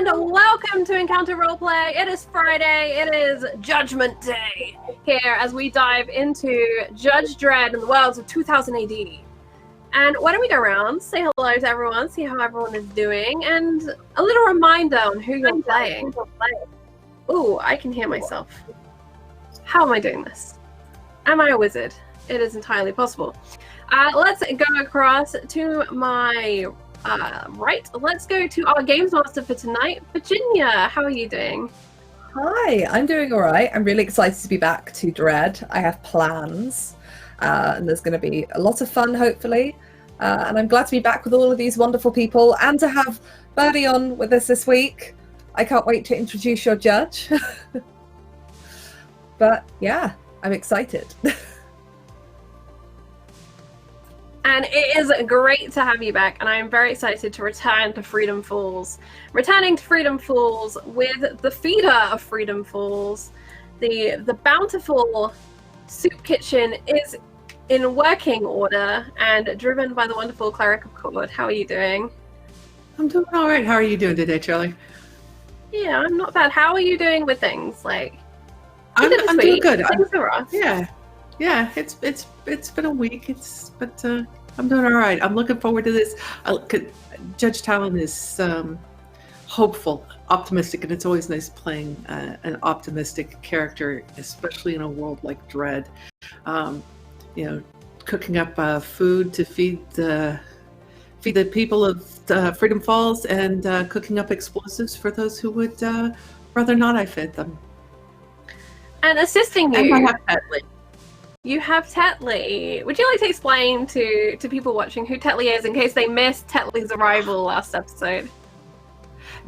And welcome to Encounter Roleplay. It is Friday. It is Judgment Day here as we dive into Judge Dredd in the worlds of 2000 AD. And why don't we go around, say hello to everyone, see how everyone is doing, and a little reminder on who you're playing. Ooh, I can hear myself. How am I doing this? Am I a wizard? It is entirely possible. Let's go across to my right. Let's go to our games master for tonight, Virginia. How are you doing? Hi, I'm doing all right. I'm really excited to be back to Dredd. I have plans, and there's going to be a lot of fun, hopefully. And I'm glad to be back with all of these wonderful people and to have Birdie on with us this week. I can't wait to introduce your judge. But yeah, I'm excited. And it is great to have you back, and I am very excited to return to Freedom Falls. Returning to Freedom Falls with the feeder of Freedom Falls. The bountiful soup kitchen is in working order and driven by the wonderful Cleric of Cord. How are you doing? I'm doing all right. How are you doing today, Charlie? Yeah, I'm not bad. How are you doing with things? Like, I'm doing good. Things are rough. Yeah, it's been a week. But I'm doing all right. I'm looking forward to this. Judge Talon is hopeful, optimistic, and it's always nice playing an optimistic character, especially in a world like Dredd. Cooking up food to feed the people of Freedom Falls, and cooking up explosives for those who would rather not I fed them. And assisting you. And I have Tetley. You have Tetley. Would you like to explain to people watching who Tetley is in case they missed Tetley's arrival last episode?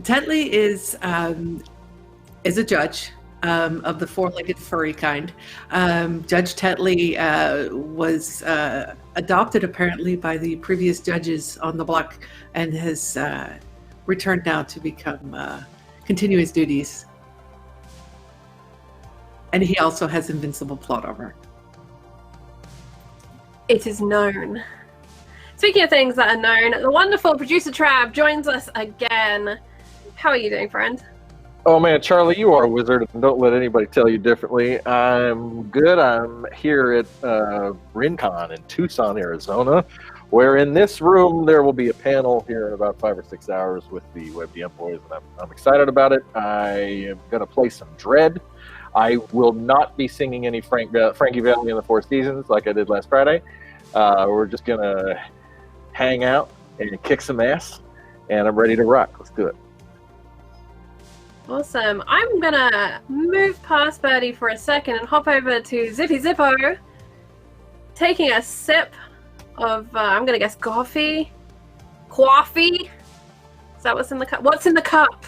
Tetley is a judge of the four-legged furry kind. Judge Tetley was adopted apparently by the previous judges on the block and has returned now to continue his duties. And he also has invincible plot armor. It is known. Speaking of things that are known, the wonderful producer Trav joins us again. How are you doing, friend? Oh man, Charlie, you are a wizard, and don't let anybody tell you differently. I'm good. I'm here at RinCon in Tucson, Arizona, where in this room there will be a panel here in about 5 or 6 hours with the WebDM boys, and I'm excited about it. I am going to play some Dredd. I will not be singing any Frankie Valli in the Four Seasons like I did last Friday. We're just going to hang out and kick some ass, and I'm ready to rock. Let's do it. Awesome. I'm going to move past Birdie for a second and hop over to Zippy Zippo, taking a sip of, I'm going to guess, coffee? Is that what's in the cup? What's in the cup?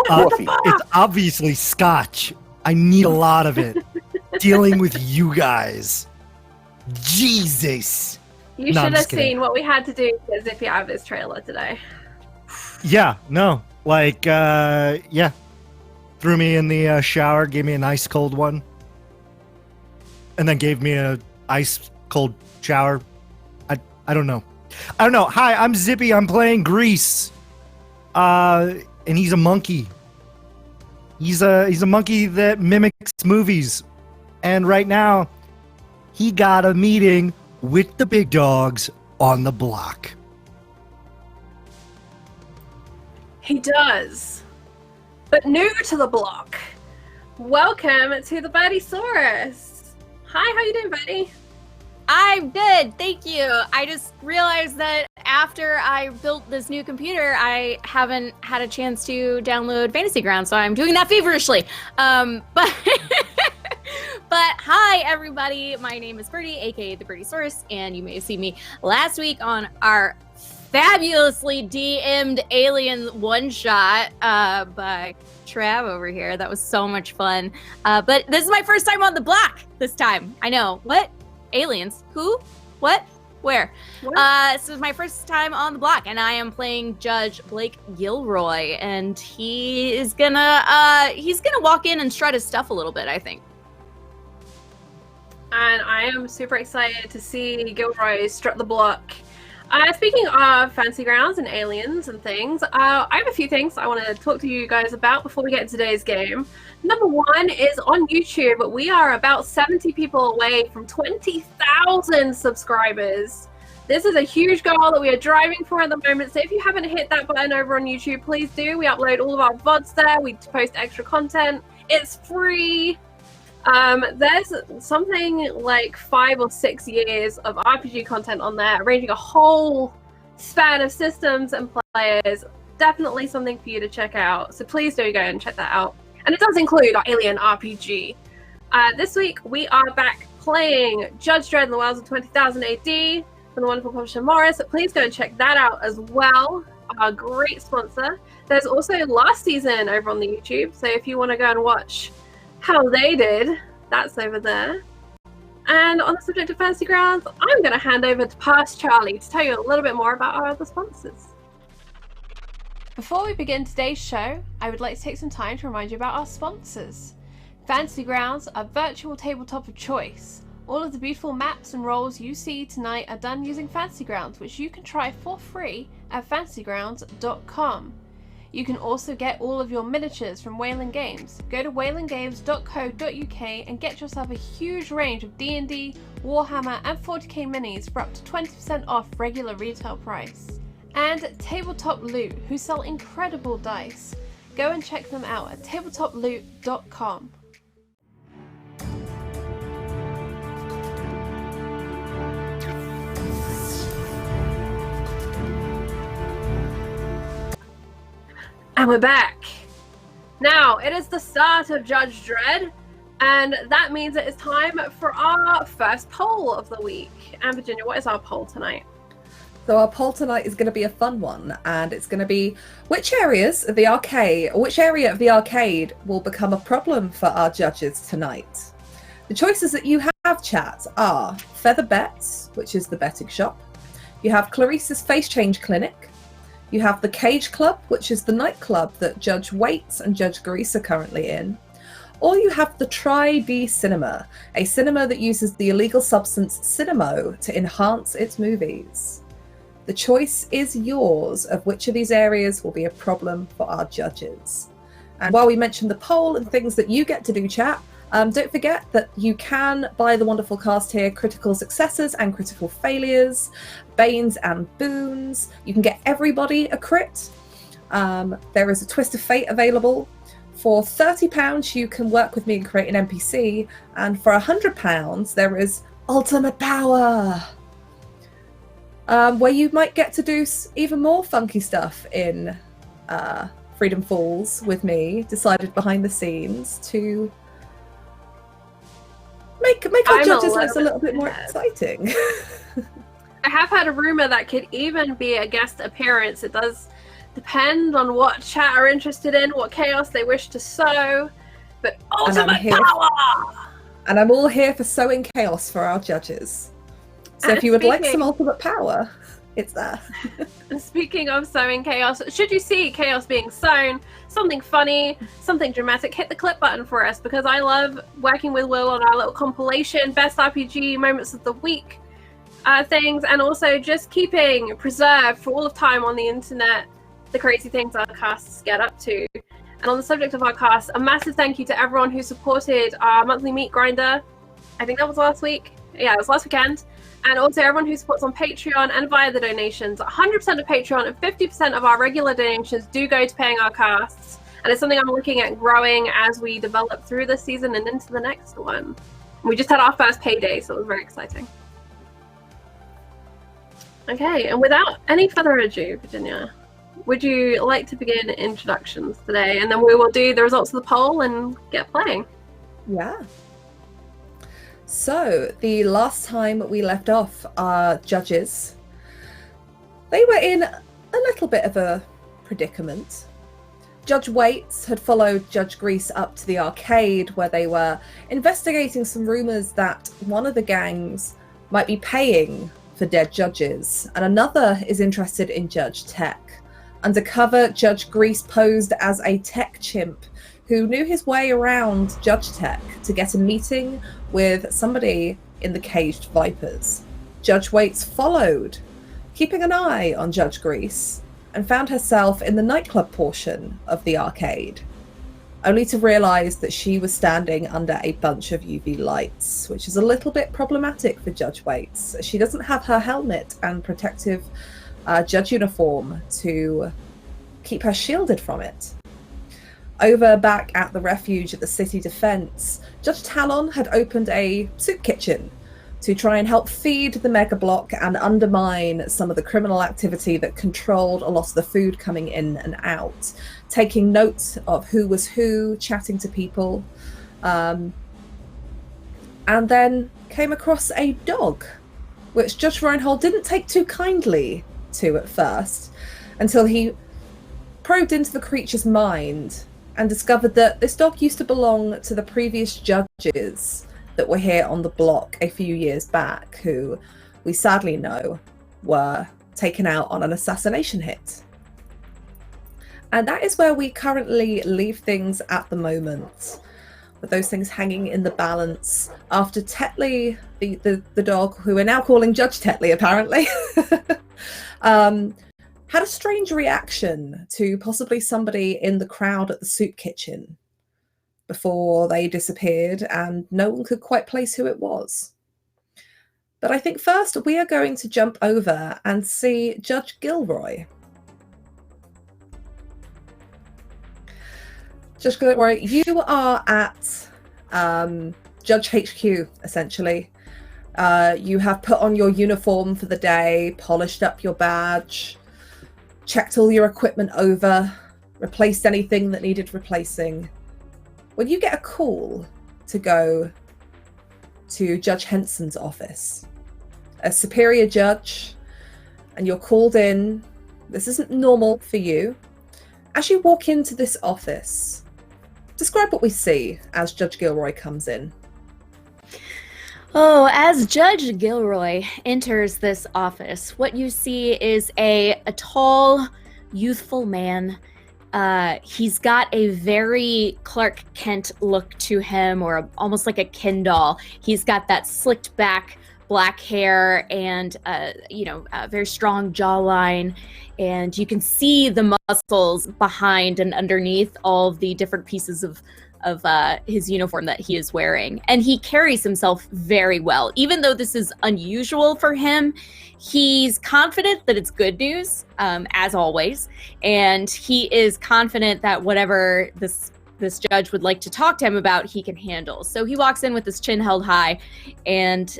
It's obviously scotch. I need a lot of it. Dealing with you guys. Jesus. You should have seen what we had to do to Zippy out of his trailer today. Yeah, no. Yeah. Threw me in the shower, gave me an ice cold one. And then gave me a ice cold shower. I don't know. Hi, I'm Zippy. I'm playing Grease. And he's a monkey. He's a monkey that mimics movies. And right now, he got a meeting with the big dogs on the block. He does. But new to the block. Welcome to the Birdiesaurus. Hi, how you doing, Birdie? I'm good, thank you. I just realized that after I built this new computer, I haven't had a chance to download Fantasy Grounds, so I'm doing that feverishly. But hi, everybody. My name is Birdie, aka the Birdiesaurus, and you may have seen me last week on our fabulously DM'd Alien one-shot by Trav over here. That was so much fun. But this is my first time on the block this time. I know. What? Aliens? Who? What? Where? This is my first time on the block, and I am playing Judge Blake Gilroy, and he's gonna walk in and strut his stuff a little bit, I think. And I am super excited to see Gilroy strut the block. Speaking of fancy grounds and aliens and things, I have a few things I want to talk to you guys about before we get into today's game. Number one is on YouTube. We are about 70 people away from 20,000 subscribers. This is a huge goal that we are driving for at the moment. So if you haven't hit that button over on YouTube, please do. We upload all of our VODs there. We post extra content. It's free. There's something like 5 or 6 years of RPG content on there, ranging a whole span of systems and players. Definitely something for you to check out. So please do go and check that out. And it does include our Alien RPG. This week we are back playing Judge Dredd in the Wilds of 20,000 AD from the wonderful publisher Morris. So please go and check that out as well. Our great sponsor. There's also last season over on the YouTube. So if you want to go and watch how they did, that's over there. And on the subject of fancy grounds, I'm going to hand over to Past Charlie to tell you a little bit more about our other sponsors. Before we begin today's show, I would like to take some time to remind you about our sponsors. Fantasy Grounds, our virtual tabletop of choice. All of the beautiful maps and rolls you see tonight are done using Fantasy Grounds, which you can try for free at fantasygrounds.com. You can also get all of your miniatures from Wayland Games. Go to waylandgames.co.uk and get yourself a huge range of D&D, Warhammer and 40k minis for up to 20% off regular retail price. And Tabletop Loot, who sell incredible dice. Go and check them out at tabletoploot.com. And we're back. Now, it is the start of Judge Dredd, and that means it is time for our first poll of the week. And Virginia, what is our poll tonight? So our poll tonight is going to be a fun one, and it's going to be which areas of the arcade, or which area of the arcade will become a problem for our judges tonight. The choices that you have, chat, are Feather Bets, which is the betting shop. You have Clarice's Face Change Clinic. You have the Cage Club, which is the nightclub that Judge Waits and Judge Grease are currently in. Or you have the Tri-D Cinema, a cinema that uses the illegal substance Cinemo to enhance its movies. The choice is yours of which of these areas will be a problem for our judges. And while we mention the poll and things that you get to do, chat, don't forget that you can buy the wonderful cast here critical successes and critical failures, banes and boons. You can get everybody a crit. There is a Twist of Fate available. For £30 you can work with me and create an NPC, and for £100 there is Ultimate Power, where you might get to do even more funky stuff in Freedom Falls with me, decided behind the scenes to make our judges' lives a little bit more exciting. I have had a rumor that could even be a guest appearance. It does depend on what chat are interested in, what chaos they wish to sow, but ultimate power! And I'm all here for sowing chaos for our judges. So if you would like some ultimate power, it's there. And speaking of sowing chaos, should you see chaos being sown, something funny, something dramatic, hit the clip button for us, because I love working with Will on our little compilation, best RPG moments of the week things, and also just keeping preserved for all of time on the internet the crazy things our casts get up to. And on the subject of our cast, a massive thank you to everyone who supported our monthly meat grinder. I think that was last week. Yeah, it was last weekend. And also everyone who supports on Patreon and via the donations. 100% of Patreon and 50% of our regular donations do go to paying our casts. And it's something I'm looking at growing as we develop through this season and into the next one. We just had our first payday, so it was very exciting. Okay, and without any further ado, Virginia, would you like to begin introductions today? And then we will do the results of the poll and get playing. Yeah. So, the last time we left off, our judges, they were in a little bit of a predicament. Judge Waits had followed Judge Grease up to the arcade where they were investigating some rumours that one of the gangs might be paying for dead judges, and another is interested in Judge Tech. Undercover, Judge Grease posed as a tech chimp who knew his way around Judge Tech to get a meeting with somebody in the Caged Vipers. Judge Waits followed keeping an eye on Judge Grease, and found herself in the nightclub portion of the arcade, only to realise that she was standing under a bunch of UV lights, which is a little bit problematic for Judge Waits. She doesn't have her helmet and protective judge uniform to keep her shielded from it. Over back at the refuge at the city defence, Judge Talon had opened a soup kitchen to try and help feed the mega block and undermine some of the criminal activity that controlled a lot of the food coming in and out, taking note of who was who, chatting to people, and then came across a dog, which Judge Reinhold didn't take too kindly to at first, until he probed into the creature's mind and discovered that this dog used to belong to the previous judges that were here on the block a few years back, who we sadly know were taken out on an assassination hit. And that is where we currently leave things at the moment, with those things hanging in the balance after Tetley, the dog, who we're now calling Judge Tetley apparently, had a strange reaction to possibly somebody in the crowd at the soup kitchen before they disappeared, and no one could quite place who it was. But I think first we are going to jump over and see Judge Gilroy. Judge Gilroy, you are at Judge HQ, essentially. You have put on your uniform for the day, polished up your badge, checked all your equipment over, replaced anything that needed replacing. When you get a call to go to Judge Henson's office, a superior judge, and you're called in, this isn't normal for you. As you walk into this office, describe what we see as Judge Gilroy comes in. Oh, as Judge Gilroy enters this office, what you see is a tall, youthful man. He's got a very Clark Kent look to him, or almost like a Ken doll. He's got that slicked back black hair and, a very strong jawline. And you can see the muscles behind and underneath all of the different pieces of his uniform that he is wearing. And he carries himself very well. Even though this is unusual for him, he's confident that it's good news, as always. And he is confident that whatever this judge would like to talk to him about, he can handle. So he walks in with his chin held high and,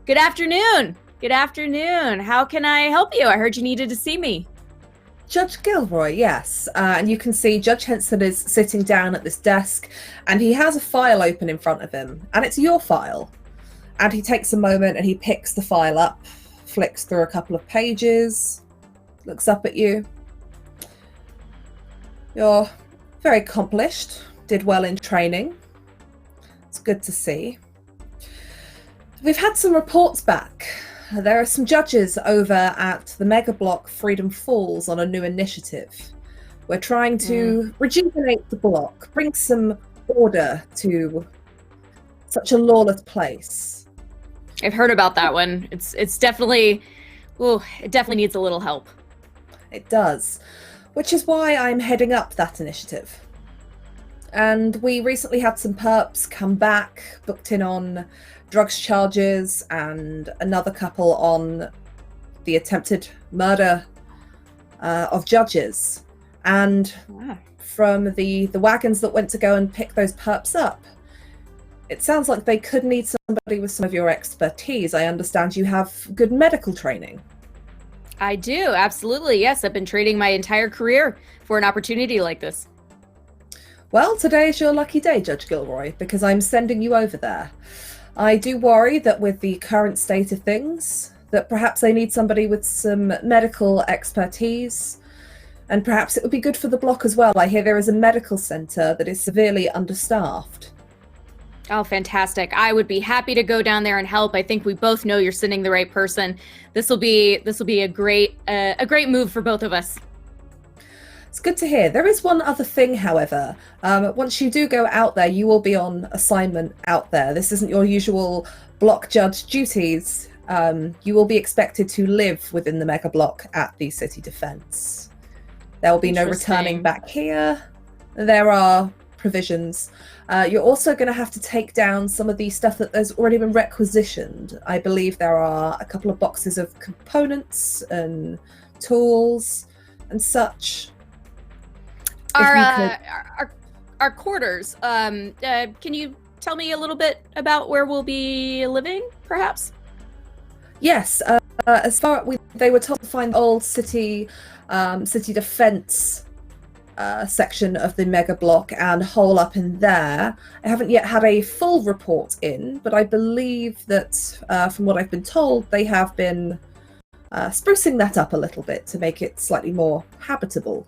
good afternoon. Good afternoon. How can I help you? I heard you needed to see me. Judge Gilroy, yes. And you can see Judge Henson is sitting down at this desk, and he has a file open in front of him, and it's your file. And he takes a moment and he picks the file up, flicks through a couple of pages, looks up at you. You're very accomplished, did well in training. It's good to see. We've had some reports back. There are some judges over at the Mega Block Freedom Falls on a new initiative. We're trying to rejuvenate the block, bring some order to such a lawless place. I've heard about that one. It's definitely, it definitely needs a little help. It does, which is why I'm heading up that initiative. And we recently had some perps come back, booked in on drugs charges, and another couple on the attempted murder of judges. And from the wagons that went to go and pick those perps up, it sounds like they could need somebody with some of your expertise. I understand you have good medical training. I do, absolutely. Yes, I've been training my entire career for an opportunity like this. Well, today is your lucky day, Judge Gilroy, because I'm sending you over there. I do worry that with the current state of things, that perhaps they need somebody with some medical expertise, and perhaps it would be good for the block as well. I hear there is a medical centre that is severely understaffed. Oh, fantastic. I would be happy to go down there and help. I think we both know you're sending the right person. This will be a great move for both of us. It's good to hear. There is one other thing, however. Once you do go out there, you will be on assignment out there. This isn't your usual block judge duties. you will be expected to live within the mega block at the city defense. There will be no returning Interesting. back here. There are provisions. You're also going to have to take down some of the stuff that has already been requisitioned. I believe there are a couple of boxes of components and tools and such. Our quarters. Can you tell me a little bit about where we'll be living, perhaps? Yes. As far as they were told to find the old city defense section of the mega block and hole up in there. I haven't yet had a full report in, but I believe that from what I've been told, they have been sprucing that up a little bit to make it slightly more habitable.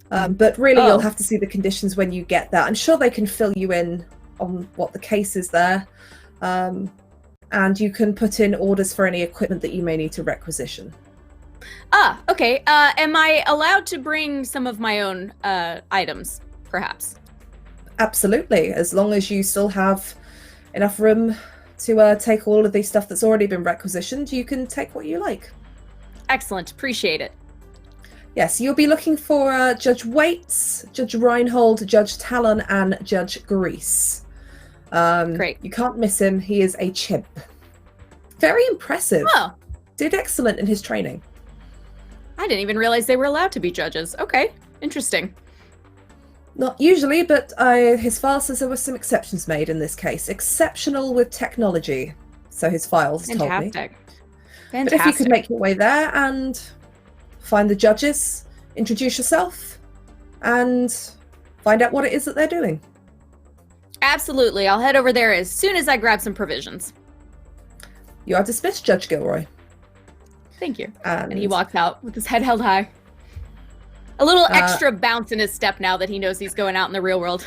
But really, you'll have to see the conditions when you get there. I'm sure they can fill you in on what the case is there. And you can put in orders for any equipment that you may need to requisition. Okay. Am I allowed to bring some of my own items, perhaps? Absolutely, as long as you still have enough room to take all of the stuff that's already been requisitioned, you can take what you like. Excellent. Appreciate it. Yes, you'll be looking for Judge Waits, Judge Reinhold, Judge Talon, and Judge Grease. Great. You can't miss him. He is a chimp. Very impressive. Oh. Did excellent in his training. I didn't even realize they were allowed to be judges. Okay. Interesting. Not usually, but his file says there were some exceptions made in this case. Exceptional with technology, so his files told me. Fantastic. But if you could make your way there and find the judges, introduce yourself, and find out what it is that they're doing. Absolutely. I'll head over there as soon as I grab some provisions. You are dismissed, Judge Gilroy. Thank you. And he walks out with his head held high. A little extra bounce in his step now that he knows he's going out in the real world.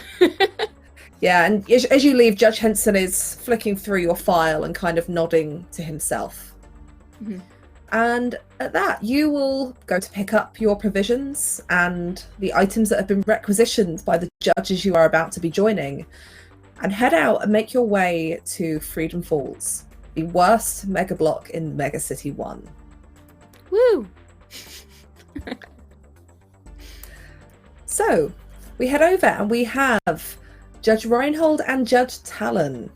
Yeah, and as you leave, Judge Henson is flicking through your file and kind of nodding to himself. Mm-hmm. And at that, you will go to pick up your provisions and the items that have been requisitioned by the judges you are about to be joining, and head out and make your way to Freedom Falls, the worst mega block in Mega City 1. Woo! So, we head over and we have Judge Reinhold and Judge Talon.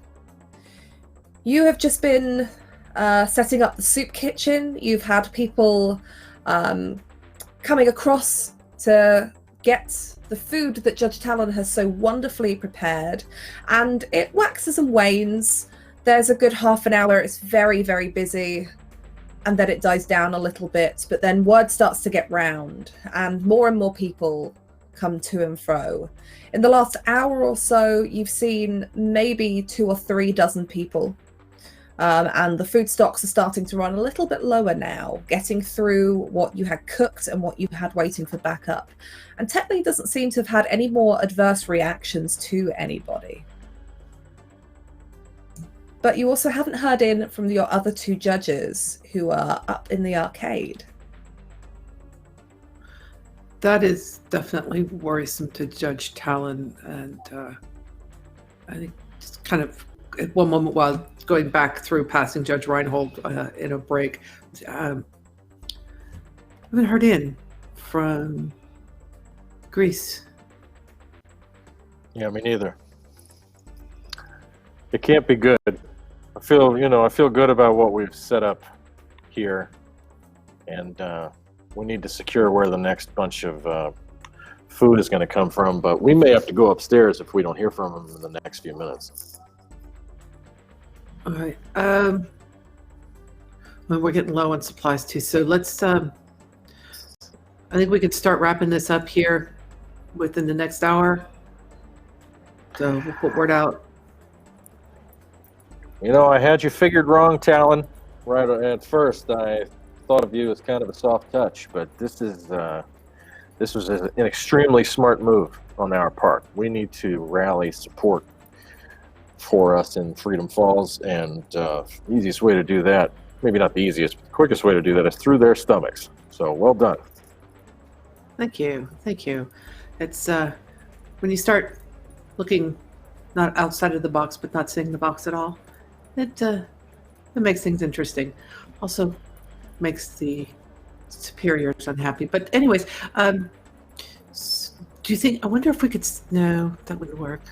You have just been setting up the soup kitchen. You've had people coming across to get the food that Judge Talon has so wonderfully prepared, and it waxes and wanes. There's a good half an hour. It's very, very busy, and then it dies down a little bit, but then word starts to get round, and more people come to and fro. In the last hour or so, you've seen maybe 2 or 3 dozen people. And the food stocks are starting to run a little bit lower now, getting through what you had cooked and what you had waiting for backup. And Tetley doesn't seem to have had any more adverse reactions to anybody. But you also haven't heard in from your other 2 judges who are up in the arcade. That is definitely worrisome to Judge Talon, and I think just kind of at one moment while going back through passing Judge Reinhold in a break, I haven't heard in from Greece. Yeah, me neither. It can't be good. I feel good about what we've set up here, and we need to secure where the next bunch of food is going to come from. But we may have to go upstairs if we don't hear from them in the next few minutes. All right. Well, we're getting low on supplies too, so let's. I think we could start wrapping this up here within the next hour. So we'll put word out. I had you figured wrong, Talon. Right at first, I thought of you as kind of a soft touch, but this was an extremely smart move on our part. We need to rally support for us in Freedom Falls, and the easiest way to do that, maybe not the easiest, but the quickest way to do that is through their stomachs. So well done. Thank you. It's when you start looking not outside of the box, but not seeing the box at all, it That makes things interesting. Also makes the superiors unhappy. But anyways, do you think, I wonder if we could, no, that wouldn't work.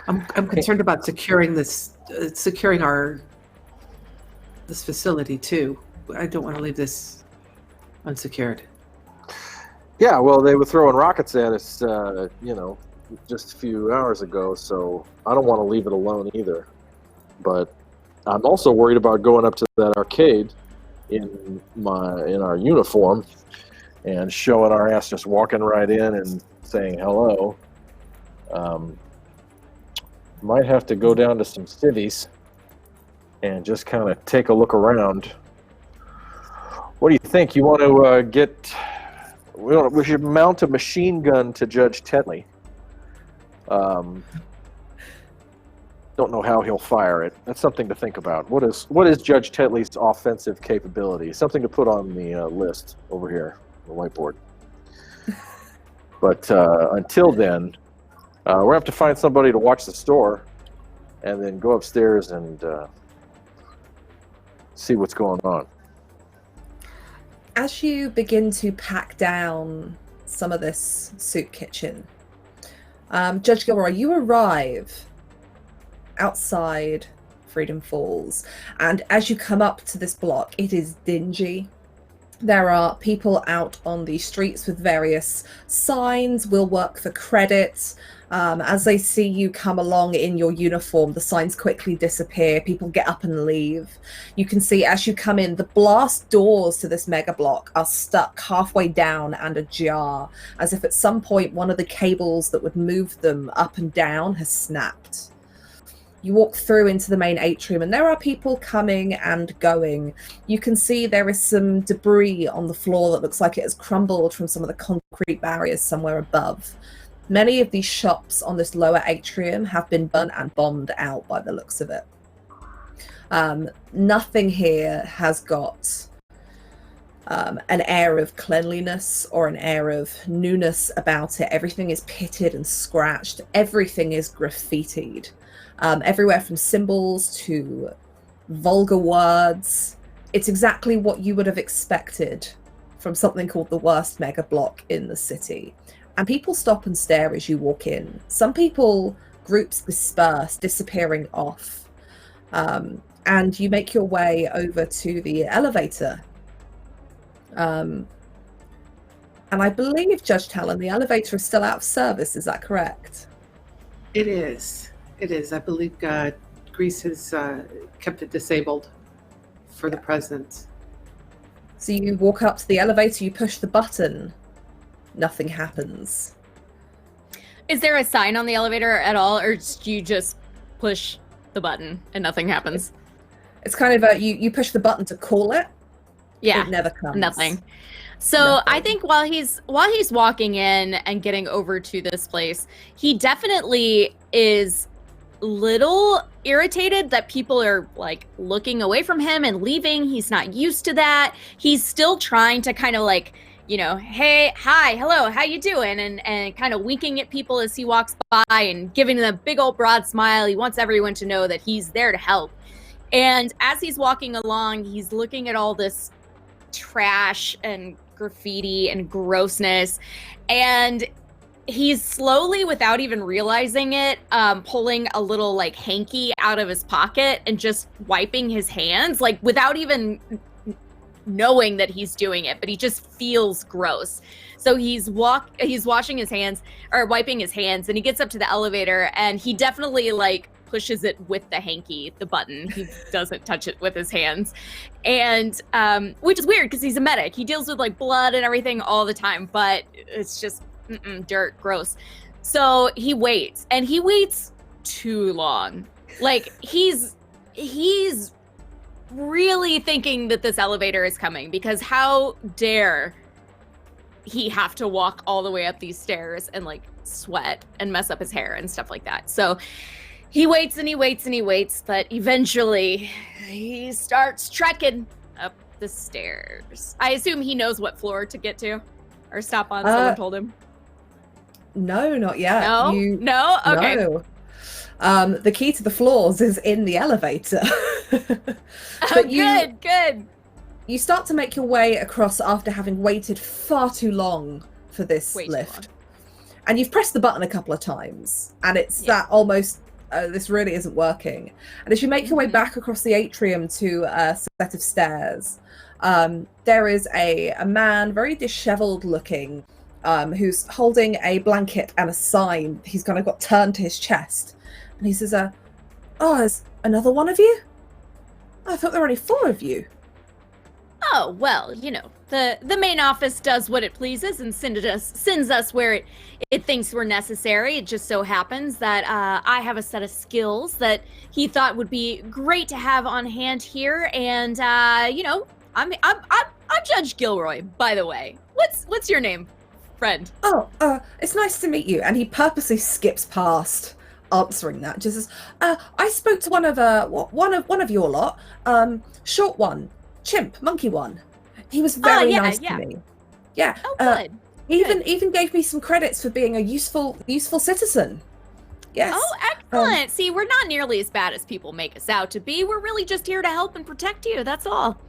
I'm concerned about securing this, securing this facility too. I don't want to leave this unsecured. Yeah, well, they were throwing rockets at us, just a few hours ago, so I don't want to leave it alone either. But I'm also worried about going up to that arcade in our uniform and showing our ass, just walking right in and saying hello. Might have to go down to some civvies and just kind of take a look around. What do you think? You want to we should mount a machine gun to Judge Tetley. Don't know how he'll fire it. That's something to think about. What is Judge Tetley's offensive capability? Something to put on the list over here, the whiteboard. But until then, we're going to have to find somebody to watch the store and then go upstairs and see what's going on. As you begin to pack down some of this soup kitchen, Judge Gilroy, you arrive outside Freedom Falls, and as you come up to this block, it is dingy. There are people out on the streets with various signs, will work for credit. As they see you come along in your uniform, the signs quickly disappear. People get up and leave. You can see as you come in, the blast doors to this mega block are stuck halfway down and ajar, as if at some point one of the cables that would move them up and down has snapped. You walk through into the main atrium and there are people coming and going. You can see there is some debris on the floor that looks like it has crumbled from some of the concrete barriers somewhere above. Many of these shops on this lower atrium have been burnt and bombed out by the looks of it. Nothing here has got an air of cleanliness or an air of newness about it. Everything is pitted and scratched. Everything is graffitied. Everywhere from symbols to vulgar words. It's exactly what you would have expected from something called the worst mega block in the city. And people stop and stare as you walk in. Some people, groups disperse, disappearing off. And you make your way over to the elevator. And I believe, Judge Talon, the elevator is still out of service. Is that correct? It is. It is. I believe Greece has kept it disabled for the present. So you walk up to the elevator, you push the button. Nothing happens. Is there a sign on the elevator at all, or do you just push the button and nothing happens? It's kind of you push the button to call it. Yeah. It never comes. Nothing. So Nothing. I think while he's walking in and getting over to this place, he definitely is little irritated that people are like looking away from him and leaving. He's not used to that. He's still trying to kind of like, hey, hi, hello, how you doing? And kind of winking at people as he walks by and giving them a big old broad smile. He wants everyone to know that he's there to help. And as he's walking along, he's looking at all this trash and graffiti and grossness. And he's slowly, without even realizing it, pulling a little like hanky out of his pocket and just wiping his hands, like without even knowing that he's doing it, but he just feels gross. So he's washing his hands or wiping his hands, and he gets up to the elevator and he definitely like pushes it with the hanky, the button. He doesn't touch it with his hands. And which is weird because he's a medic. He deals with like blood and everything all the time, but it's just dirt, gross. So he waits, and he waits too long. Like he's really thinking that this elevator is coming, because how dare he have to walk all the way up these stairs and like sweat and mess up his hair and stuff like that. So he waits and he waits and he waits, but eventually he starts trekking up the stairs. I assume he knows what floor to get to or stop on. Someone told him. No, not yet. No? No? Okay. No. The key to the floors is in the elevator. Oh, good. You start to make your way across after having waited far too long for this Way too lift. And you've pressed the button a couple of times, and it's that almost, this really isn't working. And as you make your way back across the atrium to a set of stairs, there is a man, very disheveled looking, who's holding a blanket and a sign. He's kind of got turned to his chest. And he says, oh, is another one of you? I thought there were only 4 of you. Oh, well, the main office does what it pleases and sends us where it thinks we're necessary. It just so happens that I have a set of skills that he thought would be great to have on hand here, and I'm Judge Gilroy, by the way. What's your name, friend? Oh, it's nice to meet you. And he purposely skips past answering that. Just says, I spoke to one of your lot, short one. Chimp, monkey one. He was very nice to me. Yeah. Oh, good. Even gave me some credits for being a useful citizen. Yes. Oh, excellent. See, we're not nearly as bad as people make us out to be. We're really just here to help and protect you. That's all.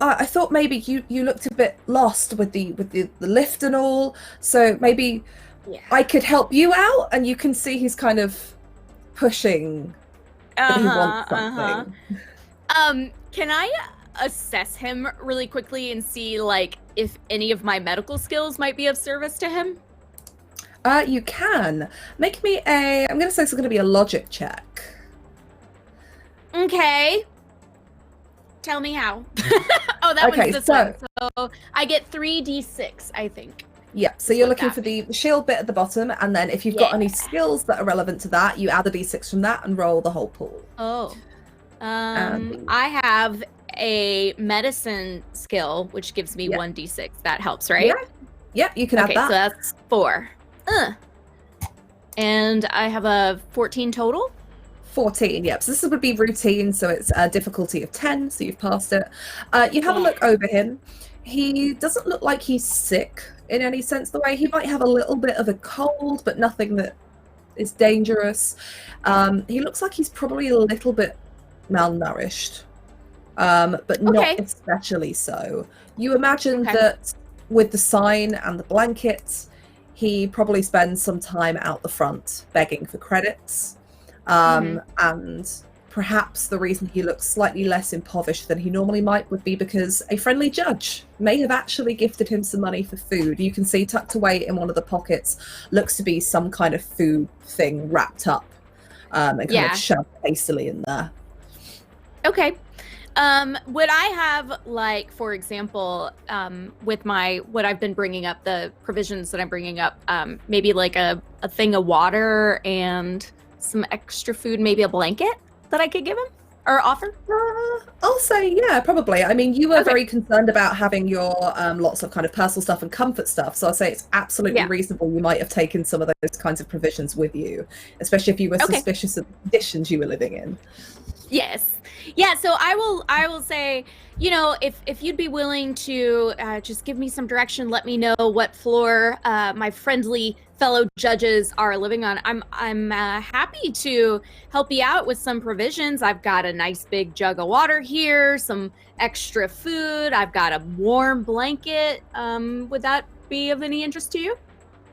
I thought maybe you looked a bit lost with the lift and all, so maybe I could help you out. And you can see he's kind of pushing. That he wants something. Can I assess him really quickly and see if any of my medical skills might be of service to him? You can make me I'm going to say it's going to be a logic check. Okay. Tell me how. Oh, that one's this one. So I get 3d6, I think. Yeah, so you're looking for the shield bit at the bottom, and then if you've got any skills that are relevant to that, you add a d6 from that and roll the whole pool. Oh. I have a medicine skill, which gives me 1d6. That helps, right? Yeah, you can add that. Okay, so that's 4. And I have a 14 total? 14, yep. So this would be routine, so it's a difficulty of 10, so you've passed it. You have a look over him. He doesn't look like he's sick in any sense the way. He might have a little bit of a cold, but nothing that is dangerous. He looks like he's probably a little bit malnourished, but not especially so. You imagine that with the sign and the blanket, he probably spends some time out the front begging for credits. And perhaps the reason he looks slightly less impoverished than he normally might would be because a friendly judge may have actually gifted him some money for food. You can see tucked away in one of the pockets looks to be some kind of food thing wrapped up and kind of shoved hastily in there. Okay. Would I have, for example, with what I've been bringing up, the provisions that I'm bringing up, maybe a thing of water and some extra food, maybe a blanket that I could give him or offer? I'll say, yeah, probably. I mean, you were very concerned about having your lots of kind of personal stuff and comfort stuff. So I'll say it's absolutely reasonable you might have taken some of those kinds of provisions with you, especially if you were suspicious of the conditions you were living in. Yes. Yeah, so I will say, if you'd be willing to just give me some direction, let me know what floor my friendly fellow judges are living on. I'm happy to help you out with some provisions. I've got a nice big jug of water here, some extra food. I've got a warm blanket. Would that be of any interest to you?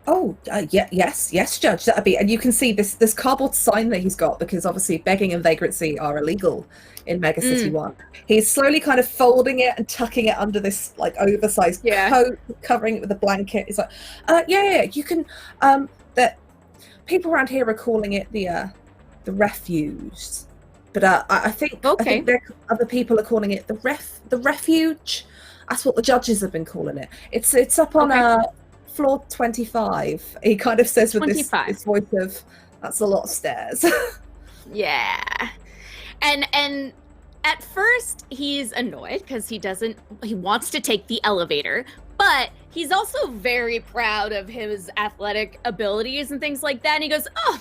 Oh, yes, Judge. That'd be, and you can see this cardboard sign that he's got, because obviously begging and vagrancy are illegal in Mega City 1. He's slowly kind of folding it and tucking it under this oversized coat, covering it with a blanket. It's you can. That people around here are calling it the refuge, but I think other people are calling it the refuge. That's what the judges have been calling it. It's up on floor 25. He kind of says with this voice of, that's a lot of stairs. Yeah. And at first he's annoyed because he wants to take the elevator, but he's also very proud of his athletic abilities and things like that. And he goes, oh,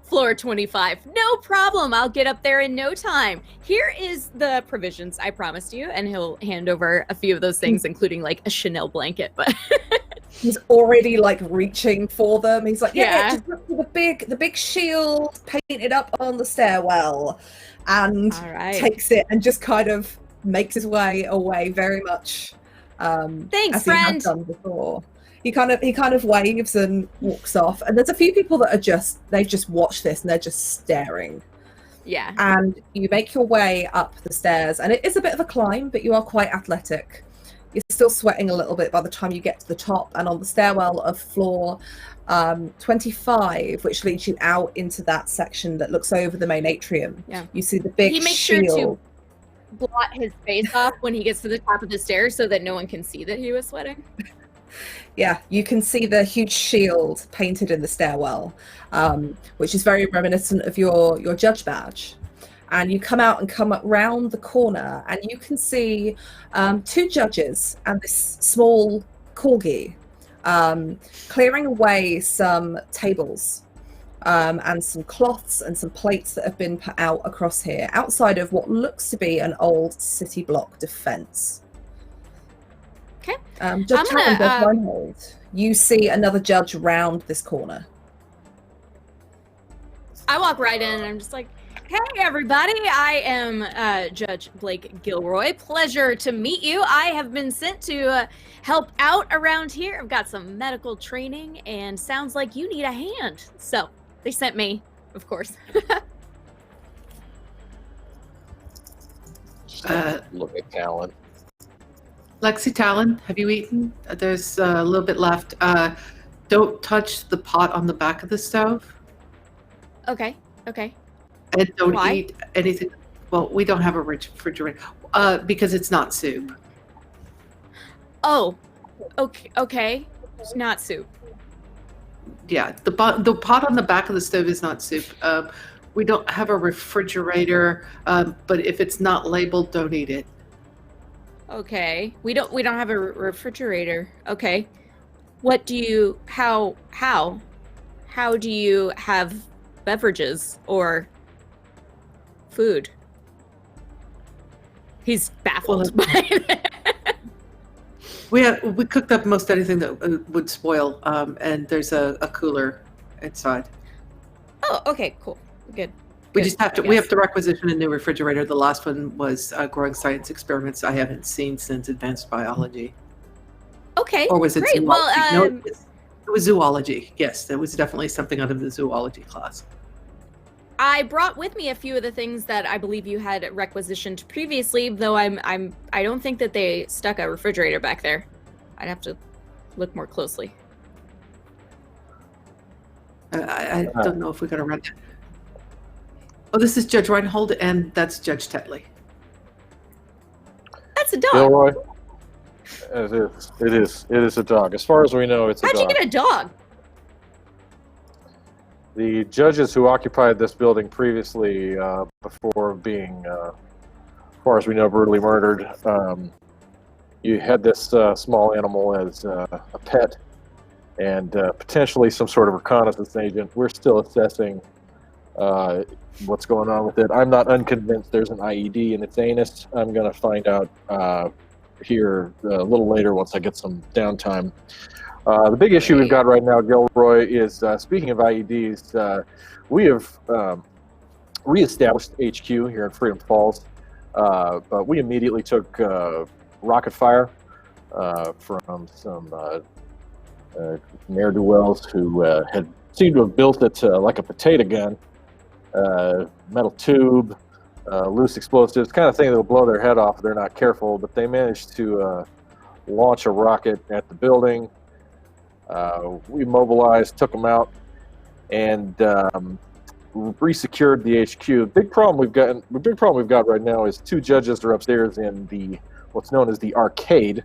floor 25, no problem. I'll get up there in no time. Here is the provisions I promised you. And he'll hand over a few of those things, including a Chanel blanket, but He's already like reaching for them. He's like, yeah, Yeah. just look for the big shield painted up on the stairwell, and All right. takes it and just kind of makes his way away, very much Thanks, as he has friend. done before. He kind of waves and walks off, and there's a few people that are they've just watched this and they're just staring. Yeah. And you make your way up the stairs, and it is a bit of a climb, but you are quite athletic. You're still sweating a little bit by the time you get to the top, and on the stairwell of floor 25, which leads you out into that section that looks over the main atrium. Yeah. You see the big He makes shield. sure to blot his face off when he gets to the top of the stairs so that no one can see that he was sweating. Yeah, you can see the huge shield painted in the stairwell, which is very reminiscent of your judge badge. And you come out and come around the corner, and you can see 2 judges and this small corgi clearing away some tables and some cloths and some plates that have been put out across here, outside of what looks to be an old city block defense. Okay. Judge Reinhold, you see another judge round this corner. I walk right in and I'm just like, hey, everybody. I am Judge Blake Gilroy. Pleasure to meet you. I have been sent to help out around here. I've got some medical training and sounds like you need a hand. So they sent me, of course. Look at Talon. Lexi Talon, have you eaten? There's a little bit left. Don't touch the pot on the back of the stove. Okay. And don't Why? eat anything. Well, we don't have a refrigerator because it's not soup. Oh, okay. It's not soup. Yeah, the pot on the back of the stove is not soup. We don't have a refrigerator, but if it's not labeled, don't eat it. Okay. We don't have a refrigerator. Okay. What do you how do you have beverages or food? He's baffled by that. We cooked up most anything that would spoil, and there's a cooler inside. Oh, okay, cool. Good. We just have to. We have to requisition a new refrigerator. The last one was growing science experiments. I haven't seen since advanced biology. Okay. Or was it great. zoology? Well, No, it was zoology. Yes, it was definitely something out of the zoology class. I brought with me a few of the things that I believe you had requisitioned previously, though I don't think that they stuck a refrigerator back there. I'd have to look more closely. I don't know if we got to run it. Oh, this is Judge Reinhold, and that's Judge Tetley. That's a dog. Gilroy. It is a dog. As far as we know, it's a How'd dog. you get a dog? The judges who occupied this building previously, before being, as far as we know, brutally murdered, you had this small animal as a pet and potentially some sort of reconnaissance agent. We're still assessing what's going on with it. I'm not unconvinced there's an IED in its anus. I'm going to find out here a little later once I get some downtime. The big issue we've got right now, Gilroy, is speaking of IEDs, we have reestablished HQ here in Freedom Falls, but we immediately took rocket fire from some ne'er-do-wells who had seemed to have built it like a potato gun, metal tube, loose explosives, kind of thing that will blow their head off if they're not careful, but they managed to launch a rocket at the building. We mobilized, took them out, and resecured the HQ. The big problem we've got right now is 2 judges are upstairs in the what's known as the arcade,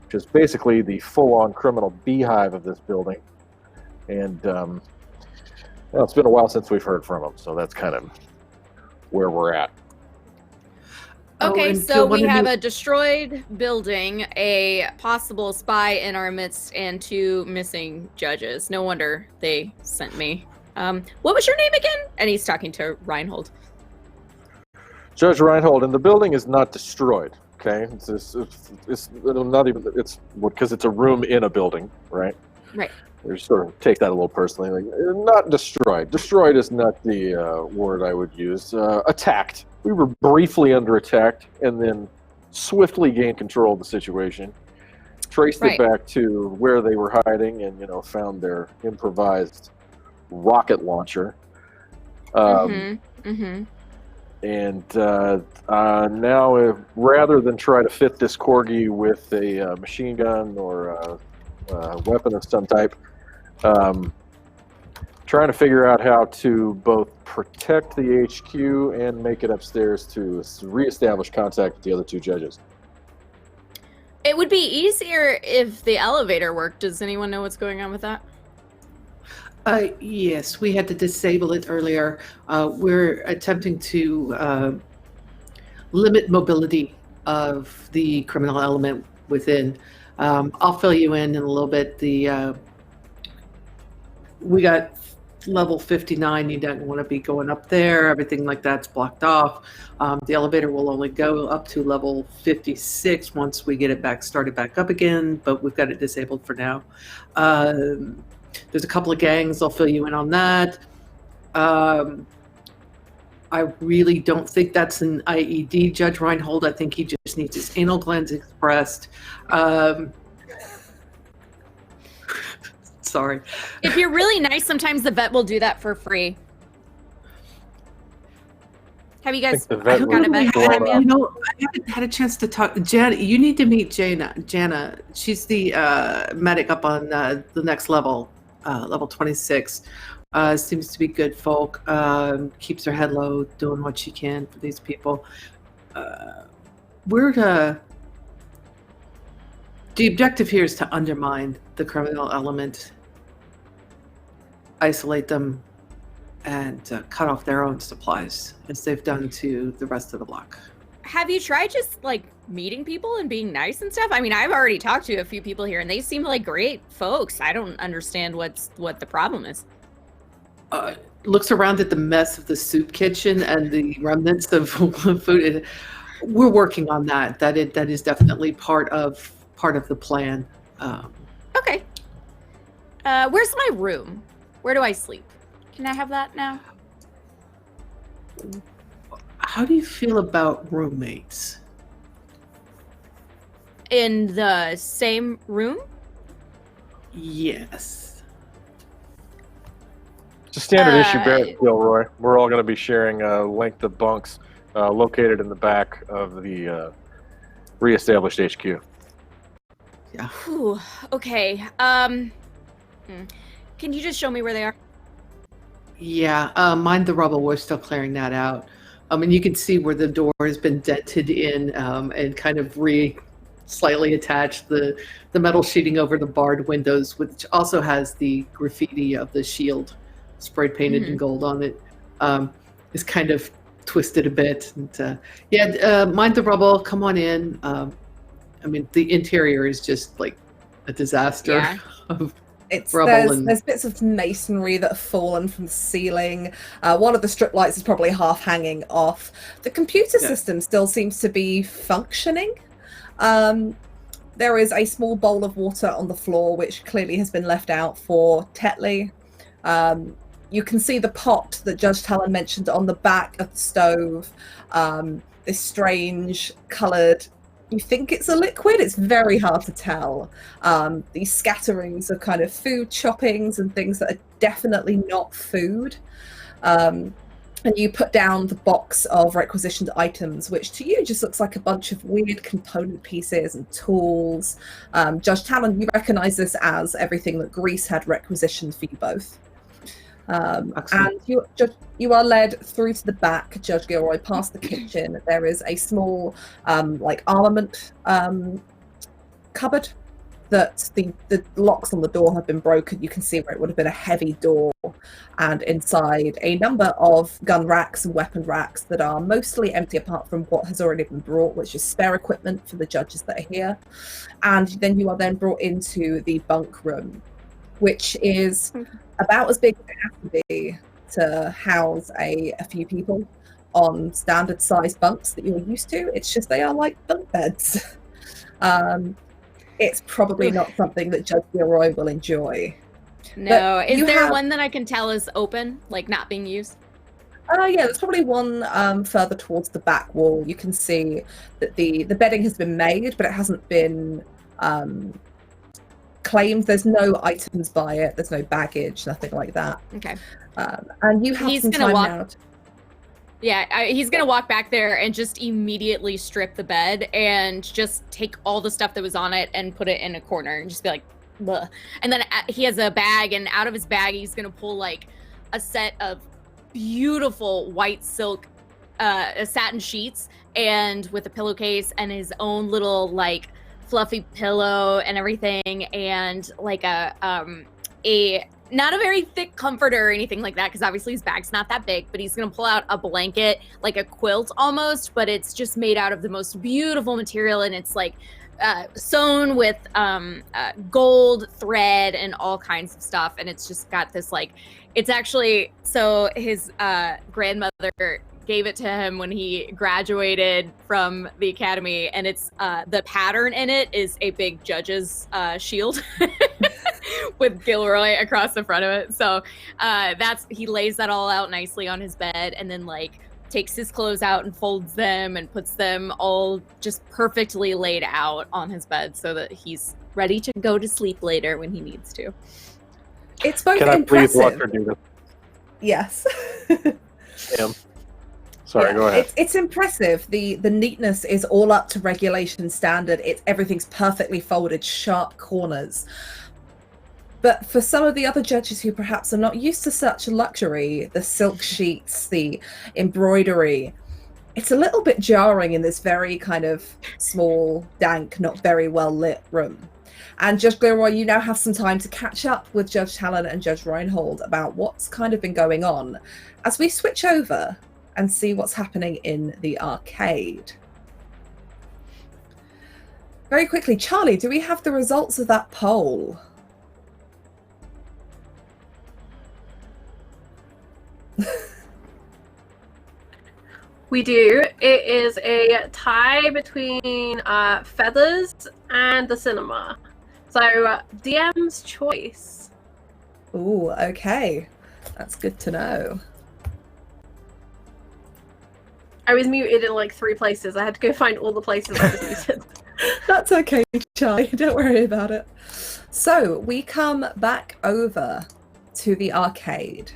which is basically the full-on criminal beehive of this building. And well, it's been a while since we've heard from them, so that's kind of where we're at. Okay, and so we one of have you- a destroyed building, a possible spy in our midst, and 2 missing judges. No wonder they sent me. What was your name again? And he's talking to Reinhold. Judge Reinhold, and the building is not destroyed. Okay, it's not even it's because it's a room in a building, right? Right. We sort of take that a little personally. Like, not destroyed. Destroyed is not the word I would use. Attacked. We were briefly under attack, and then swiftly gained control of the situation. Traced it back to where they were hiding, and found their improvised rocket launcher. And now, rather than try to fit this corgi with a machine gun or a weapon of some type, trying to figure out how to both protect the HQ and make it upstairs to reestablish contact with the other two judges. It would be easier if the elevator worked. Does anyone know what's going on with that? Yes, we had to disable it earlier. We're attempting to limit mobility of the criminal element within. I'll fill you in a little bit. We got level 59. You don't want to be going up there. Everything like that's blocked off. The elevator will only go up to level 56 once we get it started back up again, but we've got it disabled for now. There's a couple of gangs. I'll fill you in on that. I really don't think that's an IED, Judge Reinhold. I think he just needs his anal glands expressed. Sorry. If you're really nice, sometimes the vet will do that for free. Have you guys got a vet? I haven't had a chance to talk. Jana, you need to meet Jana. She's the medic up on the next level, level 26. Seems to be good folk. Keeps her head low, doing what she can for these people. The objective here is to undermine the criminal element, isolate them, and cut off their own supplies, as they've done to the rest of the block. Have you tried just meeting people and being nice and stuff? I mean, I've already talked to a few people here, and they seem like great folks. I don't understand what the problem is. Looks around at the mess of the soup kitchen and the remnants of food. We're working on that. That is definitely part of the plan. Okay. Where's my room? Where do I sleep? Can I have that now? How do you feel about roommates? In the same room? Yes. It's a standard issue Barrett Gilroy. We're all going to be sharing a length of bunks located in the back of the reestablished HQ. Yeah. Whew, okay. Can you just show me where they are? Yeah. Mind the rubble. We're still clearing that out. And you can see where the door has been dented in and kind of slightly attached. The metal sheeting over the barred windows, which also has the graffiti of the shield spray painted in gold on it, is kind of twisted a bit. And, mind the rubble. Come on in. I mean, the interior is just like a disaster of rubble. There's bits of masonry that have fallen from the ceiling. One of the strip lights is probably half hanging off. The computer system still seems to be functioning. There is a small bowl of water on the floor, which clearly has been left out for Tetley. You can see the pot that Judge Talon mentioned on the back of the stove. This strange coloured, you think it's a liquid, it's very hard to tell. These scatterings of kind of food choppings and things that are definitely not food. And you put down the box of requisitioned items, which to you just looks like a bunch of weird component pieces and tools. Judge Talon, you recognise this as everything that Greece had requisitioned for you both. And you are led through to the back, Judge Gilroy, past the kitchen. There is a small armament cupboard that the locks on the door have been broken. You can see where it would have been a heavy door, and inside a number of gun racks and weapon racks that are mostly empty apart from what has already been brought, which is spare equipment for the judges that are here. And then you are then brought into the bunk room, which is about as big as it has to be to house a few people. on standard sized bunks that you're used to. It's just they are like bunk beds. It's probably not something that Judge Gilroy will enjoy. No. But Is you there have- one that I can tell is open, like not being used? Yeah, there's probably one further towards the back wall. You can see that the bedding has been made, but it hasn't been claimed. There's no items by it. There's no baggage, nothing like that. Okay. And you have He's some gonna time walk- now. Yeah, he's gonna walk back there and just immediately strip the bed and just take all the stuff that was on it and put it in a corner and just be like, bleh. And then he has a bag, and out of his bag he's gonna pull like a set of beautiful white silk satin sheets, and with a pillowcase and his own little like fluffy pillow and everything, and like a not a very thick comforter or anything like that, because obviously his bag's not that big, but he's gonna pull out a blanket, like a quilt almost, but it's just made out of the most beautiful material, and it's like sewn with gold thread and all kinds of stuff, and it's just got this like, it's actually, so his grandmother gave it to him when he graduated from the academy, and it's the pattern in it is a big judge's shield with Gilroy across the front of it. So he lays that all out nicely on his bed, and then like takes his clothes out and folds them and puts them all just perfectly laid out on his bed so that he's ready to go to sleep later when he needs to. It's both Can I please impressive. watch her do this? Yes. Damn. Sorry, Yeah, go ahead. It's impressive. The neatness is all up to regulation standard. Everything's perfectly folded, sharp corners. But for some of the other judges who perhaps are not used to such luxury, the silk sheets, the embroidery, it's a little bit jarring in this very kind of small, dank, not very well lit room. And Judge Gilroy, you now have some time to catch up with Judge Talon and Judge Reinhold about what's kind of been going on as we switch over and see what's happening in the arcade. Very quickly, Charlie, do we have the results of that poll? We do. It is a tie between Feathers and the cinema. So DM's choice. Ooh, okay. That's good to know. I was muted in like 3 places. I had to go find all the places I was muted. That's okay, Charlie. Don't worry about it. So we come back over to the arcade.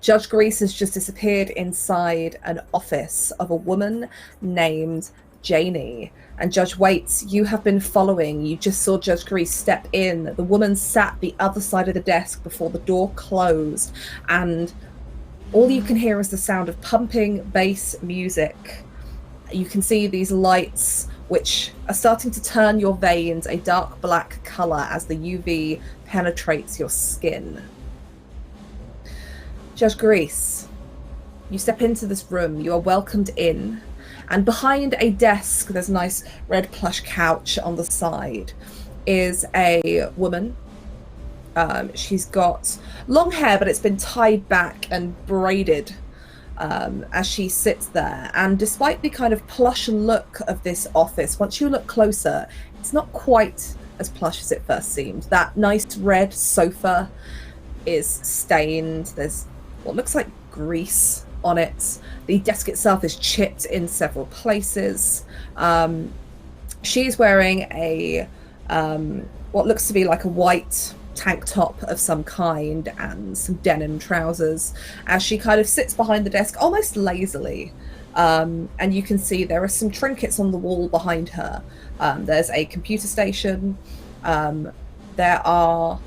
Judge Grease has just disappeared inside an office of a woman named Janie. And Judge Waits, you have been following. You just saw Judge Grease step in. The woman sat the other side of the desk before the door closed. And all you can hear is the sound of pumping bass music. You can see these lights which are starting to turn your veins a dark black color as the UV penetrates your skin. Judge Grease, you step into this room. You are welcomed in. And behind a desk, there's a nice red plush couch on the side, is a woman. She's got long hair, but it's been tied back and braided as she sits there. And despite the kind of plush look of this office, once you look closer, it's not quite as plush as it first seemed. That nice red sofa is stained. There's what looks like grease on it. The desk itself is chipped in several places. She's wearing a what looks to be like a white tank top of some kind and some denim trousers as she kind of sits behind the desk almost lazily. And you can see there are some trinkets on the wall behind her. There's a computer station. There are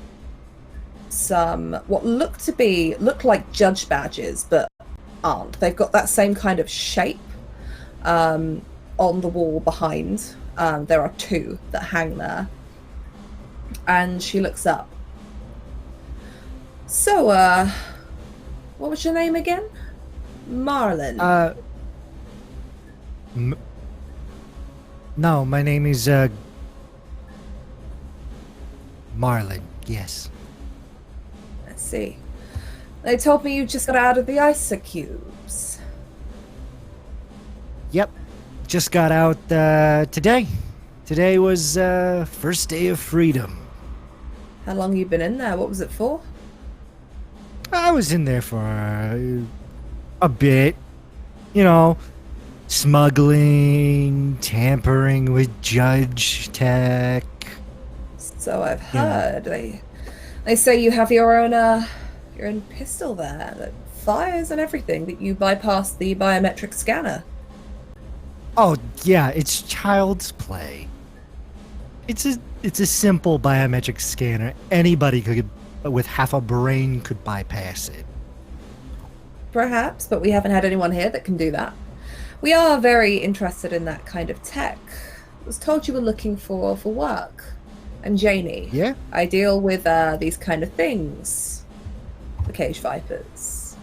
some what look like judge badges but aren't. They've got that same kind of shape on the wall behind. There are 2 that hang there. And she looks up. So, what was your name again? Marlin. No, my name is Marlin. Yes. Let's see. They told me you just got out of the ice cubes. Yep. Just got out today. Today was first day of freedom. How long you been in there? What was it for? I was in there for a bit. You know, smuggling, tampering with judge tech. So I've heard. They say you have your own pistol there that fires and everything, that you bypassed the biometric scanner. Oh yeah, it's child's play. It's a simple biometric scanner. Anybody could, with half a brain, could bypass it. Perhaps, but we haven't had anyone here that can do that. We are very interested in that kind of tech. I was told you were looking for work. I'm Janie. Yeah? I deal with these kind of things. The cage vipers.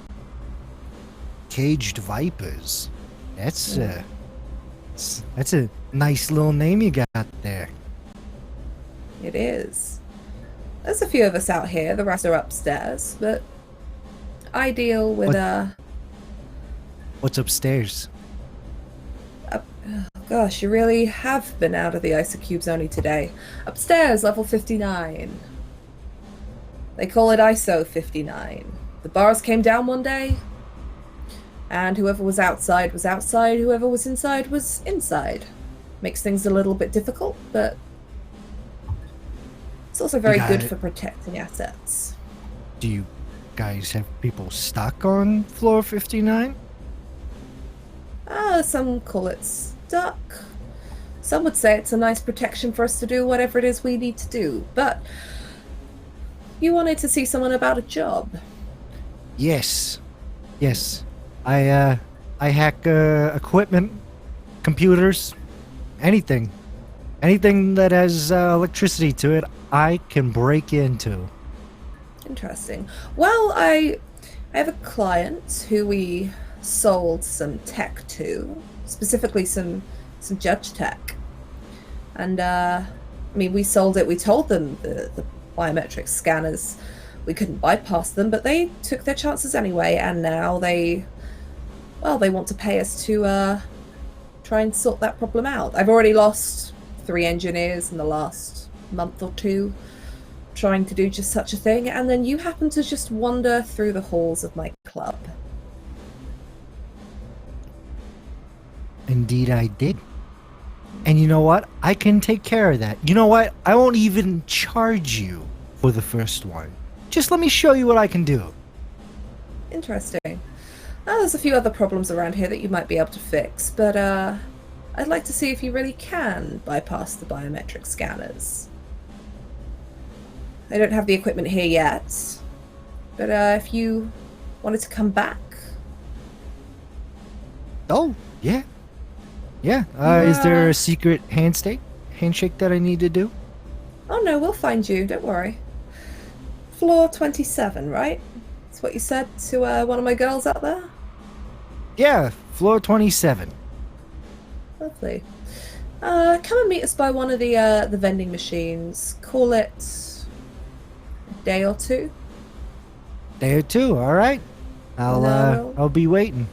Caged vipers. That's a nice little name you got there. It is. There's a few of us out here. The rest are upstairs, but I deal with What's upstairs? Gosh, you really have been out of the ISO only today. Upstairs, level 59. They call it ISO 59. The bars came down one day, and whoever was outside, whoever was inside was inside. Makes things a little bit difficult, but it's also very good for protecting assets. Do you guys have people stuck on floor 59? Some call it stuck. Some would say it's a nice protection for us to do whatever it is we need to do, but you wanted to see someone about a job. Yes. I hack equipment, computers, anything that has electricity to it, I can break into. Interesting. Well, I have a client who we sold some tech to, specifically some judge tech. And we sold it. We told them the biometric scanners, we couldn't bypass them, but they took their chances anyway, and now they want to pay us to try and sort that problem out. I've already lost 3 engineers in the last month or 2 trying to do just such a thing, and then you happen to just wander through the halls of my club. Indeed I did. And you know what? I can take care of that. You know what? I won't even charge you for the first one. Just let me show you what I can do. Interesting. There's a few other problems around here that you might be able to fix, but I'd like to see if you really can bypass the biometric scanners. I don't have the equipment here yet, but if you wanted to come back. Oh, yeah. Yeah. Is there a secret handshake that I need to do? Oh no, we'll find you, don't worry. Floor 27, right? That's what you said to one of my girls out there? Yeah, floor 27. Lovely. Come and meet us by one of the vending machines. Call it a day or 2. Day or 2, all right. I'll be waiting.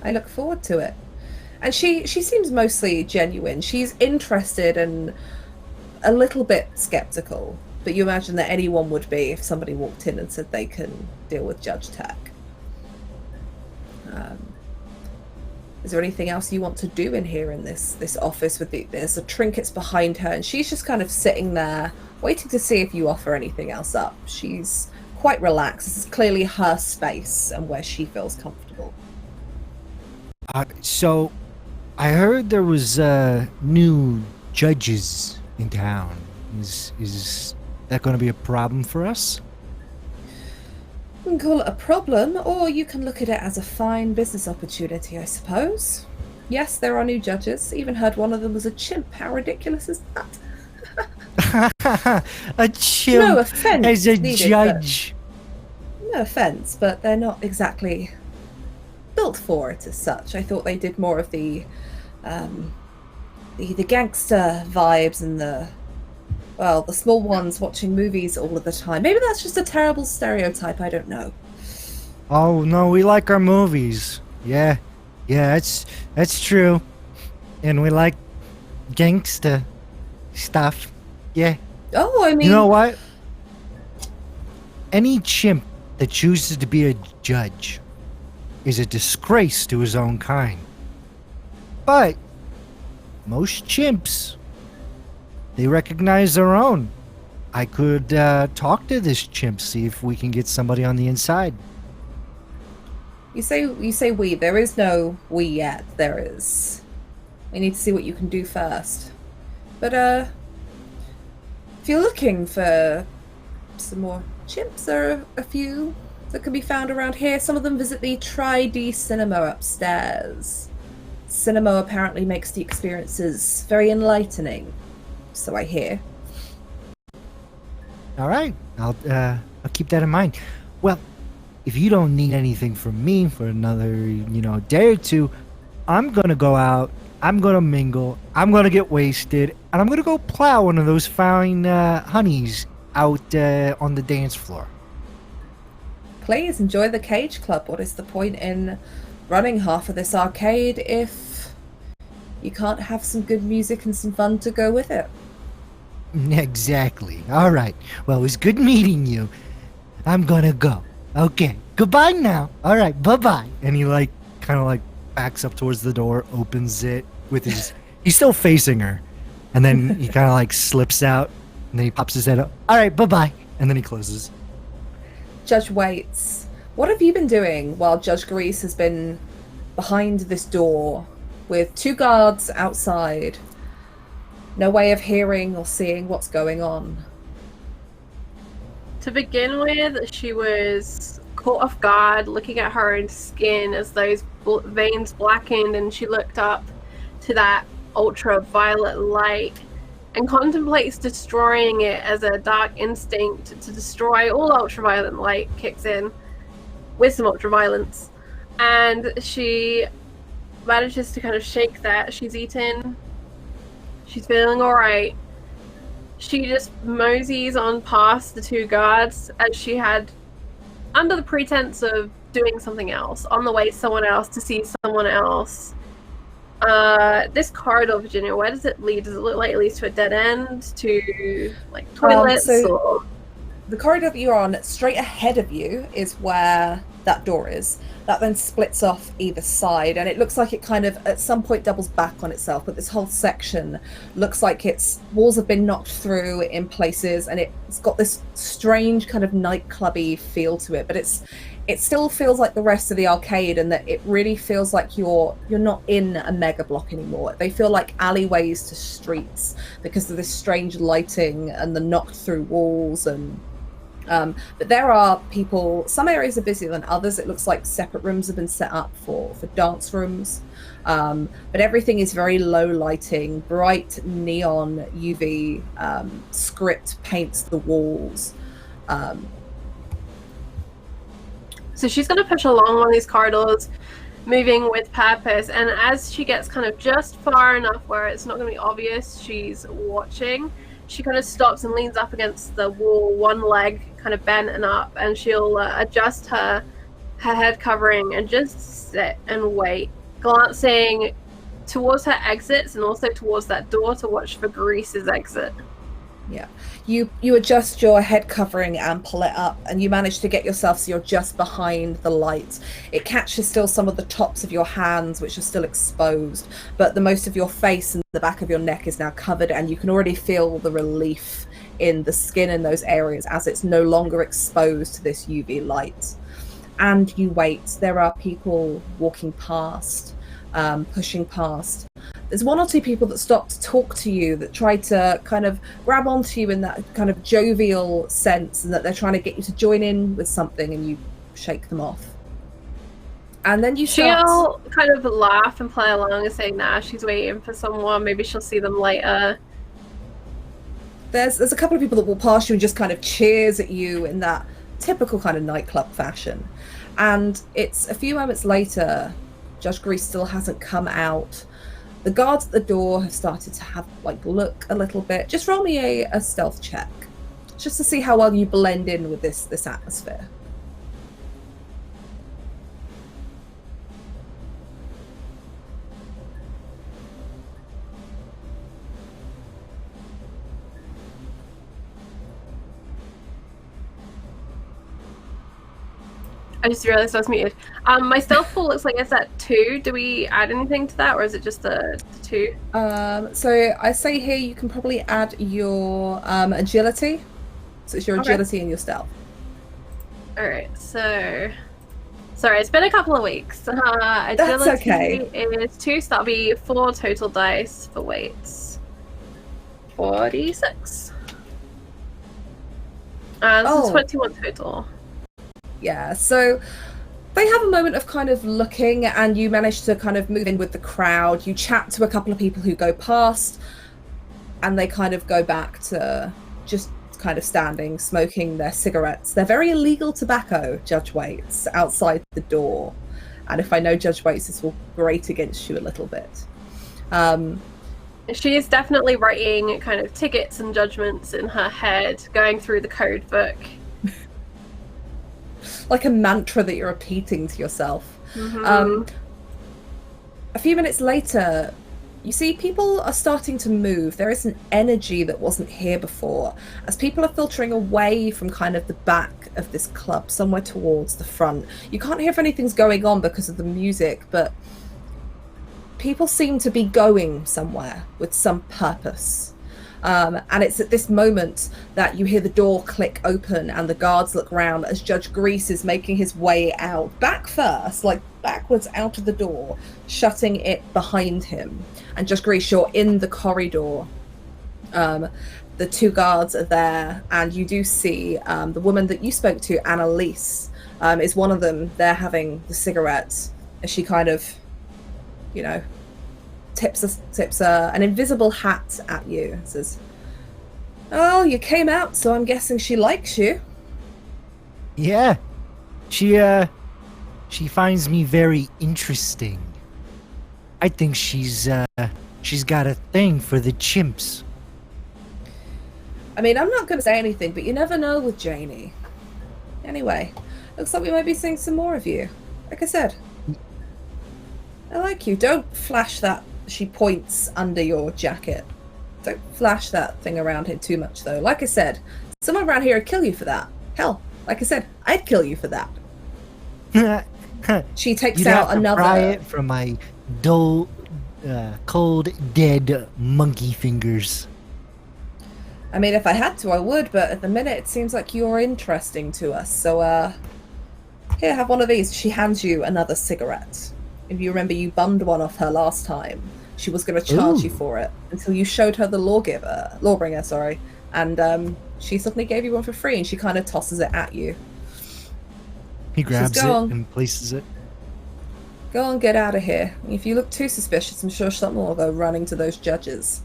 I look forward to it. And she seems mostly genuine. She's interested and a little bit skeptical, but you imagine that anyone would be if somebody walked in and said they can deal with Judge Tech. Is there anything else you want to do in here in this office with there's the trinkets behind her, and she's just kind of sitting there waiting to see if you offer anything else up. She's quite relaxed. This is clearly her space and where she feels comfortable. So I heard there was new judges in town. Is that going to be a problem for us? You can call it a problem, or you can look at it as a fine business opportunity, I suppose. Yes, there are new judges. Even heard one of them was a chimp. How ridiculous is that? A chimp No offense as a needed, judge. No offense, but they're not exactly built for it as such. I thought they did more of the gangster vibes and the small ones watching movies all of the time. Maybe that's just a terrible stereotype, I don't know. Oh no, we like our movies. Yeah. Yeah, that's true. And we like gangsta stuff. Yeah. Oh, I mean, You know what? Any chimp that chooses to be a judge is a disgrace to his own kind. But most chimps, they recognize their own. I could talk to this chimp, see if we can get somebody on the inside. you say we. There is no we yet. There is. We need to see what you can do first. But if you're looking for some more chimps, there are a few that can be found around here. Some of them visit the Tri-D Cinema upstairs. Cinema apparently makes the experiences very enlightening, so I hear. All right, I'll keep that in mind. Well, if you don't need anything from me for another, day or two, I'm gonna go out. I'm gonna mingle. I'm gonna get wasted, and I'm gonna go plow one of those fine honeys out on the dance floor. Please enjoy the Cage Club. What is the point in running half of this arcade if you can't have some good music and some fun to go with it? Exactly. All right. Well, it was good meeting you. I'm gonna go. Okay. Goodbye now. All right. Bye-bye. And he kind of backs up towards the door, opens it with his. He's still facing her, and then he kind of slips out, and then he pops his head up. All right. Bye-bye. And then he closes. Judge waits. What have you been doing while Judge Grease has been behind this door with 2 guards outside? No way of hearing or seeing what's going on. To begin with, she was caught off guard, looking at her own skin as those veins blackened, and she looked up to that ultraviolet light and contemplates destroying it as a dark instinct to destroy all ultraviolet light kicks in with some ultraviolence. And she manages to kind of shake that. She's eaten. She's feeling alright. She just moseys on past the 2 guards as she had, under the pretense of doing something else, on the way someone else to see someone else. This corridor, Virginia, where does it lead? Does it look like it leads to a dead end? To, toilets? Or... The corridor that you're on, straight ahead of you, is where that door is. That then splits off either side, and it looks like it kind of, at some point, doubles back on itself, but this whole section looks like its walls have been knocked through in places, and it's got this strange kind of nightclubby feel to it, but it still feels like the rest of the arcade, and that it really feels like you're not in a mega block anymore. They feel like alleyways to streets because of this strange lighting and the knocked through walls. And but there are people, some areas are busier than others. It looks like separate rooms have been set up for dance rooms, but everything is very low lighting. Bright neon UV script paints the walls. So she's going to push along one of these corridors, moving with purpose, and as she gets kind of just far enough where it's not going to be obvious she's watching, she kind of stops and leans up against the wall, one leg kind of bent and up, and she'll adjust her head covering and just sit and wait, glancing towards her exits and also towards that door to watch for Grease's exit. Yeah, you adjust your head covering and pull it up, and you manage to get yourself so you're just behind the light. It catches still some of the tops of your hands, which are still exposed, but the most of your face and the back of your neck is now covered, and you can already feel the relief in the skin in those areas as it's no longer exposed to this UV light. And you wait. There are people walking past, pushing past. There's 1 or 2 people that stop to talk to you, that try to kind of grab onto you in that kind of jovial sense, and that they're trying to get you to join in with something, and you shake them off. And then she'll kind of laugh and play along and say, nah, she's waiting for someone. Maybe she'll see them later. There's a couple of people that will pass you and just kind of cheers at you in that typical kind of nightclub fashion. And it's a few moments later, Judge Grease still hasn't come out. The guards at the door have started to have look a little bit. Just roll me a stealth check, just to see how well you blend in with this atmosphere. I just realized I was muted. My stealth pool looks like it's at 2. Do we add anything to that, or is it just the 2? So I say here you can probably add your agility. So it's your agility and your stealth. Alright, so... Sorry, it's been a couple of weeks. Agility That's okay. is 2, so that'll be 4 total dice for weights. 46. This is 21 total. Yeah, so they have a moment of kind of looking, and you manage to kind of move in with the crowd. You chat to a couple of people who go past, and they kind of go back to just kind of standing, smoking their cigarettes. They're very illegal tobacco, Judge Waits, outside the door. And if I know Judge Waits, this will grate against you a little bit. She is definitely writing kind of tickets and judgments in her head, going through the code book. Like a mantra that you're repeating to yourself. Mm-hmm. A few minutes later, you see people are starting to move. There is an energy that wasn't here before, as people are filtering away from kind of the back of this club, somewhere towards the front. You can't hear if anything's going on because of the music, but people seem to be going somewhere with some purpose. And it's at this moment that you hear the door click open and the guards look round as Judge Grease is making his way out, back first, like backwards out of the door, shutting it behind him. And Judge Grease, you're in the corridor. The 2 guards are there, and you do see the woman that you spoke to, Annalise, is one of them. They're having the cigarette as she kind of, you know, tips an invisible hat at you and says, "Oh, you came out, so I'm guessing she likes you." Yeah. She finds me very interesting. I think she's got a thing for the chimps. I mean, I'm not going to say anything, but you never know with Janie. Anyway, looks like we might be seeing some more of you. Like I said, I like you. Don't flash that. She points under your jacket. Don't flash that thing around here too much, though. Like I said, someone around here would kill you for that. Hell, like I said, I'd kill you for that. She takes You'd out have to another. pry it from my dull, cold, dead monkey fingers. I mean, if I had to, I would, but at the minute, it seems like you're interesting to us. So, here, have one of these. She hands you another cigarette. If you remember, you bummed one off her last time. She was going to charge you for it until you showed her the lawbringer, sorry. And she suddenly gave you one for free, and she kind of tosses it at you. He grabs it on. and places it. Go on, get out of here. If you look too suspicious, I'm sure something will go running to those judges.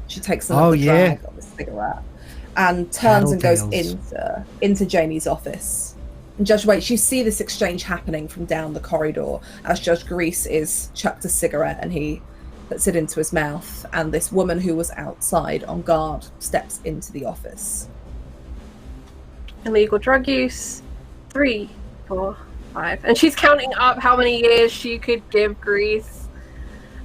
She takes another drag on the cigarette and turns and goes into Janie's office. And Judge Waits, you see this exchange happening from down the corridor as Judge Grease is chucked a cigarette and he puts it into his mouth, and this woman who was outside on guard steps into the office. Illegal drug use, 3, 4, 5. And she's counting up how many years she could give Grease.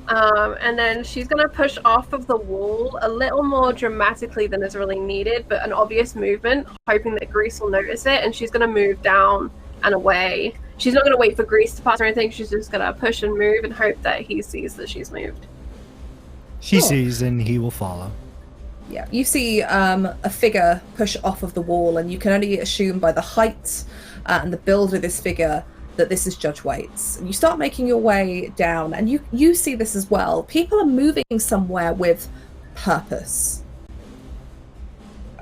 And then she's going to push off of the wall a little more dramatically than is really needed, but an obvious movement, hoping that Grease will notice it, and she's going to move down and away. She's not going to wait for Grease to pass or anything, she's just going to push and move and hope that he sees that she's moved. He sees and he will follow. Yeah, you see a figure push off of the wall, and you can only assume by the height and the build of this figure that this is Judge Waits. And you start making your way down, and you see this as well. People are moving somewhere with purpose.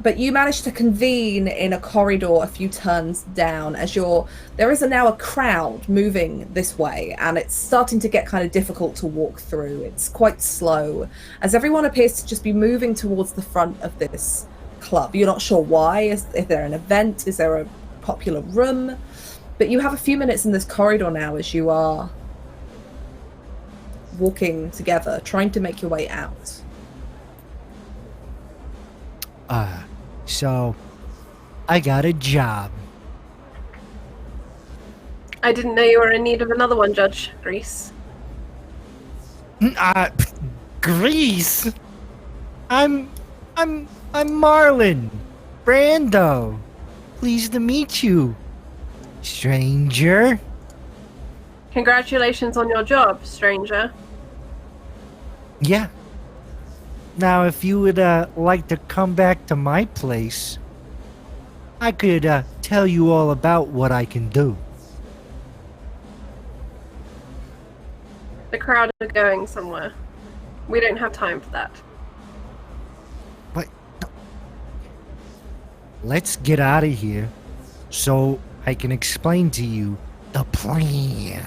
But you manage to convene in a corridor a few turns down as there is now a crowd moving this way, and it's starting to get kind of difficult to walk through. It's quite slow, as everyone appears to just be moving towards the front of this club. You're not sure why. Is there an event? Is there a popular room? But you have a few minutes in this corridor now as you are walking together, trying to make your way out. So I got a job. I didn't know you were in need of another one, Judge Grease. Grease? I'm Marlon. Brando. Pleased to meet you. Stranger? Congratulations on your job, stranger. Yeah. Now, if you would like to come back to my place, I could tell you all about what I can do. The crowd are going somewhere. We don't have time for that. But let's get out of here so I can explain to you the plan.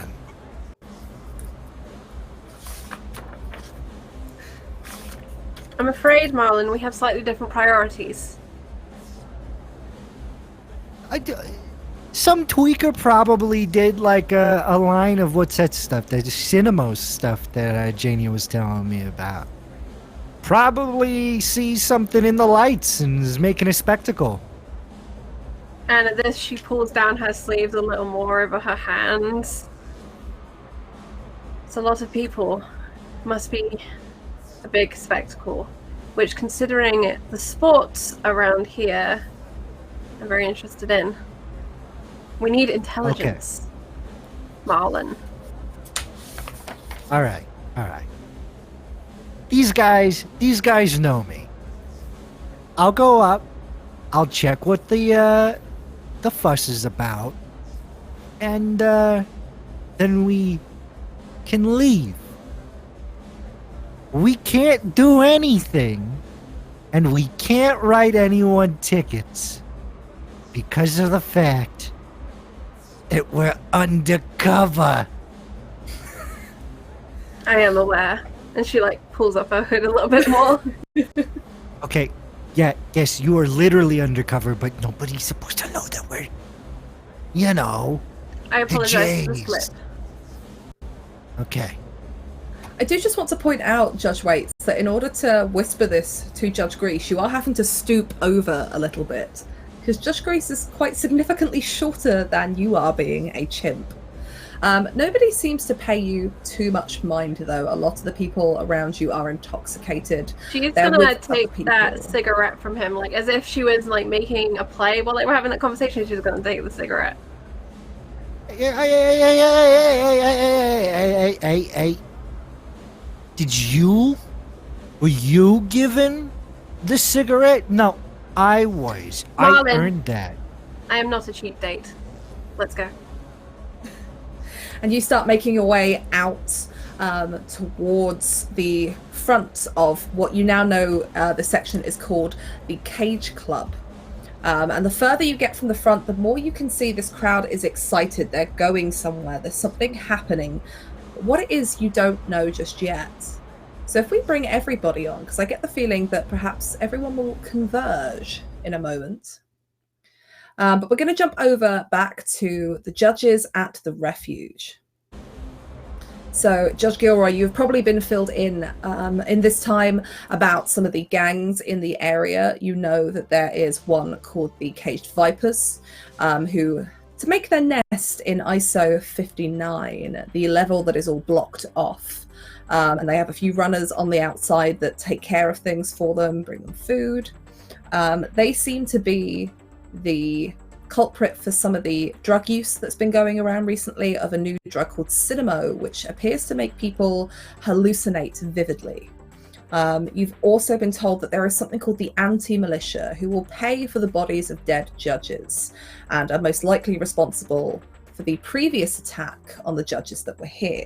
I'm afraid, Marlon, we have slightly different priorities. Some tweaker probably did like a line of what's that stuff, the Cinemos stuff that Janie was telling me about. Probably sees something in the lights and is making a spectacle. And at this, she pulls down her sleeves a little more over her hands. It's a lot of people. Must be a big spectacle. Which, considering the sports around here, I'm very interested in. We need intelligence, Marlon. All right. These guys know me. I'll go up. I'll check what the fuss is about, and then we can leave. We can't do anything, and we can't write anyone tickets because of the fact that we're undercover. I am aware. And she, pulls up her hood a little bit more. Okay, yes, you are literally undercover, but nobody's supposed to know that we're, I apologize for the Jays. slip. Okay. I do just want to point out, Judge Waits, that in order to whisper this to Judge Grease, you are having to stoop over a little bit. Because Judge Grease is quite significantly shorter than you are, being a chimp. Nobody seems to pay you too much mind, though. A lot of the people around you are intoxicated. She's They're gonna with other take that people. cigarette from him, as if she was making a play while they were having that conversation. She's gonna take the cigarette. Hey. Were you given the cigarette? No, I was. Marlon. I earned that. I am not a cheap date. Let's go. And you start making your way out towards the front of what you now know the section is called the Cage Club. And the further you get from the front, the more you can see this crowd is excited. They're going somewhere. There's something happening. What it is, you don't know just yet. So if we bring everybody on, because I get the feeling that perhaps everyone will converge in a moment. But we're going to jump over back to the judges at the refuge. So, Judge Gilroy, you've probably been filled in this time about some of the gangs in the area. You know that there is one called the Caged Vipers, who, to make their nest in ISO 59, the level that is all blocked off. And they have a few runners on the outside that take care of things for them, bring them food. They seem to be the culprit for some of the drug use that's been going around recently of a new drug called Cinemo, which appears to make people hallucinate vividly. You've also been told that there is something called the anti-malitia, who will pay for the bodies of dead judges and are most likely responsible for the previous attack on the judges that were here.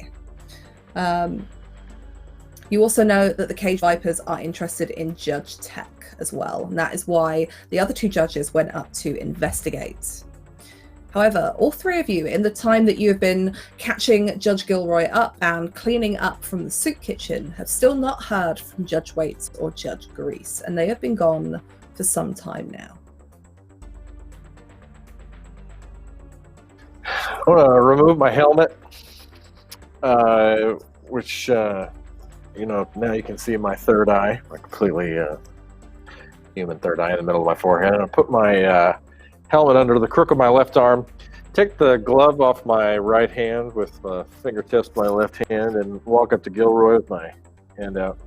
You also know that the Cage Vipers are interested in Judge Tech as well, and that is why the other two judges went up to investigate. However, all three of you, in the time that you have been catching Judge Gilroy up and cleaning up from the soup kitchen, have still not heard from Judge Waits or Judge Grease, and they have been gone for some time now. I want to remove my helmet, which, now you can see my third eye, my completely human third eye in the middle of my forehead. And I put my helmet under the crook of my left arm, take the glove off my right hand with my fingertips of my left hand, and walk up to Gilroy with my hand out.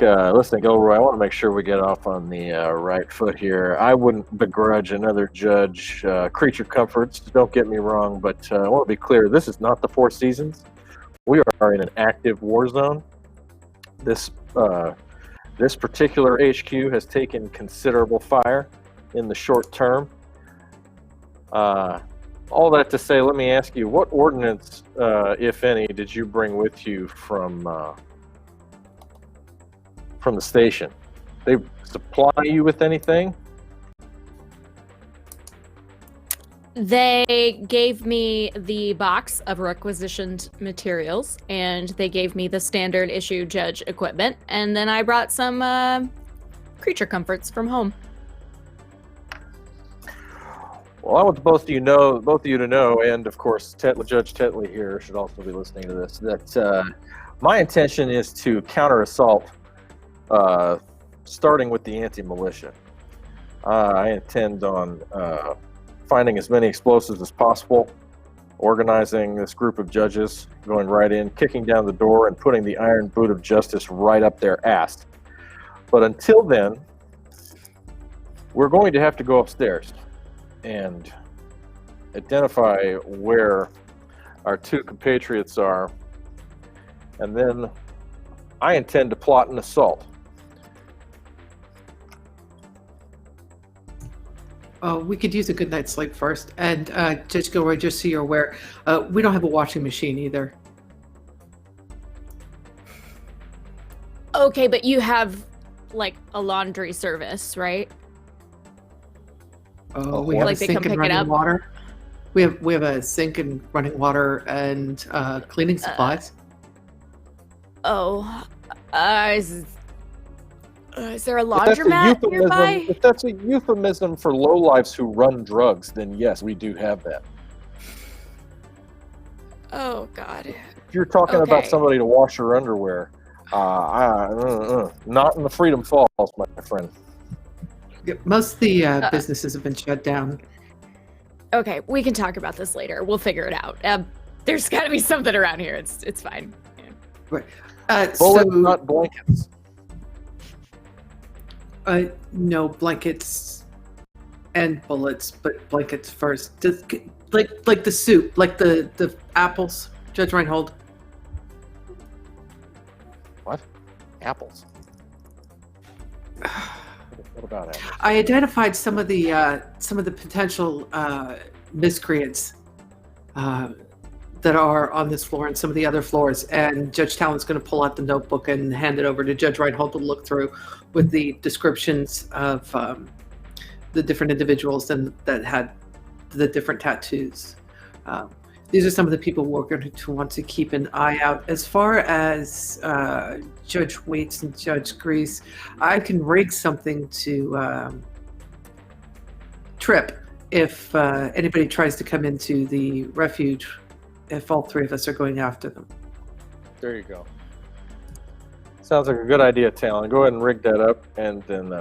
listen, Gilroy, I want to make sure we get off on the right foot here. I wouldn't begrudge another judge creature comforts, don't get me wrong, but I want to be clear, this is not the Four Seasons. We are in an active war zone. This particular HQ has taken considerable fire in the short term. All that to say, let me ask you, what ordnance, if any, did you bring with you from the station? They supply you with anything? They gave me the box of requisitioned materials, and they gave me the standard issue judge equipment, and then I brought some creature comforts from home. Well, I want both of you to know, and of course, Judge Tetley here should also be listening to this, that my intention is to counter-assault, starting with the anti-militia. I intend on finding as many explosives as possible, organizing this group of judges, going right in, kicking down the door, and putting the iron boot of justice right up their ass. But until then, we're going to have to go upstairs and identify where our two compatriots are, and then I intend to plot an assault. We could use a good night's sleep first. And Judge Gilroy, just so you're aware, we don't have a washing machine either. Okay, but you have like a laundry service, right? We have Like a they sink come and pick it running up? water. We have a sink and running water and cleaning supplies. Is there a laundromat nearby? If that's a euphemism for lowlifes who run drugs, then yes, we do have that. Oh God. If you're talking about Okay. somebody to wash your underwear, not in the Freedom Falls, my friend. Yeah, most of the businesses have been shut down. Okay, we can talk about this later. We'll figure it out. There's got to be something around here. It's fine. Yeah. Bullets, not blankets. No blankets and bullets, but blankets first. Just, like the soup, like the apples, Judge Reinhold. What? Apples? What about apples? I identified some of the potential miscreants that are on this floor and some of the other floors, and Judge Talon's going to pull out the notebook and hand it over to Judge Reinhold to look through with the descriptions of the different individuals that had the different tattoos. These are some of the people we're going to want to keep an eye out. As far as Judge Waits and Judge Grease, I can rig something to trip if anybody tries to come into the refuge, if all three of us are going after them. There you go. Sounds like a good idea, Talon. Go ahead and rig that up, and then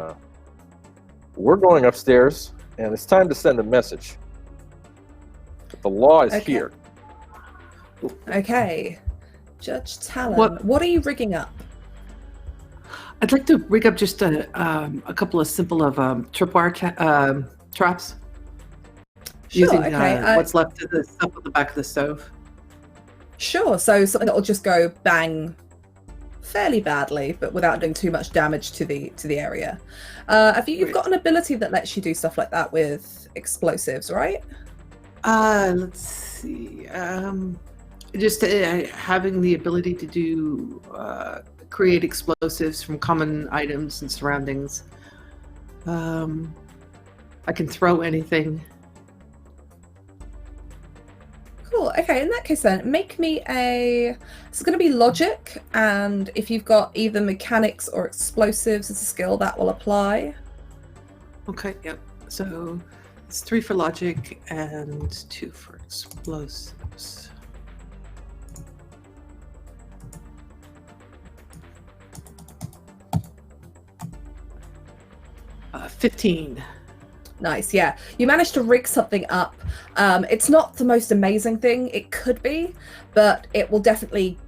we're going upstairs, and it's time to send a message. But the law is here. Okay. Judge Talon, what are you rigging up? I'd like to rig up just a couple of simple of tripwire traps. Sure, Using okay. what's left of the stuff at the back of the stove. Sure, so something that will just go bang fairly badly, but without doing too much damage to the area. You've got an ability that lets you do stuff like that with explosives, right? Let's see. Just having the ability to do create explosives from common items and surroundings. I can throw anything. Cool. Okay, in that case then, make me it's going to be logic, and if you've got either mechanics or explosives as a skill, that will apply. Okay, yep. So it's 3 for logic and 2 for explosives. Uh, 15. Nice, yeah. You managed to rig something up. It's not the most amazing thing. It could be, but it will definitely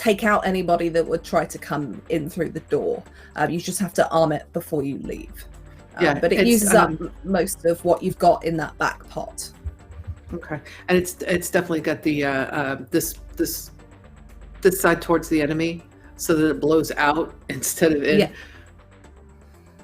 take out anybody that would try to come in through the door. You just have to arm it before you leave. But it uses up most of what you've got in that back pot. Okay, and it's definitely got the this side towards the enemy, so that it blows out instead of in.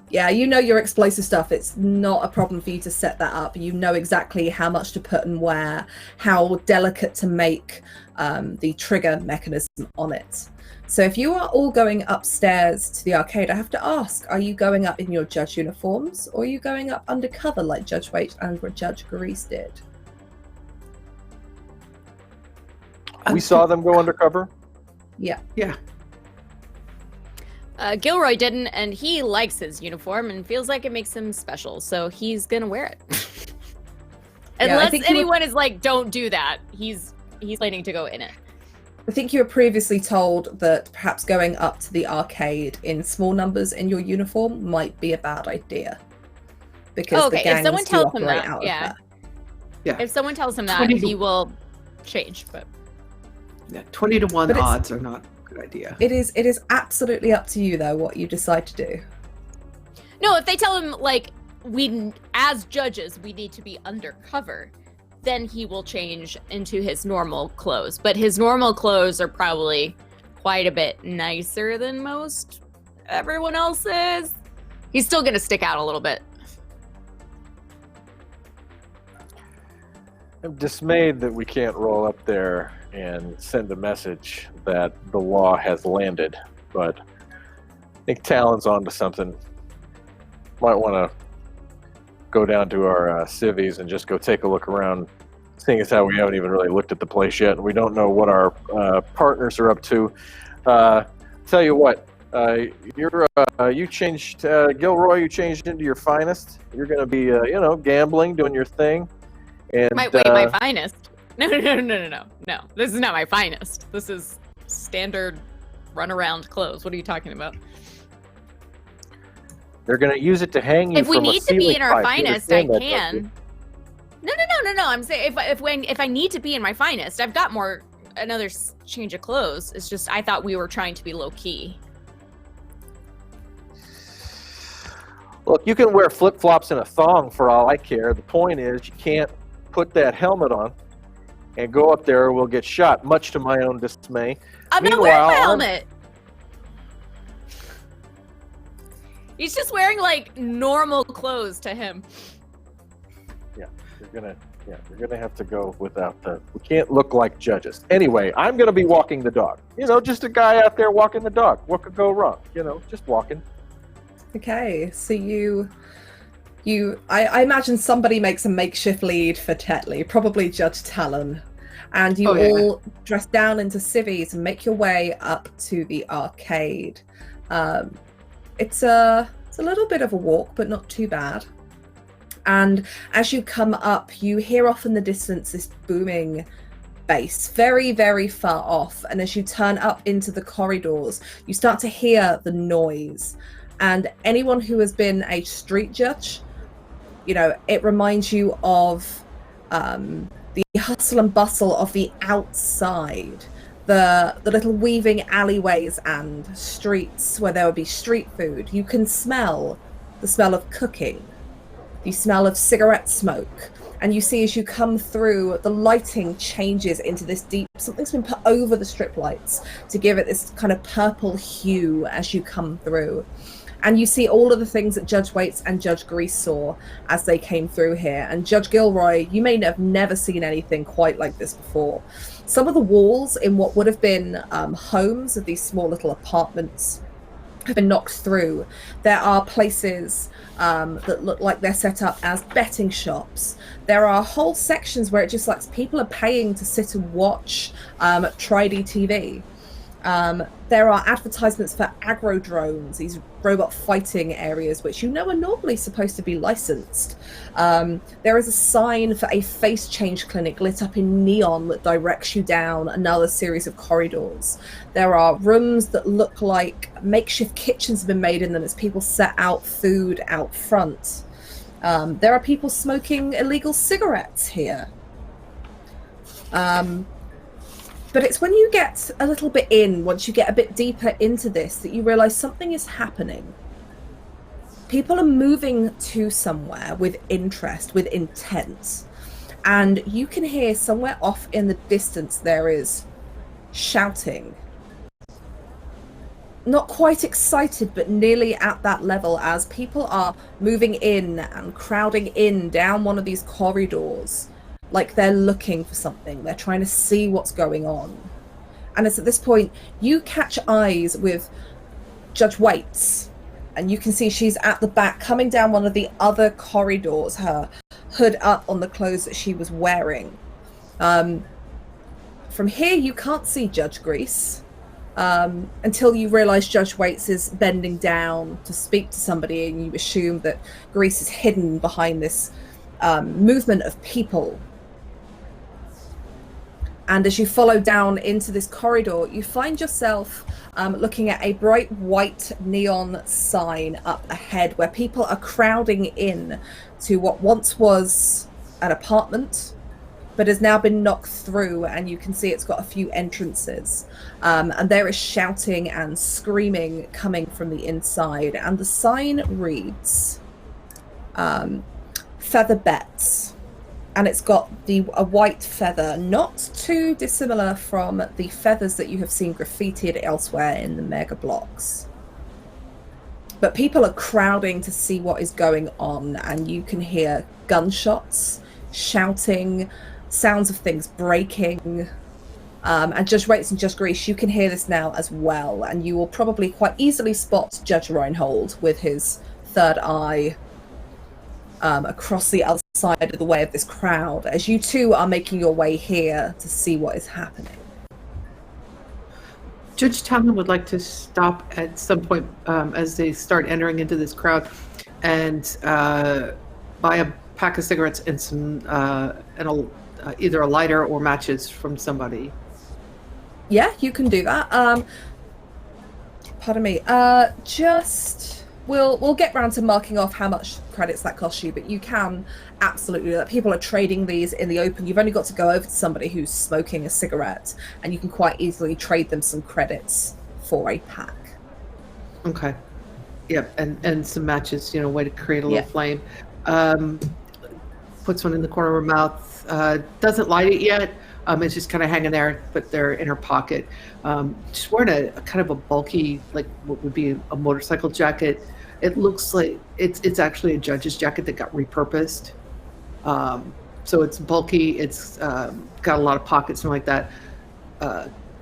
Yeah, you know your explosive stuff. It's not a problem for you to set that up. You know exactly how much to put and where, how delicate to make the trigger mechanism on it. So if you are all going upstairs to the arcade, I have to ask, are you going up in your judge uniforms, or are you going up undercover like Judge Waite and Judge Grease did? We saw them go undercover? Yeah. Gilroy didn't, and he likes his uniform and feels like it makes him special, so he's gonna wear it. Unless anyone is like, don't do that. He's planning to go in it. I think you were previously told that perhaps going up to the arcade in small numbers in your uniform might be a bad idea. Because the gangs if someone tells him operate that, out of yeah. that. If someone tells him that, he will change. But 20 to 1 odds are not a good idea. It is absolutely up to you though what you decide to do. No, if they tell him like we as judges we need to be undercover, then he will change into his normal clothes. But his normal clothes are probably quite a bit nicer than most everyone else's. He's still gonna stick out a little bit. I'm dismayed that we can't roll up there and send a message that the law has landed, but I think Talon's onto something. Might want to go down to our civvies and just go take a look around, seeing as how we haven't even really looked at the place yet, and we don't know what our partners are up to. Tell you what, you changed, Gilroy, you changed into your finest. You're going to be, gambling, doing your thing. And my finest? No. This is not my finest. This is standard runaround clothes. What are you talking about? They're going to use it to hang you. If we need to be in our finest, I can. No. I'm saying if I need to be in my finest, I've got another change of clothes. It's just I thought we were trying to be low key. Look, you can wear flip flops and a thong for all I care. The point is, you can't put that helmet on and go up there. We'll get shot. Much to my own dismay. I'm not wearing my helmet. He's just wearing like normal clothes to him. You're gonna have to go without the. We can't look like judges. Anyway, I'm gonna be walking the dog. Just a guy out there walking the dog. What could go wrong? Just walking. Okay, so I imagine somebody makes a makeshift lead for Tetley, probably Judge Talon, and you all dress down into civvies and make your way up to the arcade. It's a little bit of a walk, but not too bad. And as you come up, you hear off in the distance this booming bass, very, very far off. And as you turn up into the corridors, you start to hear the noise. And anyone who has been a street judge, it reminds you of the hustle and bustle of the outside. The little weaving alleyways and streets where there would be street food. You can smell the smell of cooking, the smell of cigarette smoke, and you see as you come through, the lighting changes into this deep, something's been put over the strip lights to give it this kind of purple hue as you come through. And you see all of the things that Judge Waits and Judge Grease saw as they came through here. And Judge Gilroy, you may have never seen anything quite like this before. Some of the walls in what would have been homes of these small little apartments have been knocked through. There are places that look like they're set up as betting shops. There are whole sections where it just like people are paying to sit and watch Tridey TV. There are advertisements for agro drones, these robot fighting areas, which are normally supposed to be licensed. There is a sign for a face change clinic lit up in neon that directs you down another series of corridors. There are rooms that look like makeshift kitchens have been made in them as people set out food out front. There are people smoking illegal cigarettes here. But it's when you get a little bit in, once you get a bit deeper into this, that you realize something is happening. People are moving to somewhere with interest, with intent. And you can hear somewhere off in the distance there is shouting. Not quite excited, but nearly at that level as people are moving in and crowding in down one of these corridors. Like they're looking for something. They're trying to see what's going on. And it's at this point you catch eyes with Judge Waits. And you can see she's at the back coming down one of the other corridors, her hood up on the clothes that she was wearing. From here you can't see Judge Grease until you realize Judge Waits is bending down to speak to somebody, and you assume that Grease is hidden behind this movement of people. And as you follow down into this corridor, you find yourself looking at a bright white neon sign up ahead where people are crowding in to what once was an apartment, but has now been knocked through, and you can see it's got a few entrances. And there is shouting and screaming coming from the inside. And the sign reads, Feather Bets. And it's got a white feather, not too dissimilar from the feathers that you have seen graffitied elsewhere in the mega blocks. But people are crowding to see what is going on, and you can hear gunshots, shouting, sounds of things breaking. And Judge Waits and Judge Grease, you can hear this now as well, and you will probably quite easily spot Judge Reinhold with his third eye across the other side of the way of this crowd, as you two are making your way here to see what is happening. Judge Tamlin would like to stop at some point as they start entering into this crowd and buy a pack of cigarettes and some either a lighter or matches from somebody. Yeah, you can do that. Pardon me. We'll get round to marking off how much credits that costs you, but you can absolutely do that. People are trading these in the open. You've only got to go over to somebody who's smoking a cigarette, and you can quite easily trade them some credits for a pack. Okay. Yep, and some matches, way to create a little flame. Puts one in the corner of her mouth. Doesn't light it yet. It's just kind of hanging there, but they're in her pocket. She's wearing a kind of a bulky, like what would be a motorcycle jacket. It looks like it's actually a judge's jacket that got repurposed. So it's bulky. It's got a lot of pockets and like that.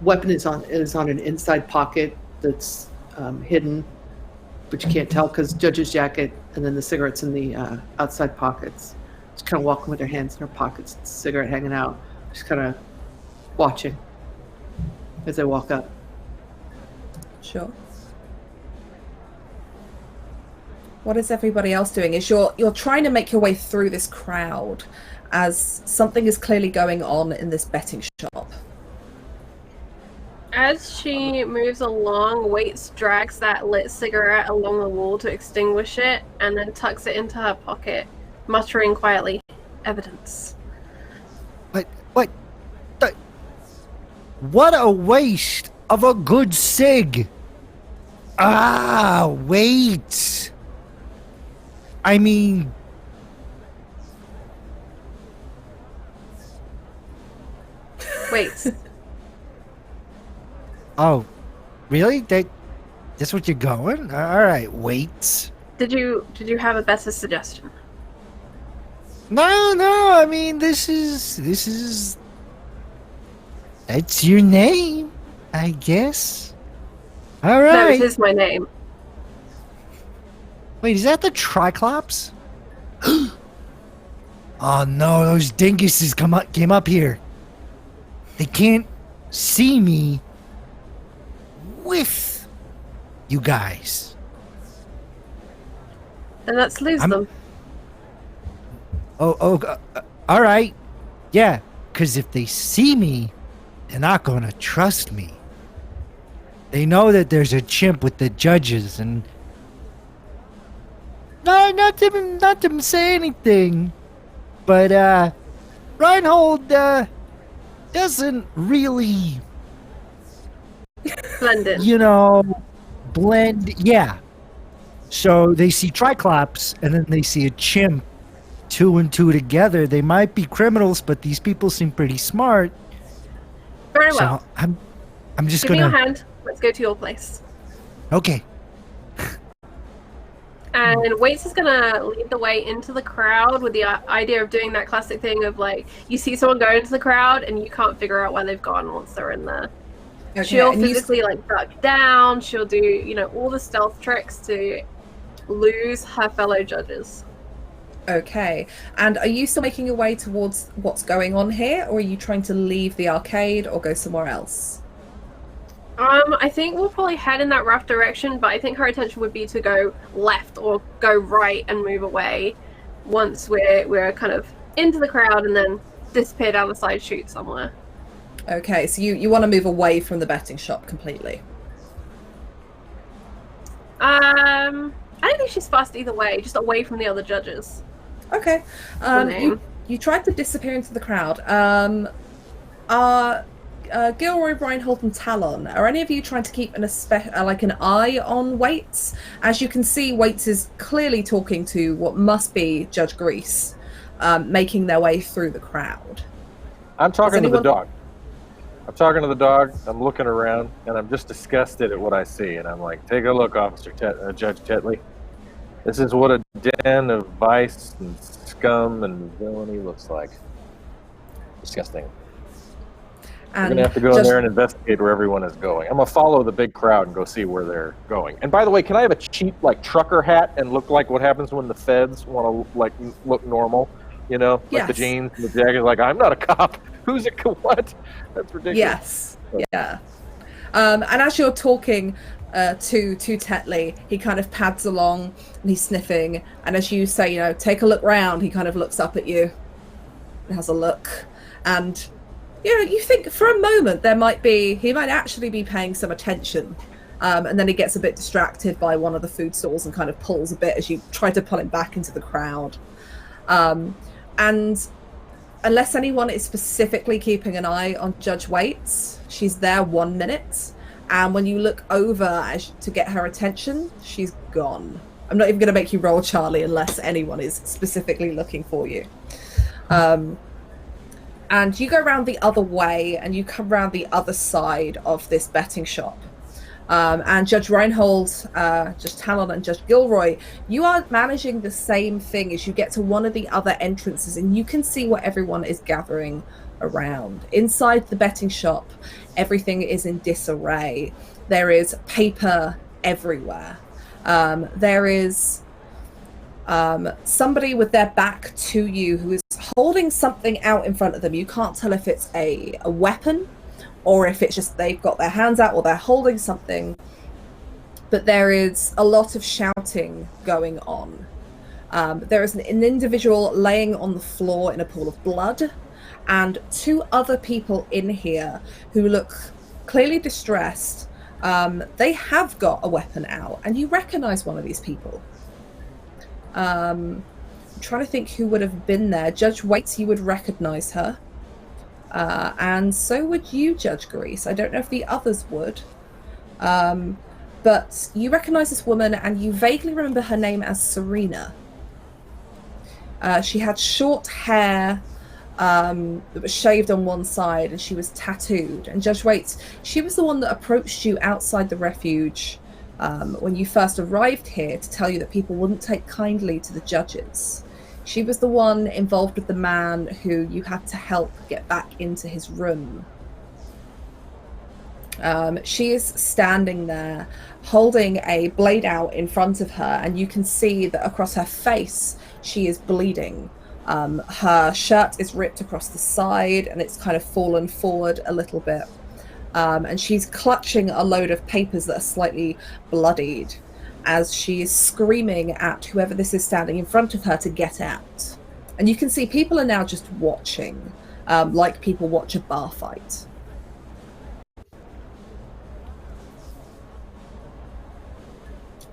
Weapon is on an inside pocket that's hidden, but you can't tell because judge's jacket, and then the cigarettes in the outside pockets. She's kind of walking with her hands in her pockets, cigarette hanging out. She's kind of watching as I walk up. Sure. What is everybody else doing? Is you're trying to make your way through this crowd as something is clearly going on in this betting shop. As she moves along, Waits drags that lit cigarette along the wall to extinguish it, and then tucks it into her pocket, muttering quietly, "Evidence." What a waste of a good cig. Wait. I mean... Wait. Oh, really? That's what you're going? All right, wait. Did you have a better suggestion? No. I mean, this is. That's your name, I guess. All right. No, it is my name. Wait, is that the Triclops? Oh no, those dinguses came up here. They can't see me with you guys. Then let's lose them. All right. Yeah, because if they see me, they're not going to trust me. They know that there's a chimp with the judges, and no, not to say anything, but Reinhold, doesn't really, Blended. blend. Yeah. So they see Triclops, and then they see a chimp. 2 and 2 together. They might be criminals, but these people seem pretty smart. Very well. So I'm just Give me your gonna. hand. Let's go to your place. Okay. And Waits is gonna lead the way into the crowd with the idea of doing that classic thing of like, you see someone go into the crowd and you can't figure out where they've gone once they're in there. Okay, She'll and physically like duck down. She'll do all the stealth tricks to lose her fellow judges. Okay, and are you still making your way towards what's going on here, or are you trying to leave the arcade or go somewhere else? I think we'll probably head in that rough direction, but I think her intention would be to go left or go right and move away once we're kind of into the crowd and then disappear down the side chute somewhere. Okay, so you want to move away from the betting shop completely. I don't think she's fussed either way, just away from the other judges. Okay. You tried to disappear into the crowd. Gilroy, Reinhold, and Talon, are any of you trying to keep an eye on Waits? As you can see, Waits is clearly talking to what must be Judge Grease, making their way through the crowd. I'm talking to the dog. I'm looking around, and I'm just disgusted at what I see. And I'm like, take a look, Officer Judge Tetley. This is what a den of vice and scum and villainy looks like. Disgusting. We're going to have to go in there and investigate where everyone is going. I'm going to follow the big crowd and go see where they're going. And by the way, can I have a cheap trucker hat and look like what happens when the feds want to look normal? Like yes. the jeans and the jacket. Like, I'm not a cop. Who's it? What? That's ridiculous. Yes. Yeah. And as you're talking to Tetley, he kind of pads along and he's sniffing. And as you say, take a look round, he kind of looks up at you and has a look. And you think for a moment he might actually be paying some attention. And then he gets a bit distracted by one of the food stalls and kind of pulls a bit as you try to pull him back into the crowd. And unless anyone is specifically keeping an eye on Judge Waits, she's there 1 minute. And when you look over to get her attention, she's gone. I'm not even going to make you roll, Charlie, unless anyone is specifically looking for you. And you go around the other way and you come around the other side of this betting shop. And Judge Reinhold, Judge Talon, and Judge Gilroy, you are managing the same thing as you get to one of the other entrances, and you can see what everyone is gathering around. Inside the betting shop, everything is in disarray. There is paper everywhere. There is somebody with their back to you who is holding something out in front of them. You can't tell if it's a weapon or if it's just they've got their hands out or they're holding something. But there is a lot of shouting going on. There is an individual laying on the floor in a pool of blood, and 2 other people in here who look clearly distressed. They have got a weapon out, and you recognize one of these people. I'm trying to think who would have been there. Judge Waits, you would recognize her. And so would you, Judge Grease. I don't know if the others would. But you recognize this woman, and you vaguely remember her name as Serena. She had short hair that was shaved on one side, and she was tattooed. And Judge Waits, she was the one that approached you outside the refuge when you first arrived here to tell you that people wouldn't take kindly to the judges. She was the one involved with the man who you had to help get back into his room. She is standing there holding a blade out in front of her, and you can see that across her face she is bleeding. Her shirt is ripped across the side and it's kind of fallen forward a little bit. And she's clutching a load of papers that are slightly bloodied as she is screaming at whoever this is standing in front of her to get out. And you can see people are now just watching, like people watch a bar fight.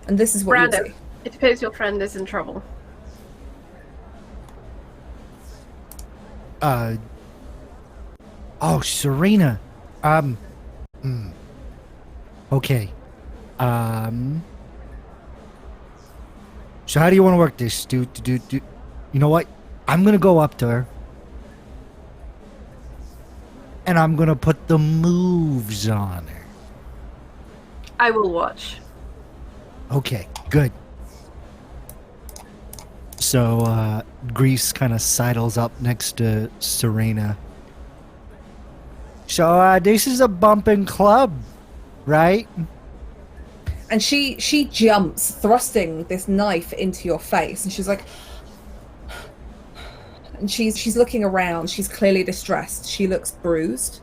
And this is what Brandon, you see. it appears your friend is in trouble. Oh, Serena. Okay. So how do you want to work this? Do you know what? I'm gonna go up to her. And I'm gonna put the moves on her. I will watch. Okay, good. So, Grease kind of sidles up next to Serena. So, this is a bumping club, right? And she jumps, thrusting this knife into your face, and she's like, and she's looking around. She's clearly distressed. She looks bruised.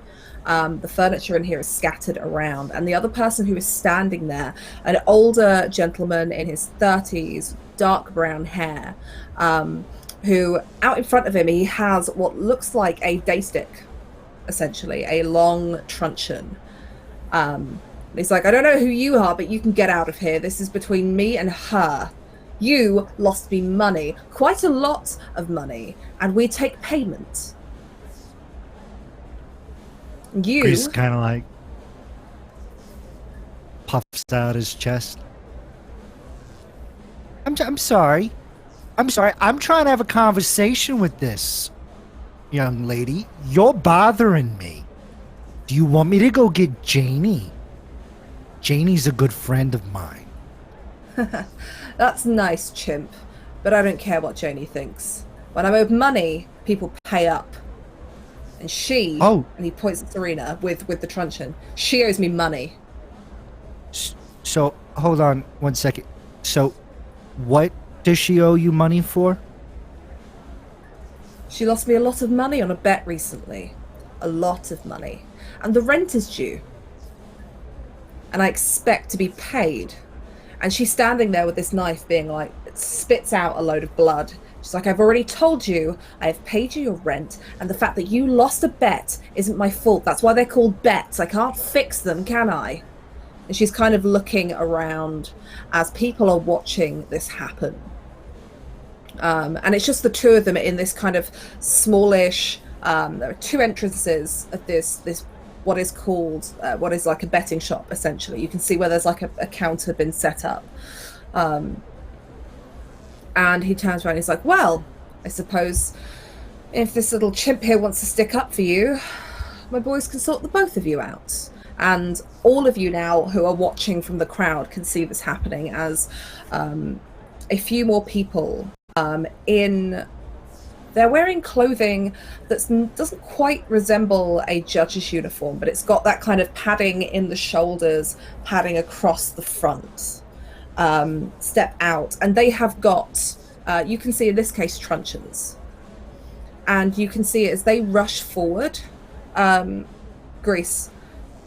The furniture in here is scattered around, and the other person who is standing there, an older gentleman in his 30s, dark brown hair, who out in front of him he has what looks like a day stick, essentially a long truncheon. He's like, I don't know who you are, but you can get out of here. This is between me and her. You lost me money, quite a lot of money, and we take payment. You Grease kind of like puffs out his chest. I'm sorry. I'm sorry. I'm trying to have a conversation with this young lady. You're bothering me. Do you want me to go get Janie? Janie's a good friend of mine. That's nice, chimp. But I don't care what Janie thinks. When I'm owed money, people pay up. And she, Oh. and he points at Serena with the truncheon, she owes me money. So, hold on one second. So, what does she owe you money for? She lost me a lot of money on a bet recently. A lot of money. And the rent is due. And I expect to be paid. And she's standing there with this knife being like, it spits out a load of blood. She's like, I've already told you, I have paid you your rent, and the fact that you lost a bet isn't my fault. That's why they're called bets. I can't fix them, can I? And she's kind of looking around as people are watching this happen. And it's just the two of them in this kind of smallish, there are two entrances of this what is called, what is like a betting shop, essentially. You can see where there's like a counter been set up. And he turns around and he's like, well, I suppose if this little chimp here wants to stick up for you, my boys can sort the both of you out. And all of you now who are watching from the crowd can see this happening as a few more people they're wearing clothing that doesn't quite resemble a judge's uniform, but it's got that kind of padding in the shoulders, padding across the front. Step out, and they have got, you can see in this case, truncheons. And you can see as they rush forward, Grease,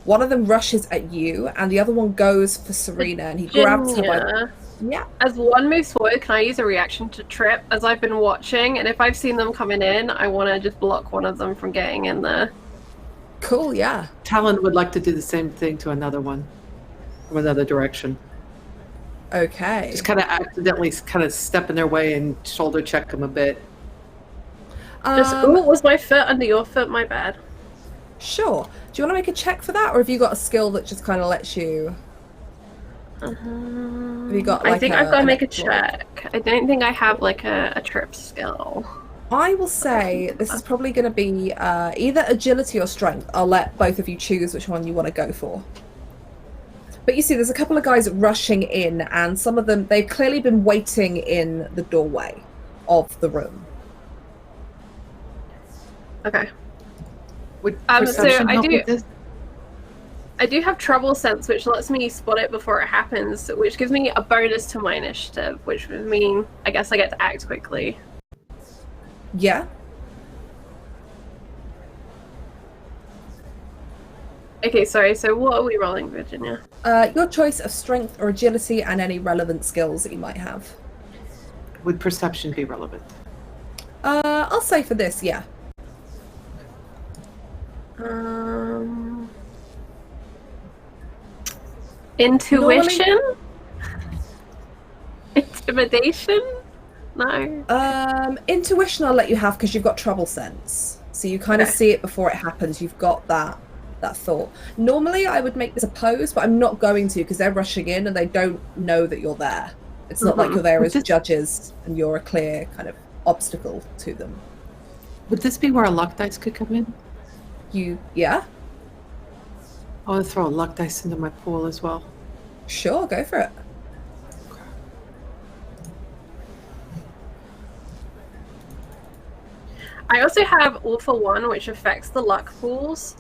one of them rushes at you, and the other one goes for Serena, and he grabs her by... Yeah. As one moves forward, can I use a reaction to trip as I've been watching? And if I've seen them coming in, I want to just block one of them from getting in there. Cool, yeah. Talon would like to do the same thing to another one from another direction. Okay. Just kind of accidentally kind of step in their way and shoulder check them a bit. Was my foot under your foot? My bad. Sure. Do you want to make a check for that, or have you got a skill that just kind of lets you... Have you got, like, I think I've got to make a check. I don't think I have like a trip skill. I will say this is probably going to be either agility or strength. I'll let both of you choose which one you want to go for. But you see, there's a couple of guys rushing in, and some of them, they've clearly been waiting in the doorway of the room. Okay. Would So perception help with this? I do have trouble sense, which lets me spot it before it happens, which gives me a bonus to my initiative, which would mean I guess I get to act quickly. Yeah. Okay, sorry, so what are we rolling, Virginia? Your choice of strength or agility and any relevant skills that you might have. Would perception be relevant? I'll say for this, yeah. Intuition? Intimidation? No. Intuition I'll let you have because you've got trouble sense. So you kind of Okay. see it before it happens. You've got that thought. Normally, I would make this a pose, but I'm not going to because they're rushing in and they don't know that you're there. It's not like you're there as judges and you're a clear kind of obstacle to them. Would this be where a luck dice could come in? Yeah? I want to throw a luck dice into my pool as well. Sure, go for it. I also have All for One, which affects the luck pools.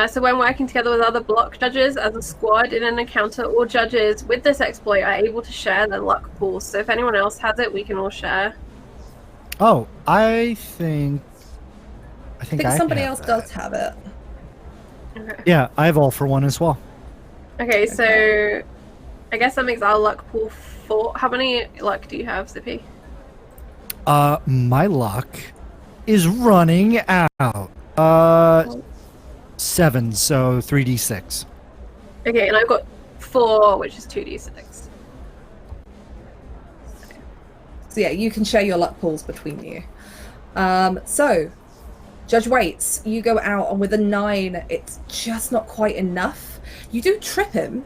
So when working together with other block judges as a squad in an encounter, all judges with this exploit are able to share their luck pools. So if anyone else has it, we can all share. Oh, I think Somebody have else that. does have it. Okay. Yeah, I have all for one as well. Okay, so I guess that makes our luck pool 4. How many luck do you have, Zippy? My luck is running out. 7, so 3d6. Okay, and I've got 4, which is 2d6. So yeah, you can share your luck pools between you. So, Judge waits. You go out, and with a 9, it's just not quite enough. You do trip him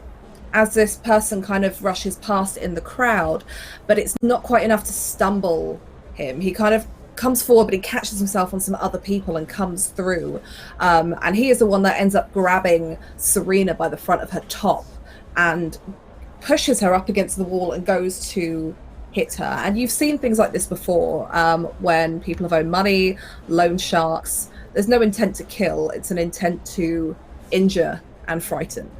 as this person kind of rushes past in the crowd, but it's not quite enough to stumble him. He kind of comes forward, but he catches himself on some other people and comes through. And he is the one that ends up grabbing Serena by the front of her top and pushes her up against the wall and goes to hit her. And you've seen things like this before, when people have owed money, loan sharks. There's no intent to kill, it's an intent to injure and frighten.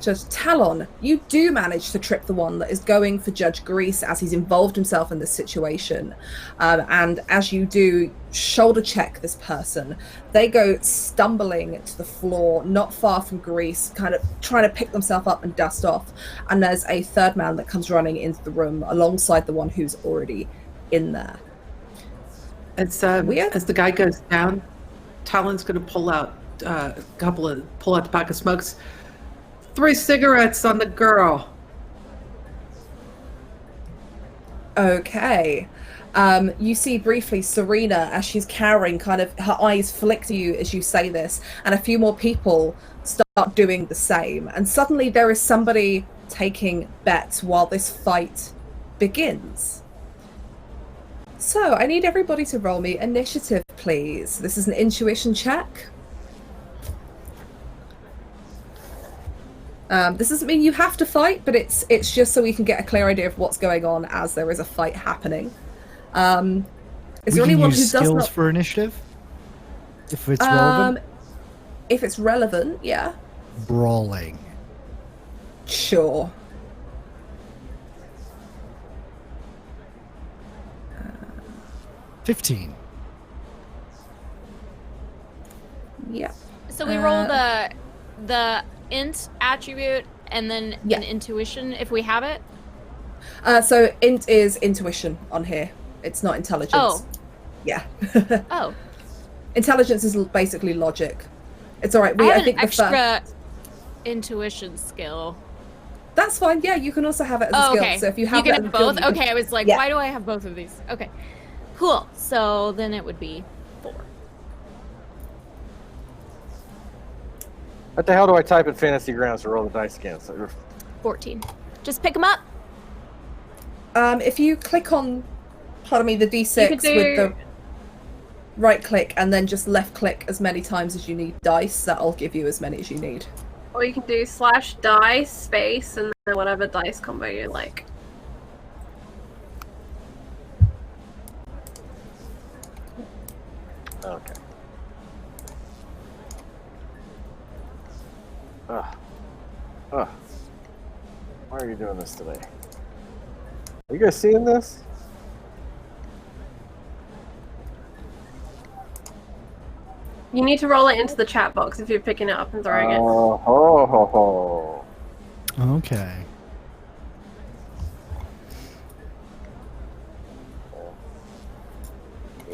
Judge Talon, you do manage to trip the one that is going for Judge Grease as he's involved himself in this situation. And as you do, shoulder check this person. They go stumbling to the floor, not far from Grease, kind of trying to pick themselves up and dust off. And there's a third man that comes running into the room alongside the one who's already in there. As the guy goes down, Talon's going to pull out the pack of smokes. 3 cigarettes on the girl. Okay. You see briefly Serena as she's cowering, kind of her eyes flick to you as you say this, and a few more people start doing the same. And suddenly there is somebody taking bets while this fight begins. So I need everybody to roll me initiative, please. This is an intuition check. This doesn't mean you have to fight, but it's just so we can get a clear idea of what's going on as there is a fight happening. Is there anyone who does skills not for initiative? If it's relevant? If it's relevant, yeah. Brawling. Sure. – 15. Yeah. So we roll the int attribute and then an intuition if we have it. So int is intuition on here. It's not intelligence. Oh. Yeah. Oh. Intelligence is basically logic. It's all right. I have think an extra intuition skill. That's fine. Yeah, you can also have it as a skill. Okay. So if you have can that have both. skill, Okay, I was like, why do I have both of these? Okay. Cool. So then it would be 4. What the hell do I type in Fantasy Grounds to roll the dice again? 14. Just pick them up. If you click on, the D6 with the right click and then just left click as many times as you need dice, that'll give you as many as you need. Or you can do /dice space and then whatever dice combo you like. Okay. Why are you doing this today? Are you guys seeing this? You need to roll it into the chat box if you're picking it up and throwing it. Oh. Okay.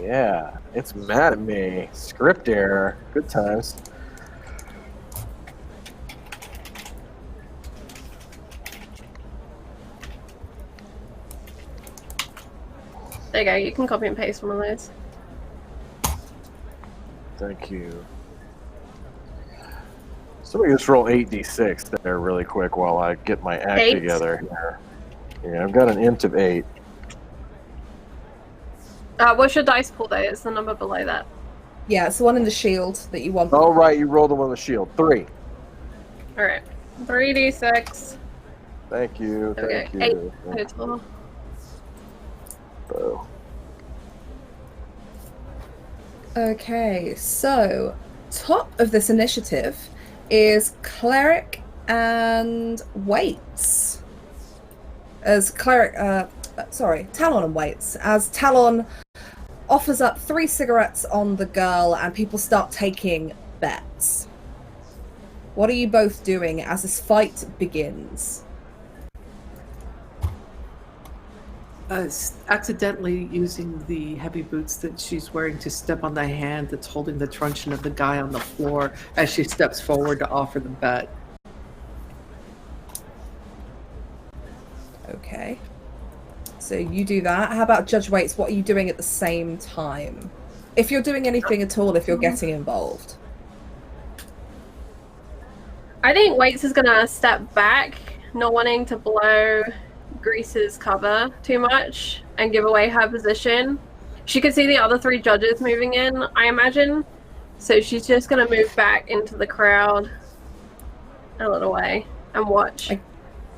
Yeah, it's mad at me. Script error. Good times. There you go, you can copy and paste one of those. Thank you. Somebody just roll 8d6 there really quick while I get my act 8? together here. Yeah, I've got an int of 8. What's your dice pool though? It's the number below that. Yeah, it's the one in the shield that you want. Oh, right, you rolled them on the shield. 3. Alright. 3d6. Thank you. Okay, Thank you. 8 total. Oh. Okay, so top of this initiative is Cleric and Waits. Talon and Waits. As Talon offers up 3 cigarettes on the girl and people start taking bets. What are you both doing as this fight begins? Accidentally using the heavy boots that she's wearing to step on the hand that's holding the truncheon of the guy on the floor as she steps forward to offer the bet. Okay. So you do that. How about Judge Waits? What are you doing at the same time? If you're doing anything at all, if you're getting involved. I think Waits is gonna step back, not wanting to blow Grease's cover too much and give away her position. She could see the other 3 judges moving in, I imagine. So she's just gonna move back into the crowd a little way and watch.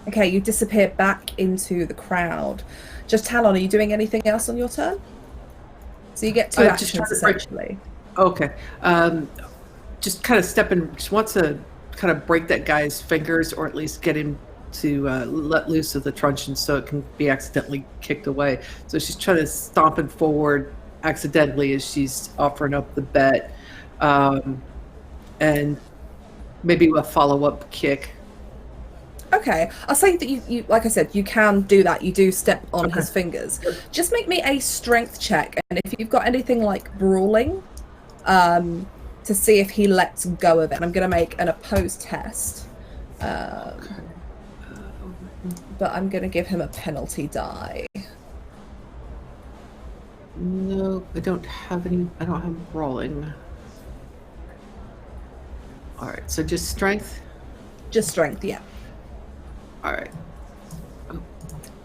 Okay, you disappear back into the crowd. Just Talon, are you doing anything else on your turn? So you get 2 Just actions essentially. Okay. Just kind of just wants to kind of break that guy's fingers, or at least get him to let loose of the truncheon so it can be accidentally kicked away. So she's trying to stomping forward accidentally as she's offering up the bet, and maybe a follow-up kick. Okay, I'll say that you like I said, you can do that. You do step on his fingers. Just make me a strength check, and if you've got anything like brawling, to see if he lets go of it. And I'm going to make an opposed test. But I'm going to give him a penalty die. No, I don't have any. I don't have brawling. All right, so just strength. Just strength, yeah. All right.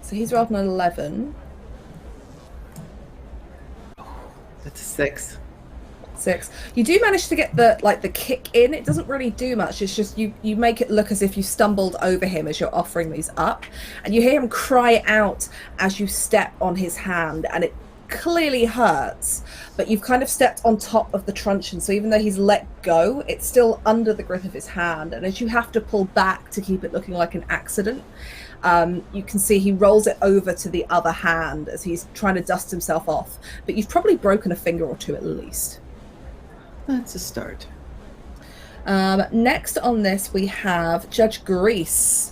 So he's rolled an 11. That's a 6. 6. You do manage to get the kick in. It doesn't really do much. It's just you make it look as if you stumbled over him as you're offering these up, and you hear him cry out as you step on his hand, and it clearly hurts, but you've kind of stepped on top of the truncheon, so even though he's let go, it's still under the grip of his hand, and as you have to pull back to keep it looking like an accident, you can see he rolls it over to the other hand as he's trying to dust himself off, but you've probably broken a finger or 2 at least. That's a start. Next on this, we have Judge Grease.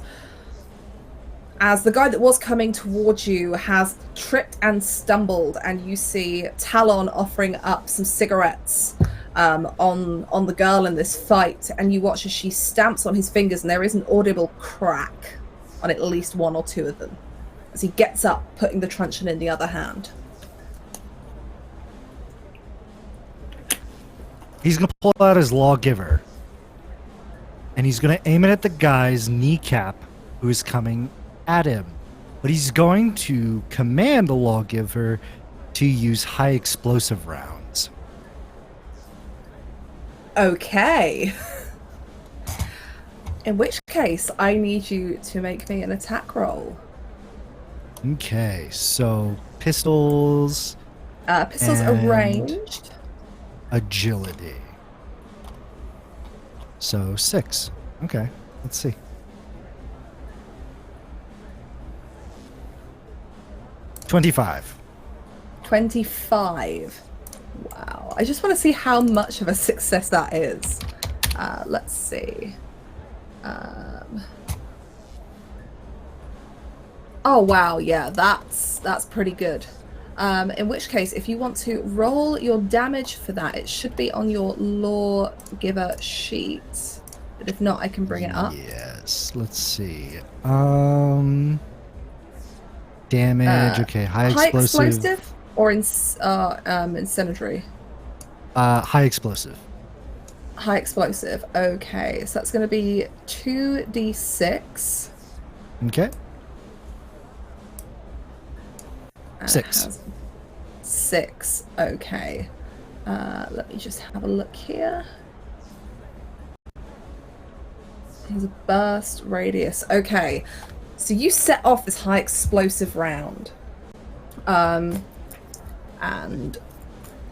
As the guy that was coming towards you has tripped and stumbled, and you see Talon offering up some cigarettes on the girl in this fight, and you watch as she stamps on his fingers, and there is an audible crack on at least 1 or 2 of them as he gets up, putting the truncheon in the other hand. He's going to pull out his lawgiver, and he's going to aim it at the guy's kneecap who is coming at him. But he's going to command the lawgiver to use high explosive rounds. Okay. In which case, I need you to make me an attack roll. Okay, so pistols. Pistols are And- ranged. Agility. So 6. Okay, let's see. 25. 25. Wow. I just want to see how much of a success that is. Let's see. Oh wow, yeah, that's pretty good. In which case, if you want to roll your damage for that, it should be on your lawgiver sheet. But if not, I can bring it up. Yes, let's see. Damage, okay, high explosive. Or incendiary? High explosive. High explosive. Okay, so that's going to be 2d6. Okay. And it 6. has 6. Okay. Let me just have a look here. There's a burst radius. Okay. So you set off this high explosive round. And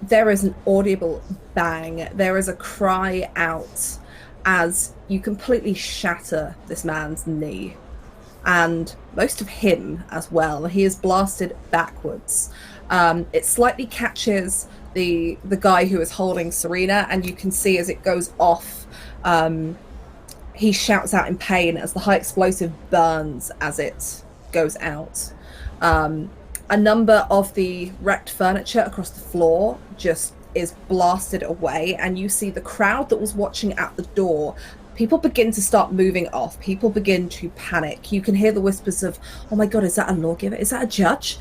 there is an audible bang. There is a cry out as you completely shatter this man's knee. And most of him as well. He is blasted backwards. It slightly catches the guy who is holding Serena, and you can see as it goes off, he shouts out in pain as the high explosive burns as it goes out. A number of the wrecked furniture across the floor just is blasted away, and you see the crowd that was watching at the door. People begin to start moving off. People begin to panic. You can hear the whispers of, "Oh my god, is that a lawgiver? Is that a judge?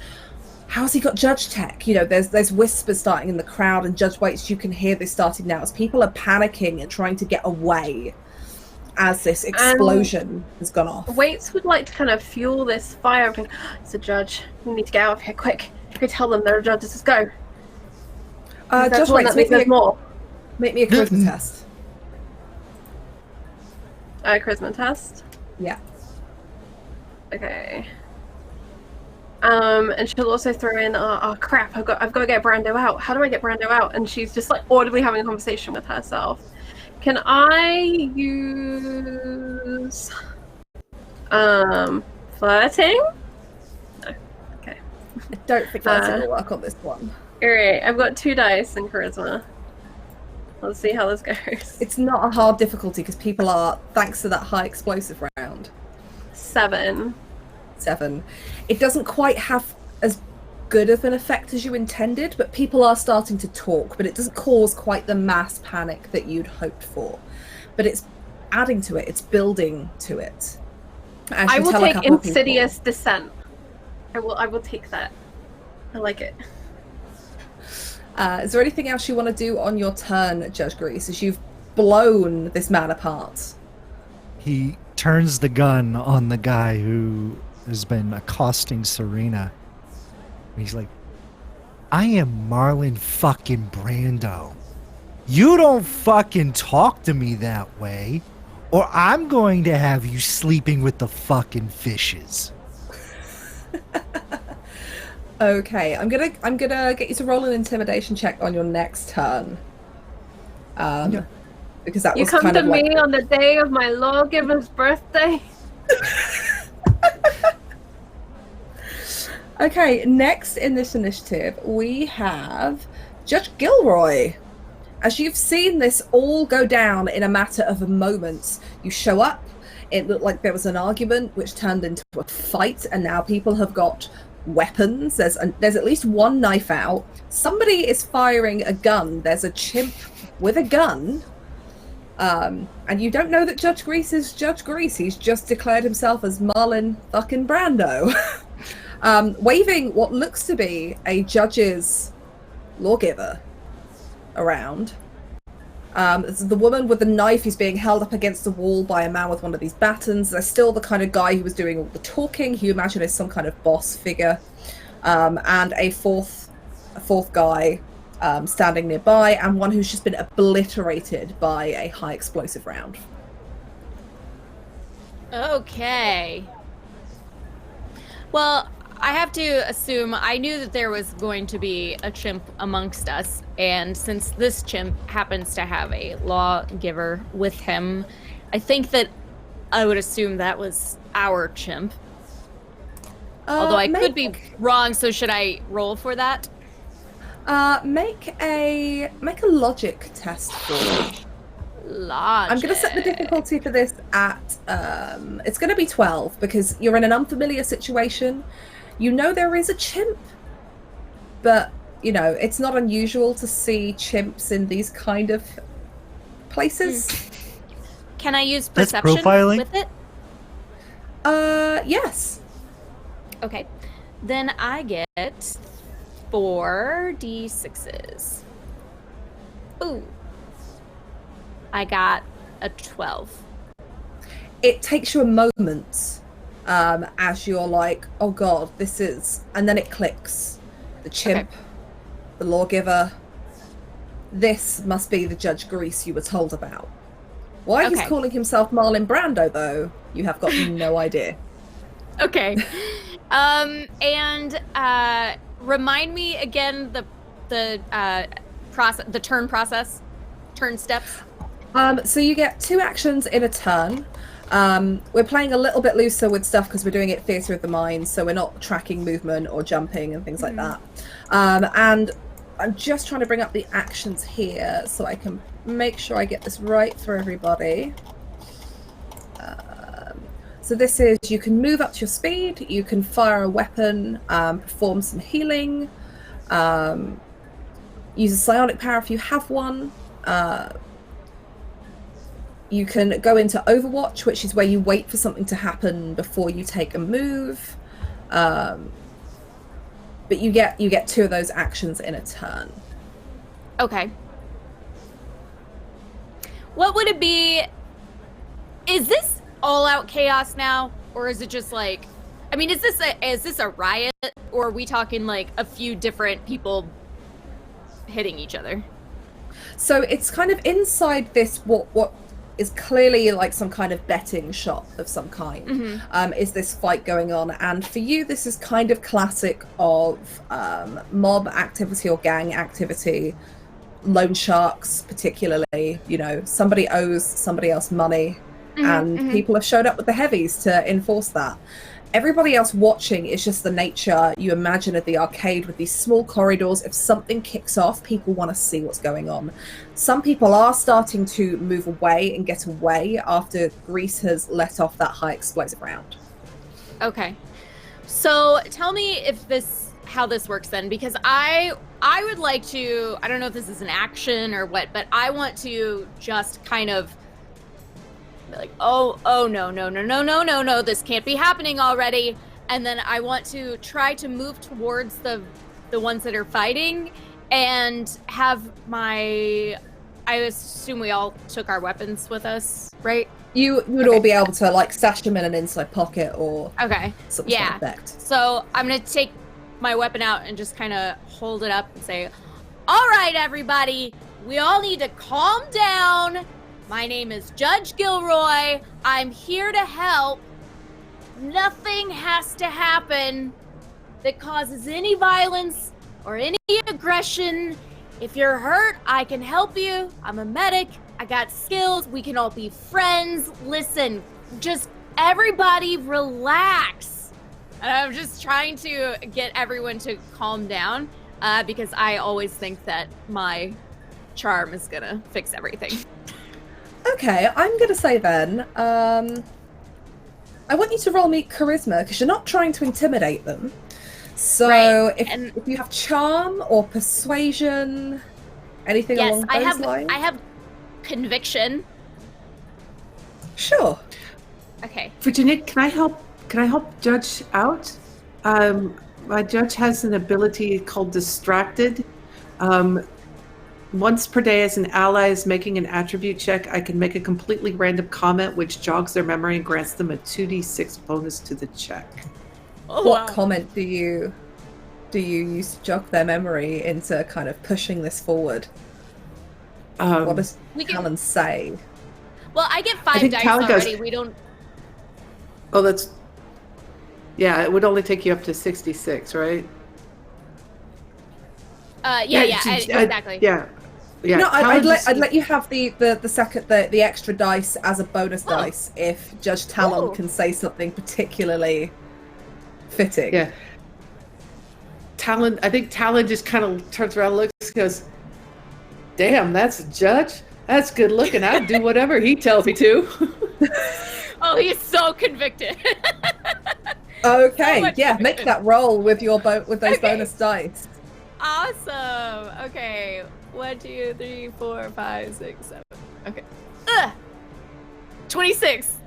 How has he got judge tech?" You know, there's whispers starting in the crowd, and Judge Waits, you can hear this starting now as people are panicking and trying to get away as this explosion has gone off. Waits would like to kind of fuel this fire. It's a judge. We need to get out of here quick. Go tell them there are judges. Let's go. Judge Waits, make me a charisma test. A charisma test? Yeah. Okay. And she'll also throw in, oh crap, I've got to get Brando out. How do I get Brando out? And she's just like audibly having a conversation with herself. Can I use flirting? No. Okay. I don't think that's going to work on this one. Alright, I've got 2 dice in charisma. Let's see how this goes. It's not a hard difficulty because people are, thanks to that high explosive round. 7. 7. It doesn't quite have as good of an effect as you intended, but people are starting to talk, but it doesn't cause quite the mass panic that you'd hoped for. But it's adding to it, it's building to it. I will take Insidious Descent. I will take that. I like it. Is there anything else you want to do on your turn, Judge Grease, as you've blown this man apart? He turns the gun on the guy who has been accosting Serena. He's like, "I am Marlon fucking Brando. You don't fucking talk to me that way, or I'm going to have you sleeping with the fucking fishes." Okay, I'm gonna get you to roll an intimidation check on your next turn. Because that was kind of like... You come to me on the day of my lawgiver's birthday? Okay, next in this initiative, we have Judge Gilroy. As you've seen this all go down in a matter of moments, you show up, it looked like there was an argument which turned into a fight, and now people have got weapons. There's at least one knife out. Somebody is firing a gun. There's a chimp with a gun. And you don't know that Judge Grease is Judge Grease. He's just declared himself as Marlon fucking Brando. Waving what looks to be a judge's lawgiver around. The woman with the knife is being held up against the wall by a man with one of these batons. There's still the kind of guy who was doing all the talking, who you imagine is some kind of boss figure. And a fourth guy standing nearby, and one who's just been obliterated by a high explosive round. Okay. Well, I have to assume I knew that there was going to be a chimp amongst us, and since this chimp happens to have a lawgiver with him, I think that I would assume that was our chimp. Although I could be wrong, so should I roll for that? Make a logic test for me. Logic. I'm going to set the difficulty for this at it's going to be 12 because you're in an unfamiliar situation. You know there is a chimp, but you know it's not unusual to see chimps in these kind of places. Can I use That's perception profiling? with it? Yes. Okay. Then I get 4d6s. Ooh. I got a 12. It takes you a moment as you're like, oh god, this is... And then it clicks. The chimp, the lawgiver. This must be the Judge Grease you were told about. Why he's calling himself Marlon Brando, though, you have got no idea. Okay. And remind me again the process, the turn steps. So you get 2 actions in a turn. We're playing a little bit looser with stuff because we're doing it theatre of the mind, so we're not tracking movement or jumping and things like that. And I'm just trying to bring up the actions here so I can make sure I get this right for everybody. So this is, you can move up to your speed, you can fire a weapon, perform some healing, use a psionic power if you have one. You can go into Overwatch, which is where you wait for something to happen before you take a move. But you get 2 of those actions in a turn. Okay. What would it be? Is this all-out chaos now, or is it just like? I mean, is this a riot, or are we talking like a few different people hitting each other? So it's kind of inside this what is clearly like some kind of betting shop of some kind. Is this fight going on? And for you, this is kind of classic of mob activity or gang activity, loan sharks particularly. You know, somebody owes somebody else money, and people have showed up with the heavies to enforce that. Everybody else watching is just the nature you imagine of the arcade with these small corridors. If something kicks off, people want to see what's going on. Some people are starting to move away and get away after Grease has let off that high explosive round. Okay. So tell me how this works then, because I would like to, I don't know if this is an action or what, but I want to just kind of be like, oh no, this can't be happening already. And then I want to try to move towards the ones that are fighting and have I assume we all took our weapons with us, right? You would all be able to like stash them in an inside pocket or something to that effect. So I'm gonna take my weapon out and just kind of hold it up and say, all right, everybody, we all need to calm down. My name is Judge Gilroy. I'm here to help. Nothing has to happen that causes any violence or any aggression. If you're hurt, I can help you. I'm a medic. I got skills. We can all be friends. Listen, just everybody relax. And I'm just trying to get everyone to calm down because I always think that my charm is gonna fix everything. Okay, I'm gonna say then, I want you to roll me charisma because you're not trying to intimidate them. So if you have charm or persuasion, anything along those lines? I have conviction. Sure. Okay. Virginia, can I help Judge out? My Judge has an ability called Distracted. Once per day, as an ally is making an attribute check, I can make a completely random comment which jogs their memory and grants them a 2d6 bonus to the check. Oh, what comment do you use to jog their memory into kind of pushing this forward? What does Talon say? Well, I get 5 dice already. We don't. Oh, that's. Yeah, it would only take you up to 66, right? Exactly. Yeah. No, I'd let you have the extra dice as a bonus dice if Judge Talon can say something particularly fitting. Yeah. I think Talon just kind of turns around, looks, and goes, "Damn, that's a judge. That's good looking. I'd do whatever he tells me to." Oh, he's so convicted. Okay, make that roll with your with those bonus dice. Awesome. Okay. 1, 2, 3, 4, 5, 6, 7. Okay. 26.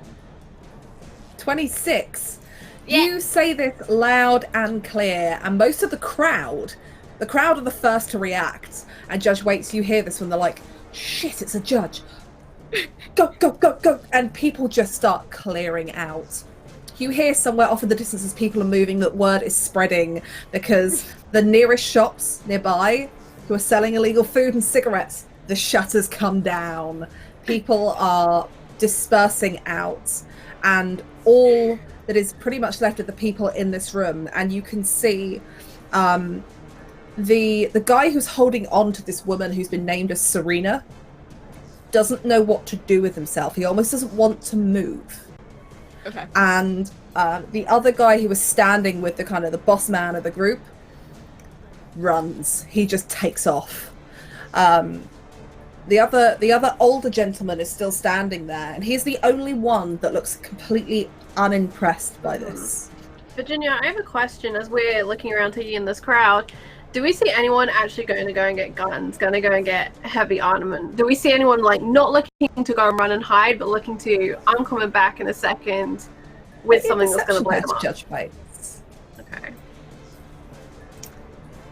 26. Yeah. You say this loud and clear, and most of the crowd are the first to react. And Judge waits, you hear this when they're like, shit, it's a judge. Go, go, go, go. And people just start clearing out. You hear somewhere off in the distance as people are moving that word is spreading because the nearest shops nearby who are selling illegal food and cigarettes, the shutters come down. People are dispersing out, and all that is pretty much left of the people in this room. And you can see the guy who's holding on to this woman who's been named as Serena doesn't know what to do with himself. He almost doesn't want to move. Okay. And the other guy who was standing with the kind of the boss man of the group runs. He just takes off. The other older gentleman is still standing there, and he's the only one that looks completely unimpressed by this. Virginia, I have a question as we're looking around to you in this crowd. Do we see anyone actually going to go and get guns, going to go and get heavy armament? Do we see anyone like not looking to go and run and hide, but looking to, I'm coming back in a second with something that's going to blow them up? Judge fights. Okay.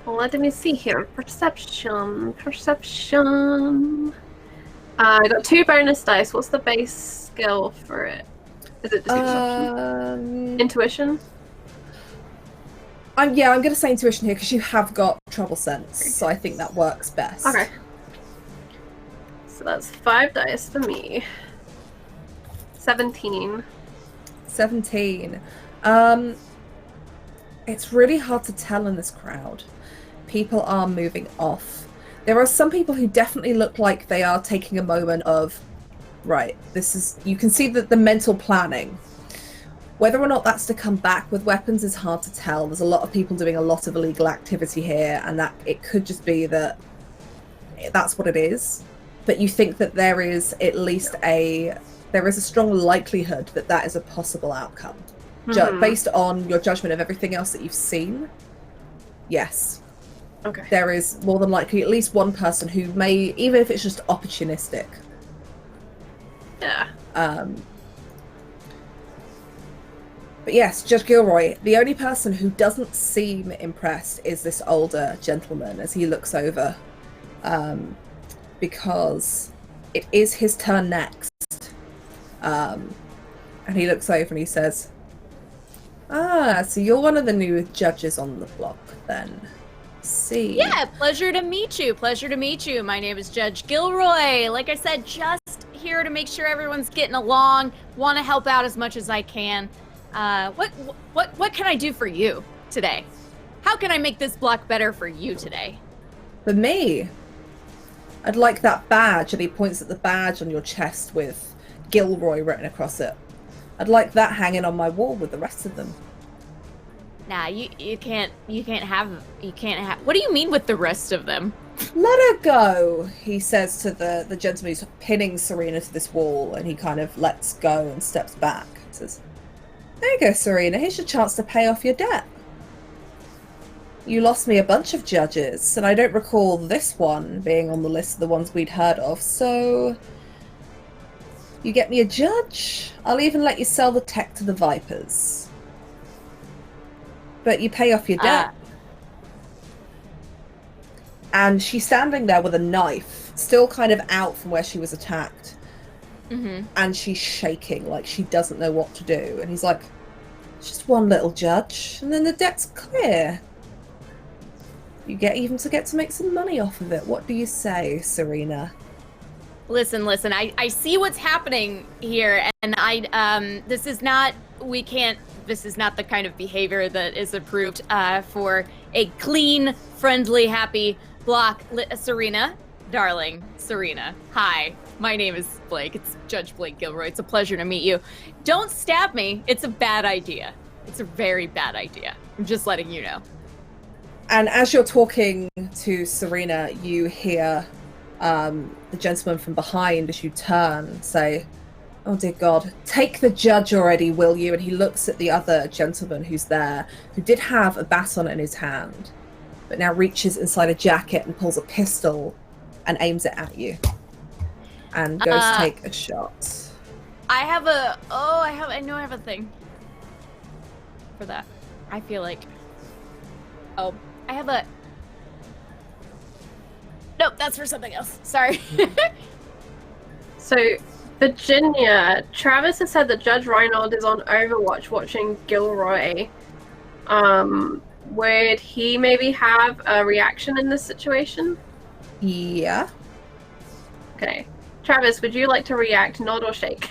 Well, let me see here. Perception. I got 2 bonus dice. What's the base skill for it? Is it just perception? Intuition? I'm going to say intuition here because you have got trouble sense, so I think that works best. Okay. So that's 5 dice for me. 17. 17. It's really hard to tell in this crowd. People are moving off. There are some people who definitely look like they are taking a moment of, right, this is, you can see that the mental planning. Whether or not that's to come back with weapons is hard to tell. There's a lot of people doing a lot of illegal activity here, and that it could just be that that's what it is. But you think that there is at least a strong likelihood that that is a possible outcome. Based on your judgment of everything else that you've seen, yes. Okay. There is more than likely at least one person who may, even if it's just opportunistic. Yeah. But yes, Judge Gilroy, the only person who doesn't seem impressed is this older gentleman as he looks over. Because it is his turn next. And he looks over and he says, so you're one of the new judges on the block then. See. Yeah, pleasure to meet you. My name is Judge Gilroy. Like I said, just here to make sure everyone's getting along. Want to help out as much as I can. What can I do for you today? How can I make this block better for you today? For me, I'd like that badge, and he points at the badge on your chest with Gilroy written across it. I'd like that hanging on my wall with the rest of them. Nah, you can't have. What do you mean with the rest of them? Let her go, he says to the gentleman who's pinning Serena to this wall, and he kind of lets go and steps back. He says, there you go, Serena, here's your chance to pay off your debt. You lost me a bunch of judges, and I don't recall this one being on the list of the ones we'd heard of, so you get me a judge, I'll even let you sell the tech to the Vipers. But you pay off your debt. And she's standing there with a knife, still kind of out from where she was attacked. Mm-hmm. And she's shaking like she doesn't know what to do. And he's like, just one little judge, and then the debt's clear. You get to make some money off of it. What do you say, Serena? Listen, I see what's happening here, and this is not the kind of behavior that is approved for a clean, friendly, happy block. Serena, darling, Serena, hi, my name is Blake. It's Judge Blake Gilroy. It's a pleasure to meet you. Don't stab me. It's a bad idea. It's a very bad idea. I'm just letting you know. And as you're talking to Serena, you hear the gentleman from behind, as you turn, say, oh dear God, take the judge already, will you? And he looks at the other gentleman who's there, who did have a baton in his hand, but now reaches inside a jacket and pulls a pistol and aims it at you. And goes to take a shot. I know I have a thing for that. I feel like, I have a, no, Nope, that's for something else. Sorry. So, Virginia, Travis has said that Judge Reinhold is on Overwatch watching Gilroy. Would he maybe have a reaction in this situation? Yeah. Okay. Travis, would you like to react, nod or shake?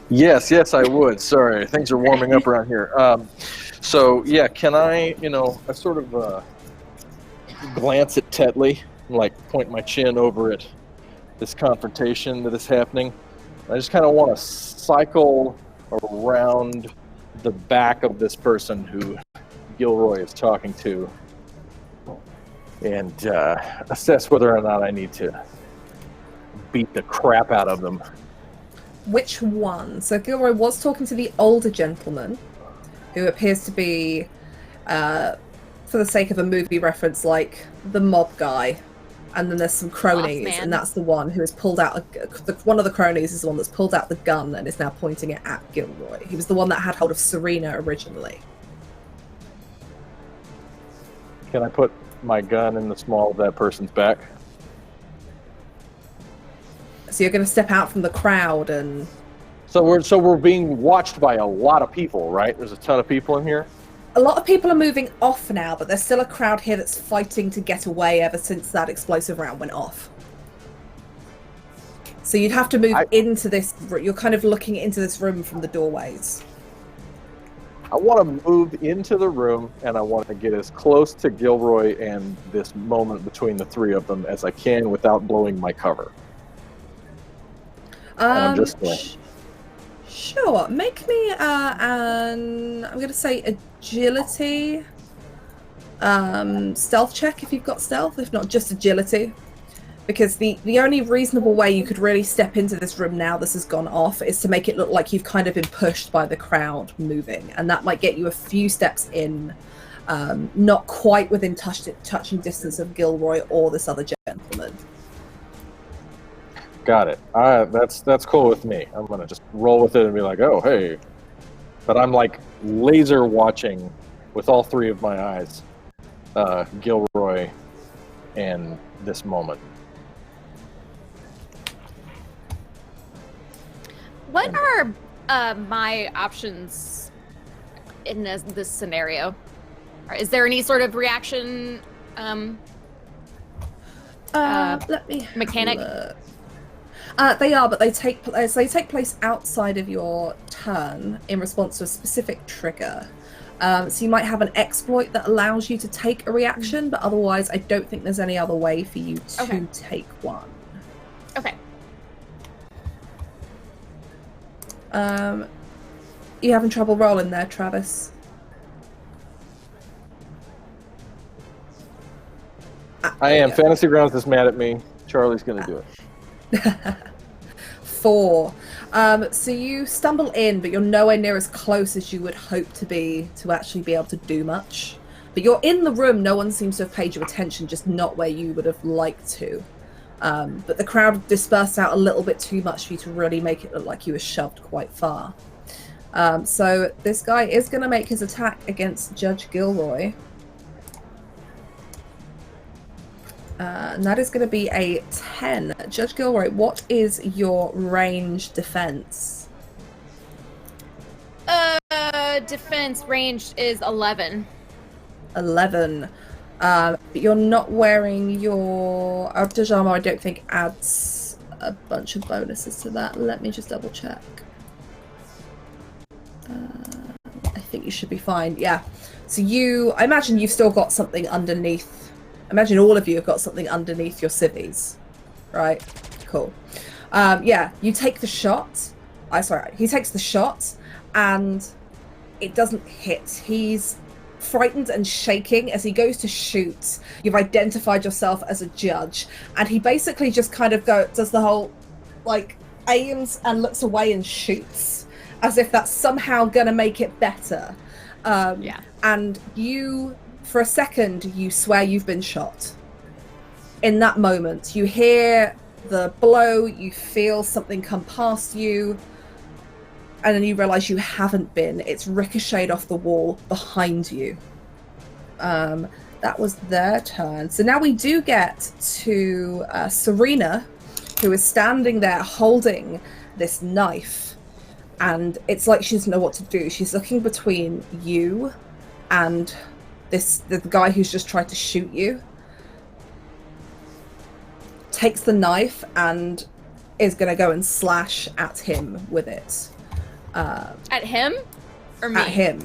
Yes, I would. Sorry, things are warming up around here. So yeah, can I, I sort of glance at Tetley, and, like point my chin over at this confrontation that is happening. I just kind of want to cycle around the back of this person who Gilroy is talking to and assess whether or not I need to beat the crap out of them. Which one? So Gilroy was talking to the older gentleman, who appears to be, for the sake of a movie reference, like the mob guy. And then there's some cronies, and that's the one who has pulled out one of the cronies is the one that's pulled out the gun and is now pointing it at Gilroy. He was the one that had hold of Serena originally. Can I put my gun in the small of that person's back? So you're going to step out from the crowd and... So we're being watched by a lot of people, right? There's a ton of people in here. A lot of people are moving off now, but there's still a crowd here that's fighting to get away ever since that explosive round went off. So you'd have to move into this... You're kind of looking into this room from the doorways. I want to move into the room, and I want to get as close to Gilroy and this moment between the three of them as I can without blowing my cover. I'm just Sure. Make me I'm going to say agility, stealth check if you've got stealth, if not just agility. Because the only reasonable way you could really step into this room now this has gone off is to make it look like you've kind of been pushed by the crowd moving. And that might get you a few steps in, not quite within touching distance of Gilroy or this other gentleman. Got it. That's cool with me. I'm gonna just roll with it and be like, oh, hey. But I'm like laser watching with all three of my eyes, Gilroy and this moment. What are my options in this scenario? Is there any sort of reaction Let me mechanic? They are, but they take place outside of your turn in response to a specific trigger. So you might have an exploit that allows you to take a reaction, but otherwise I don't think there's any other way for you to take one. Okay. You having trouble rolling there, Travis? I am. Fantasy Grounds is mad at me. Charlie's gonna do it. 4. So you stumble in, but you're nowhere near as close as you would hope to be to actually be able to do much. But you're in the room, no one seems to have paid you attention, just not where you would have liked to. But the crowd dispersed out a little bit too much for you to really make it look like you were shoved quite far. So this guy is going to make his attack against Judge Gilroy. And that is going to be a 10. Judge Gilroy, what is your range defense? Defense range is 11. 11. But you're not wearing your Arbitrage armor. I don't think adds a bunch of bonuses to that. Let me just double check. I think you should be fine. Yeah. So I imagine you've still got something underneath. I imagine all of you have got something underneath your civvies, right? Cool. Yeah, you take the shot. He takes the shot, and it doesn't hit. He's frightened and shaking as he goes to shoot. You've identified yourself as a judge, and he basically just kind of does the whole, like, aims and looks away and shoots, as if that's somehow gonna make it better. Yeah. And you, for a second, you swear you've been shot. In that moment, you hear the blow, you feel something come past you, and then you realize you haven't been. It's ricocheted off the wall behind you. that was their turn. So now we do get to Serena, who is standing there holding this knife. And it's like she doesn't know what to do. She's looking between you and the guy who's just tried to shoot you. Takes the knife and is going to go and slash at him with it. At him? Or me? At him.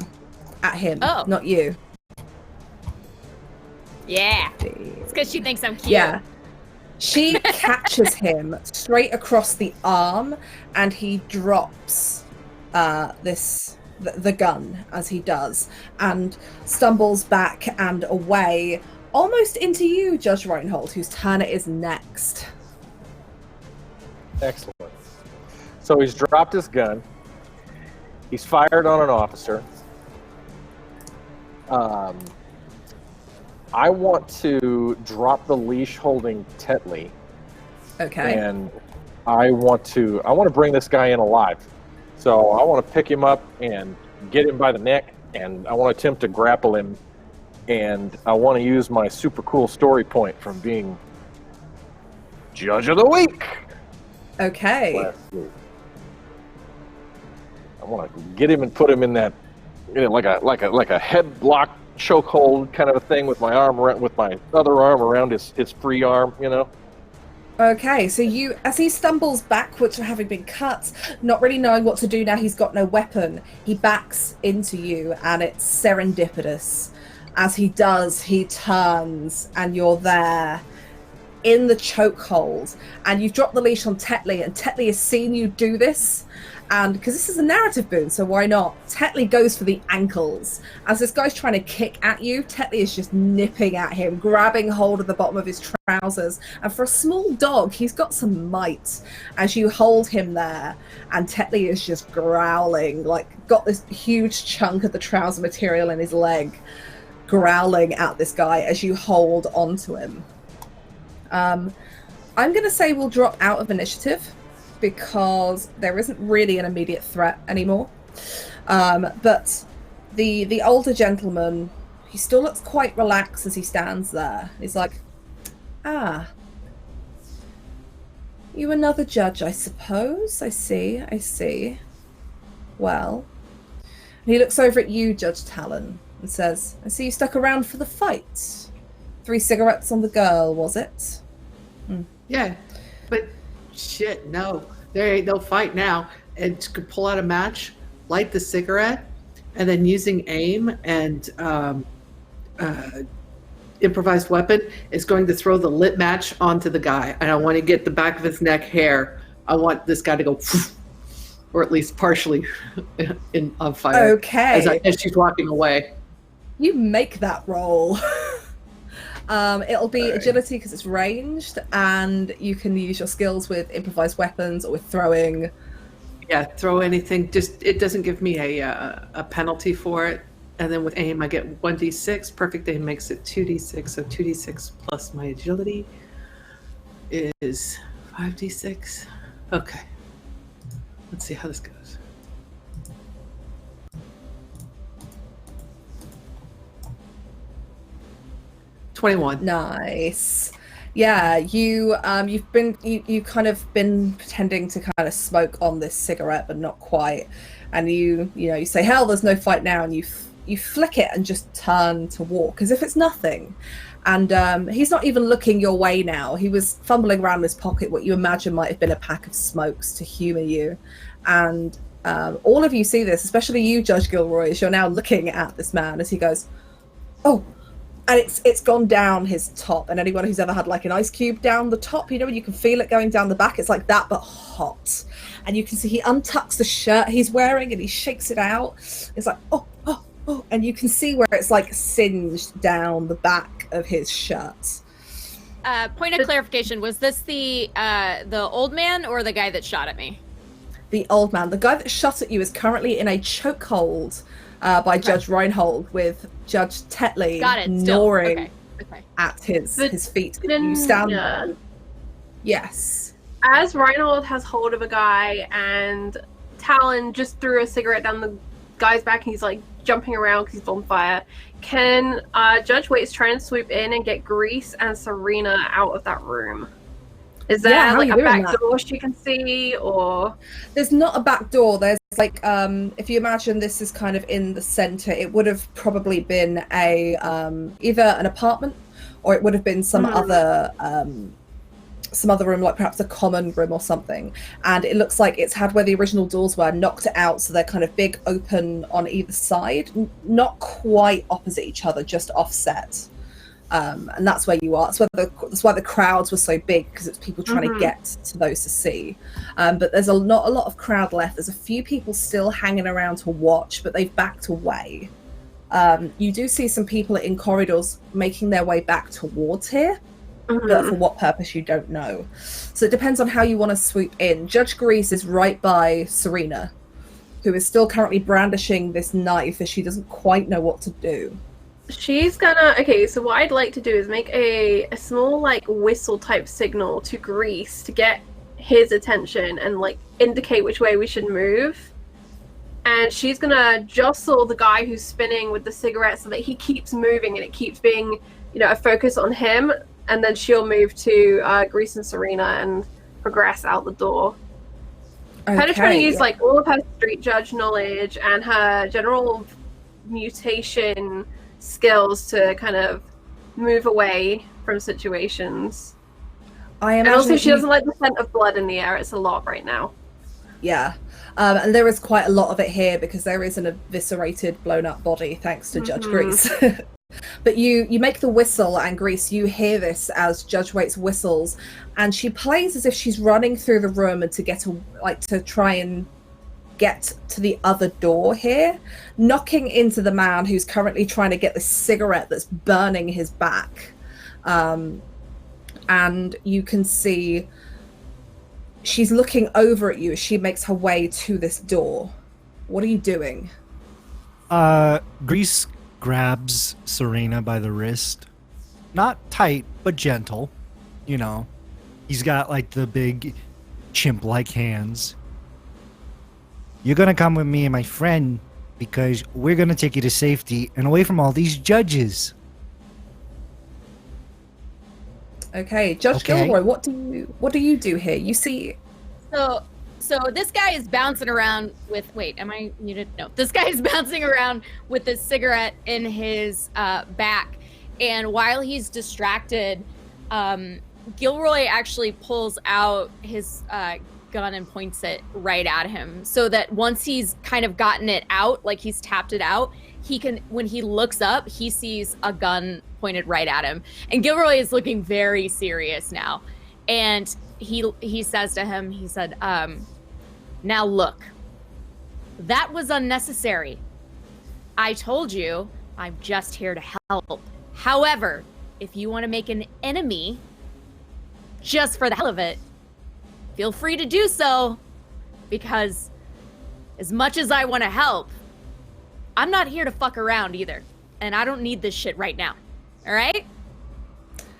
At him. Oh. Not you. Yeah. It's because she thinks I'm cute. Yeah. She catches him straight across the arm, and he drops the gun as he does, and stumbles back and away, almost into you, Judge Reinhold, whose turn it is next. Excellent. So he's dropped his gun. He's fired on an officer. I want to drop the leash holding Tetley. Okay. And I want to bring this guy in alive. So I want to pick him up and get him by the neck, and I want to attempt to grapple him, and I want to use my super cool story point from being Judge of the Week. Okay. Last week. I want to get him and put him in that, like a headlock chokehold kind of a thing with my other arm around his free arm, Okay, so as he stumbles backwards from having been cut, not really knowing what to do now, he's got no weapon. He backs into you, and it's serendipitous. As he does, he turns, and you're there in the chokehold, and you've dropped the leash on Tetley, and Tetley has seen you do this, and because this is a narrative boon, so why not? Tetley goes for the ankles. As this guy's trying to kick at you, Tetley is just nipping at him, grabbing hold of the bottom of his trousers, and for a small dog, he's got some might as you hold him there, and Tetley is just growling, like got this huge chunk of the trouser material in his leg, growling at this guy as you hold onto him. I'm going to say we'll drop out of initiative because there isn't really an immediate threat anymore. But the older gentleman, he still looks quite relaxed as he stands there. He's like, you another judge, I suppose? I see. Well, and he looks over at you, Judge Talon, and says, I see you stuck around for the fight. 3 cigarettes on the girl, was it? Yeah, but shit, no. There ain't no fight now. And could pull out a match, light the cigarette, and then using aim and improvised weapon is going to throw the lit match onto the guy. And I want to get the back of his neck hair. I want this guy to go, or at least partially on fire. Okay. As she's walking away. You make that roll. It'll be agility because it's ranged, and you can use your skills with improvised weapons or with throwing. Yeah, throw anything. Just it doesn't give me a penalty for it. And then with aim, I get 1d6. Perfect aim makes it 2d6. So 2d6 plus my agility is 5d6. Okay. Let's see how this goes. 21. Nice. Yeah, you've kind of been pretending to kind of smoke on this cigarette, but not quite. And you say, hell, there's no fight now, and you flick it and just turn to walk as if it's nothing. And he's not even looking your way now. He was fumbling around in his pocket what you imagine might have been a pack of smokes to humor you. And all of you see this, especially you, Judge Gilroy, as you're now looking at this man as he goes, oh. And it's gone down his top, and anyone who's ever had like an ice cube down the top, when you can feel it going down the back, it's like that but hot. And you can see he untucks the shirt he's wearing and he shakes it out. It's like oh, and you can see where it's like singed down the back of his shirt. Point of clarification: was this the old man or the guy that shot at me? The old man. The guy that shot at you is currently in a chokehold by Judge Reinhold, with Judge Tetley gnawing at his feet. You stand there. Yes. As Reinhold has hold of a guy and Talon just threw a cigarette down the guy's back and he's like jumping around because he's on fire. Can Judge Waits try and swoop in and get Grease and Serena out of that room? Is there Yeah, how like are a you doing back that? door she can see, or There's not a back door. There's like, if you imagine this is kind of in the center, it would have probably been a either an apartment or it would have been some other room, like perhaps a common room or something. And it looks like it's had where the original doors were, knocked it out, so they're kind of big open on either side, not quite opposite each other, just offset. And that's where you are. That's why the crowds were so big, because it's people trying to get to those to see. But there's not a lot of crowd left. There's a few people still hanging around to watch, but they've backed away. You do see some people in corridors making their way back towards here, but for what purpose you don't know. So it depends on how you want to swoop in. Judge Grease is right by Serena, who is still currently brandishing this knife as she doesn't quite know what to do. she's gonna... Okay, so what I'd like to do is make a small, like, whistle type signal to Grease to get his attention and, like, indicate which way we should move. And she's gonna jostle the guy who's spinning with the cigarette so that he keeps moving and it keeps being, you know, a focus on him. And then she'll move to Grease and Serena and progress out the door. Kind of trying to use like all of her street judge knowledge and her general mutation skills to kind of move away from situations. And also she doesn't like the scent of blood in the air. It's a lot right now. Yeah. And there is quite a lot of it here because there is an eviscerated, blown up body thanks to Judge Grease. But you make the whistle, and Grease, you hear this as Judge Waits whistles, and she plays as if she's running through the room and to try and get to the other door here, knocking into the man who's currently trying to get the cigarette that's burning his back. And you can see she's looking over at you as she makes her way to this door. What are you doing? Grease grabs Serena by the wrist. Not tight, but gentle. You know, he's got like the big chimp-like hands. You're gonna come with me and my friend because we're gonna take you to safety and away from all these judges. Okay, Judge Gilroy, what do you do here? You see... So this guy is bouncing around with... Wait, am I muted? No. This guy is bouncing around with a cigarette in his back. And while he's distracted, Gilroy actually pulls out his gun and points it right at him. So that once he's kind of gotten it out, like he's tapped it out, he can... When he looks up, he sees a gun pointed right at him. And Gilroy is looking very serious now. And he says to him, he said, now look, that was unnecessary. I told you I'm just here to help. However, if you want to make an enemy just for the hell of it, feel free to do so, because as much as I want to help, I'm not here to fuck around either. And I don't need this shit right now. All right?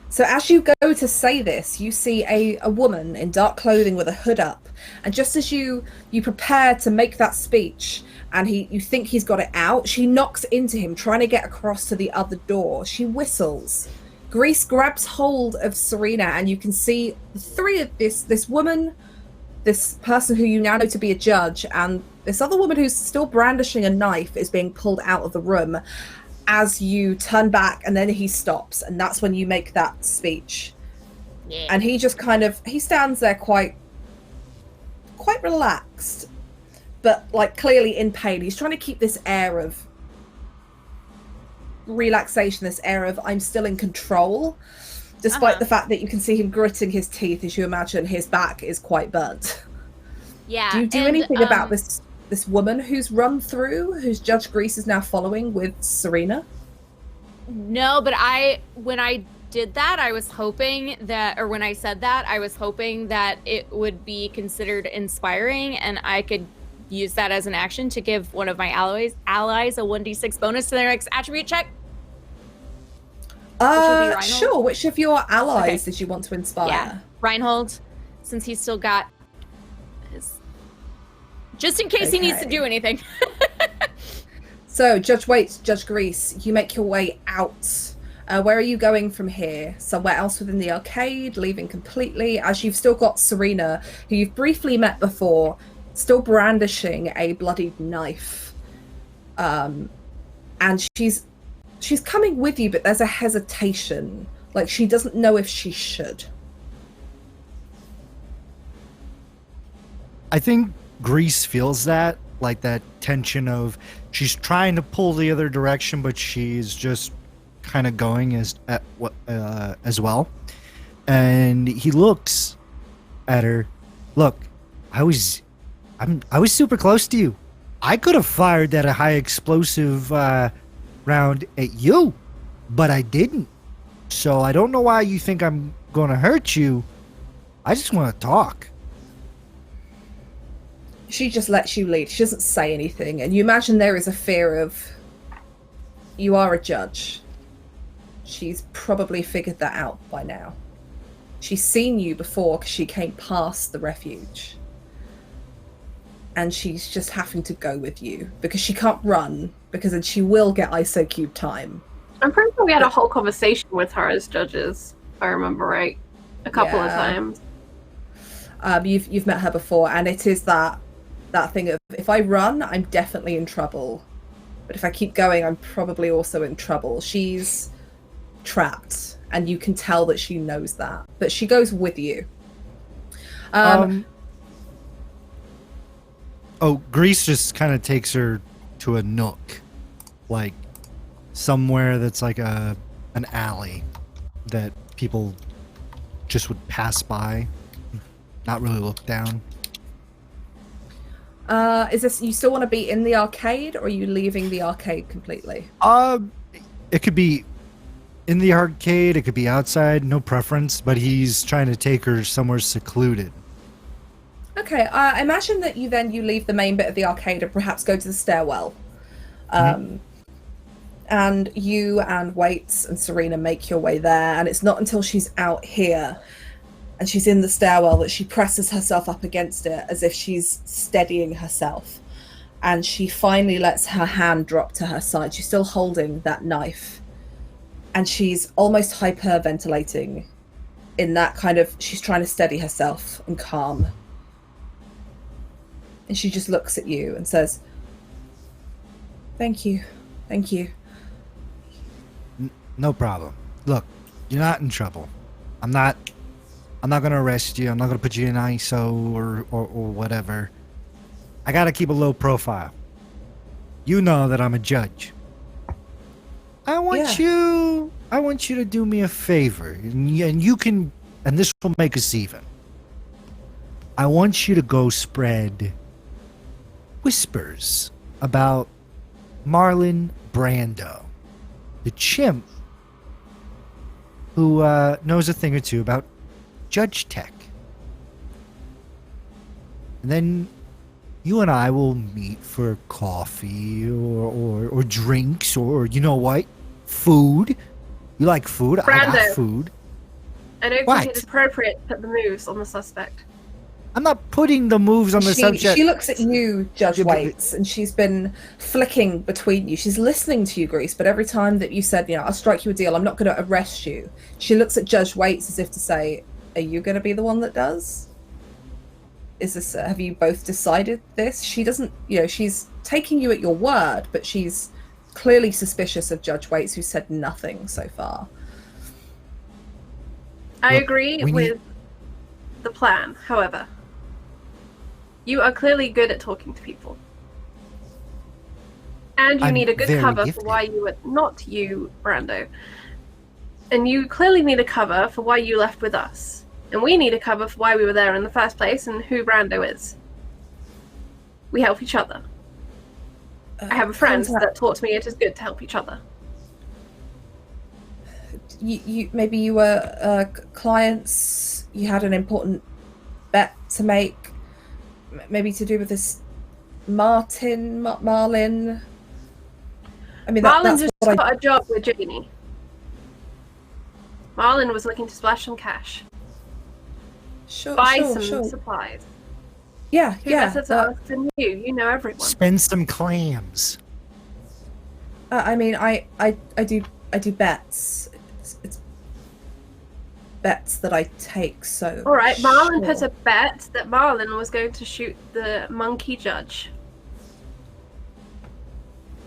So as you go to say this, you see a woman in dark clothing with a hood up. And just as you prepare to make that speech and you think he's got it out, she knocks into him, trying to get across to the other door. She whistles. Grease grabs hold of Serena, and you can see the three of this woman, this person who you now know to be a judge, and this other woman who's still brandishing a knife is being pulled out of the room. As you turn back, and then he stops, and that's when you make that speech. Yeah. And he just he stands there quite relaxed, but like clearly in pain. He's trying to keep this air of relaxation, this air of I'm still in control, despite the fact that you can see him gritting his teeth as you imagine his back is quite burnt. Yeah. Do you do anything about this woman who's run through, whose Judge Grease is now following with Serena? No, but when I did that, I was hoping that, or when I said that, I was hoping that it would be considered inspiring and I could use that as an action to give one of my allies a 1d6 bonus to their next attribute check. Sure. Which of your allies did you want to inspire? Yeah, Reinhold, since he's still got his... Just in case he needs to do anything. So, Judge Waits, Judge Grease, you make your way out. Where are you going from here? Somewhere else within the arcade, leaving completely, as you've still got Serena, who you've briefly met before, still brandishing a bloodied knife. And she's coming with you, but there's a hesitation. Like, she doesn't know if she should. I think Grease feels that, like that tension of she's trying to pull the other direction, but she's just kind of going as well. And he looks at her. Look, I was super close to you. I could have fired that high explosive round at you, but I didn't. So I don't know why you think I'm going to hurt you. I just want to talk. She just lets you lead. She doesn't say anything. And you imagine there is a fear of, you are a judge. She's probably figured that out by now. She's seen you before because she came past the refuge. And she's just having to go with you because she can't run, because then she will get ISO cube time. I'm pretty sure we had a whole conversation with her as judges, if I remember right, a couple of times. You've met her before, and it is that thing of, if I run, I'm definitely in trouble. But if I keep going, I'm probably also in trouble. She's trapped, and you can tell that she knows that. But she goes with you. Grease just kind of takes her to a nook, like somewhere that's like an alley that people just would pass by, not really look down. Is this, you still want to be in the arcade, or are you leaving the arcade completely? It could be in the arcade, it could be outside, no preference, but he's trying to take her somewhere secluded. Okay, I imagine that you leave the main bit of the arcade and perhaps go to the stairwell. And you and Waits and Serena make your way there, and it's not until she's out here and she's in the stairwell that she presses herself up against it as if she's steadying herself. And she finally lets her hand drop to her side. She's still holding that knife. And she's almost hyperventilating in that kind of, she's trying to steady herself and calm. And she just looks at you and says, "Thank you. Thank you." No problem. Look, you're not in trouble. I'm not going to arrest you. I'm not going to put you in ISO or whatever. I got to keep a low profile. You know that I'm a judge. I want you to do me a favor, and you can, and this will make us even. I want you to go spread whispers about Marlon Brando, the chimp who knows a thing or two about Judge Tech. And then you and I will meet for coffee or drinks, or, you know what, food. You like food? Brando, I got food. I don't think it's appropriate to put the moves on the suspect. I'm not putting the moves on the subject. She looks at you, Judge Waits, and she's been flicking between you. She's listening to you, Grease, but every time that you said, I'll strike you a deal, I'm not going to arrest you, she looks at Judge Waits as if to say, are you going to be the one that does? Is this, have you both decided this? She doesn't, she's taking you at your word, but she's clearly suspicious of Judge Waits, who said nothing so far. I agree with the plan, however. You are clearly good at talking to people. And you need a good cover for why you were not you, Brando. And you clearly need a cover for why you left with us. And we need a cover for why we were there in the first place and who Brando is. We help each other. I have a friend that taught me it is good to help each other. You maybe you were clients, you had an important bet to make, maybe to do with this Marlin. I mean, Marlin just got a job with Janie. Marlin was looking to splash some cash. Buy some supplies. Yeah, Who better to us than you? You know everyone. Spend some clams. I mean, I do bets. It's bets that I take. So All right, Marlon sure. put a bet that Marlon was going to shoot the monkey judge.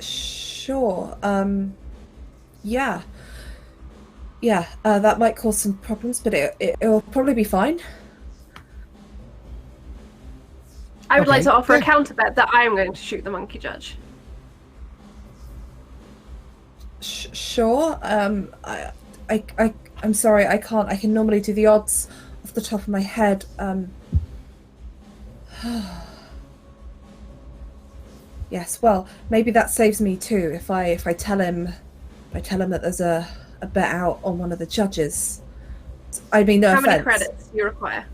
Sure. Yeah. That might cause some problems, but it'll probably be fine. I would like Okay, to offer a good. counter bet that I am going to shoot the monkey judge. Sure. I'm sorry, I can't. I can normally do the odds off the top of my head. Yes. Well, maybe that saves me too. If I tell him that there's a bet out on one of the judges. I mean, no How offense. many credits do you require?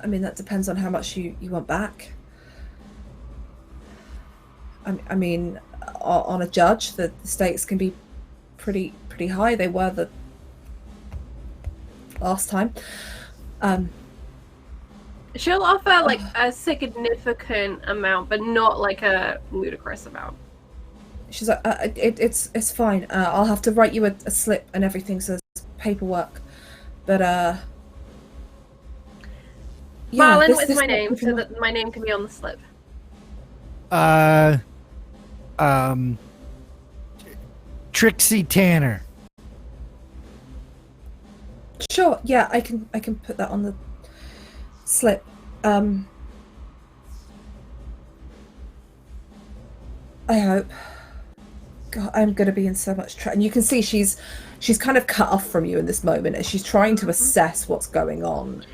I mean, that depends on how much you want back. I mean, on a judge, the stakes can be pretty high. They were the last time. She'll offer like a significant amount, but not like a ludicrous amount. She's like, it's fine. I'll have to write you a slip and everything, so there's paperwork. But Marlon, with my name, so that my name can be on the slip. Trixie Tanner. Sure. Yeah, I can put that on the slip. I hope. God, I'm gonna be in so much trouble. And you can see she's kind of cut off from you in this moment, and she's trying to assess what's going on.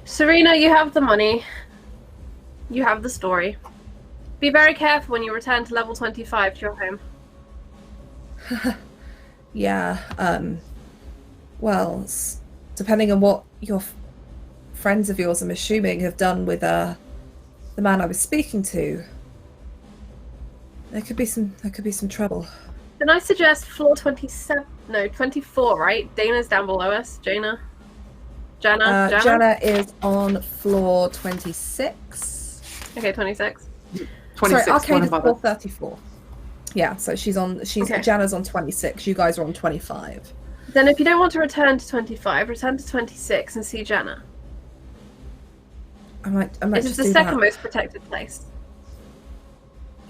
Serena, you have the money. You have the story. Be very careful when you return to level 25 to your home. Yeah. Well, depending on what your friends of yours, I'm assuming, have done with the man I was speaking to, there could be some trouble. Then I suggest floor 27. No, 24. Right? Dana's down below us. Jana. Jana is on floor 26. Okay, 26. 26. Sorry, Arcade one is above floor it. 34. Yeah, so Okay. Jana's on 26. You guys are on 25. Then if you don't want to return to 25, return to 26 and see Jana. I might It is just the do second that. most protected place.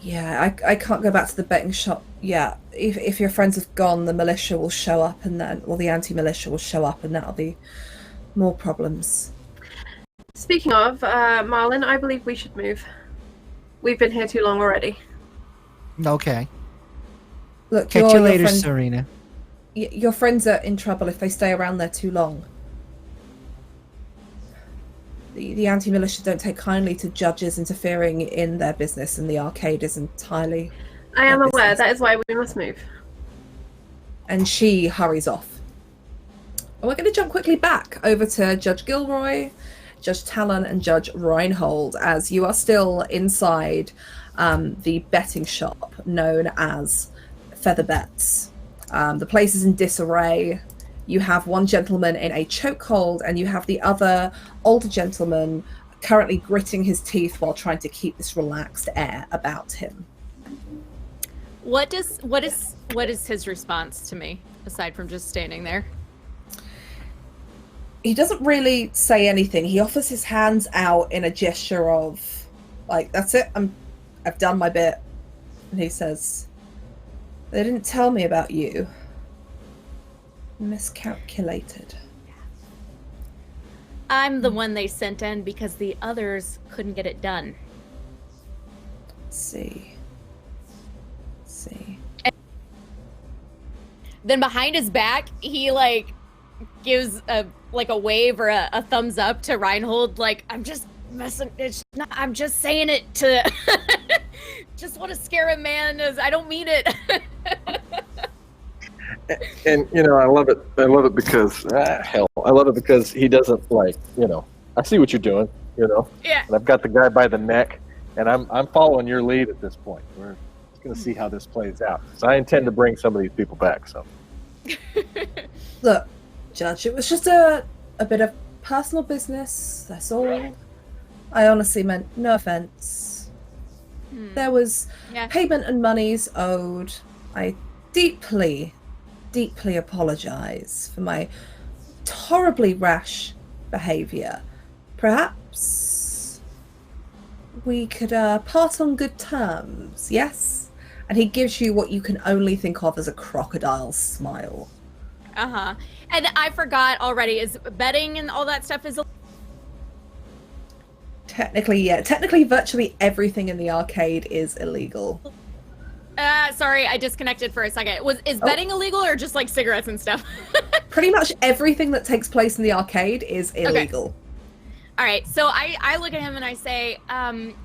Yeah, I can't go back to the betting shop. Yeah, if your friends have gone, the militia will show up, and then, or the anti-militia will show up, and that'll be more problems. Speaking of, Marlon, I believe we should move. We've been here too long already. Okay. Look, Catch you later, friends, Serena. your friends are in trouble if they stay around there too long. The anti-militia don't take kindly to judges interfering in their business, and the arcade is entirely... I am their aware. business. That is why we must move. And she hurries off. We're going to jump quickly back over to Judge Gilroy, Judge Talon, and Judge Reinhold, as you are still inside the betting shop known as Feather Bets. The place is in disarray. You have one gentleman in a chokehold, and you have the other older gentleman currently gritting his teeth while trying to keep this relaxed air about him. What is his response to me aside from just standing there? He doesn't really say anything. He offers his hands out in a gesture of, like, that's it, I've done my bit. And he says, they didn't tell me about you. Miscalculated. I'm the one they sent in because the others couldn't get it done. See. Then behind his back, he like gives a wave or a thumbs up to Reinhold, like, I'm just messing. It's not. I'm just saying it to. Just want to scare him, man. I don't mean it. And I love it because I love it because he doesn't like, I see what you're doing, Yeah. and I've got the guy by the neck, and I'm following your lead at this point. We're just going to see how this plays out. So I intend to bring some of these people back. So Look, Judge, it was just a bit of personal business, that's all. I honestly meant no offense. There was Yeah. payment and monies owed. I deeply, deeply apologize for my horribly rash behavior. Perhaps we could part on good terms, yes? And he gives you what you can only think of as a crocodile smile. Uh-huh. And I forgot already, is betting and all that stuff is... Technically, yeah. Technically, virtually everything in the arcade is illegal. Sorry, I disconnected for a second. Is betting illegal or just like cigarettes and stuff? Pretty much everything that takes place in the arcade is illegal. Okay. All right, so I look at him and I say,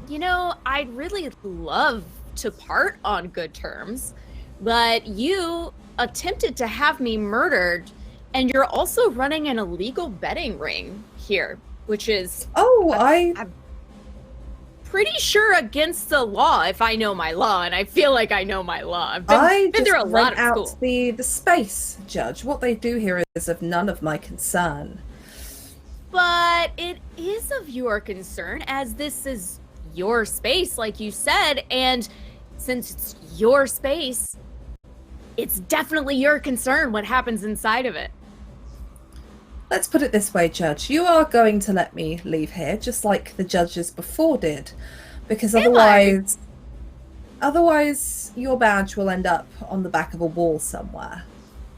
you know, I'd really love to part on good terms, but you attempted to have me murdered, and you're also running an illegal betting ring here, which is... Oh, I'm pretty sure against the law, if I know my law, and I feel like I know my law. I've been through a lot of out school. the space, Judge. What they do here is of none of my concern. But it is of your concern, as this is your space, like you said, and since it's your space, it's definitely your concern what happens inside of it. Let's put it this way, Judge. You are going to let me leave here, just like the judges before did, because otherwise your badge will end up on the back of a wall somewhere.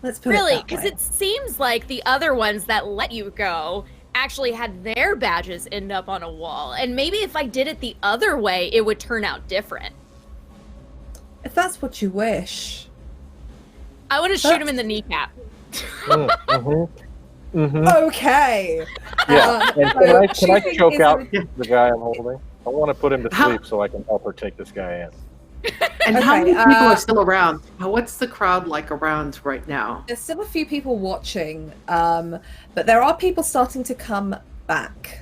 Let's put it that way. Really, because it seems like the other ones that let you go actually had their badges end up on a wall, and maybe if I did it the other way, it would turn out different. If that's what you wish. I want to shoot him in the kneecap. Okay. Yeah, and can I choke out a- the guy I'm holding? I want to put him to sleep so I can help her take this guy in. And how many people are still around? What's the crowd like around right now? There's still a few people watching, but there are people starting to come back.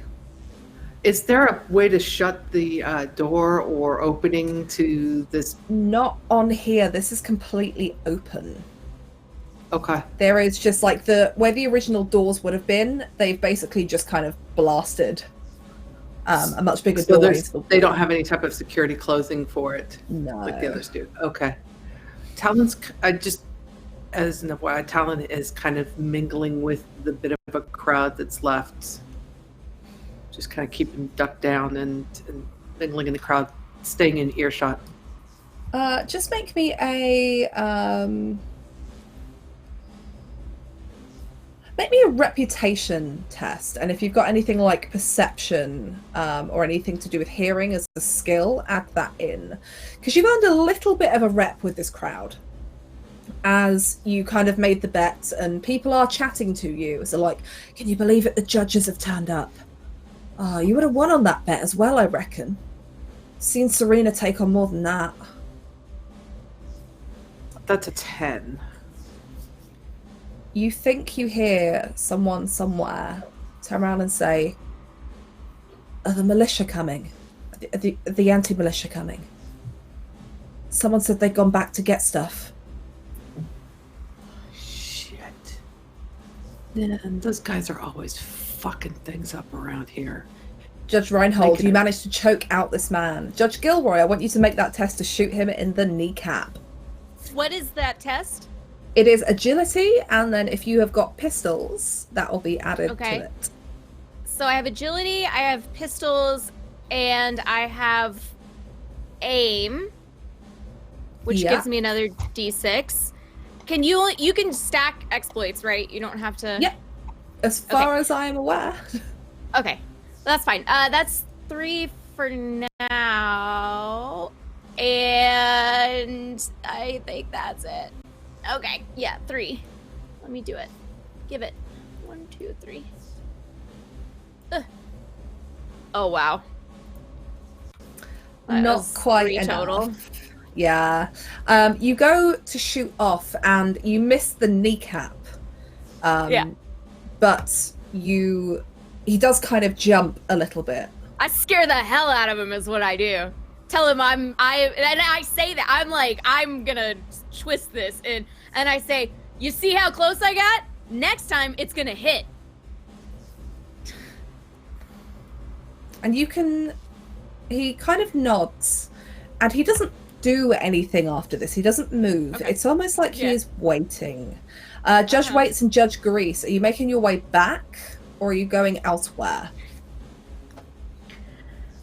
Is there a way to shut the door or opening to this? Not on here. This is completely open. Okay. There is just like where the original doors would have been, they've basically just kind of blasted a much bigger So door. they don't have any type of security closing for it No. like the others do. Okay. Talon's, as an FYI, Talon is kind of mingling with the bit of a crowd that's left. Just kind of keeping ducked down and mingling in the crowd, staying in earshot. Just make me a reputation test, and if you've got anything like perception or anything to do with hearing as a skill, add that in, because you've earned a little bit of a rep with this crowd as you kind of made the bet, and people are chatting to you. So like, can you believe it, the judges have turned up? Oh, you would have won on that bet as well, I reckon. Seen Serena take on more than that. That's a 10. You think you hear someone somewhere turn around and say, "Are the militia coming? The anti-militia coming? Someone said they'd gone back to get stuff." Shit. Man, those guys are always fucking things up around here. Judge Reinhold, you managed to choke out this man. Judge Gilroy, I want you to make that test to shoot him in the kneecap. What is that test? It is agility, and then if you have got pistols, that will be added to it. So I have agility, I have pistols, and I have aim, which gives me another d6. Can you can stack exploits, right? You don't have to. Yep. As far as I am aware. Okay, that's fine. That's 3 for now, and I think that's it. Okay, yeah, 3. Let me do it. Give it. 1, 2, 3. Oh wow. That Not was quite 3 enough. total. Yeah. You go to shoot off and you miss the kneecap. But he does kind of jump a little bit. I scare the hell out of him is what I do. Tell him and I say that I'm like, I'm gonna twist this and I say, you see how close I got? Next time it's gonna hit. And he kind of nods, And he doesn't do anything after this. He doesn't move. Okay. It's almost like he Yeah. is waiting. Judge Uh-huh. Waits and Judge Grease, are you making your way back, or are you going elsewhere?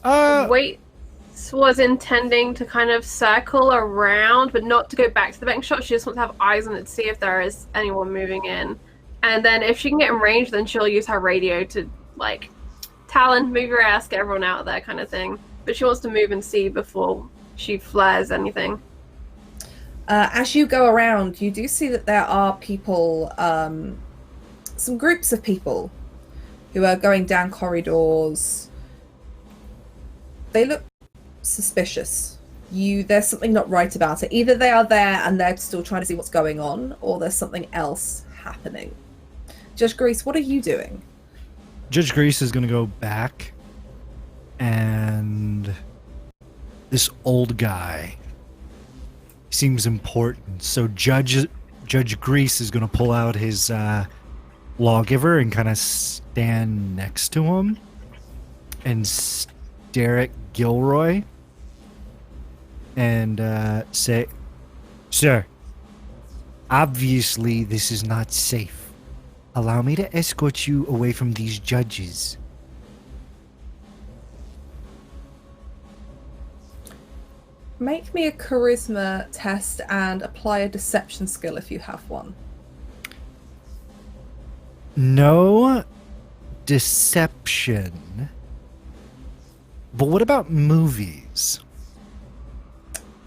Waits was intending to kind of circle around, but not to go back to the betting shop. She just wants to have eyes on it to see if there is anyone moving in. And then if she can get in range, then she'll use her radio to, like, Talon, move your ass, get everyone out of there kind of thing. But she wants to move and see before she flares anything. As you go around, you do see that there are people, some groups of people who are going down corridors. They look suspicious. There's something not right about it. Either they are there and they're still trying to see what's going on, or there's something else happening. Judge Grease, what are you doing? Judge Grease is going to go back, and this old guy seems important. So Judge Grease is going to pull out his lawgiver and kind of stand next to him and stare at Gilroy and say, "Sir, obviously this is not safe. Allow me to escort you away from these judges." Make me a charisma test and apply a deception skill if you have one. No deception. But what about movies?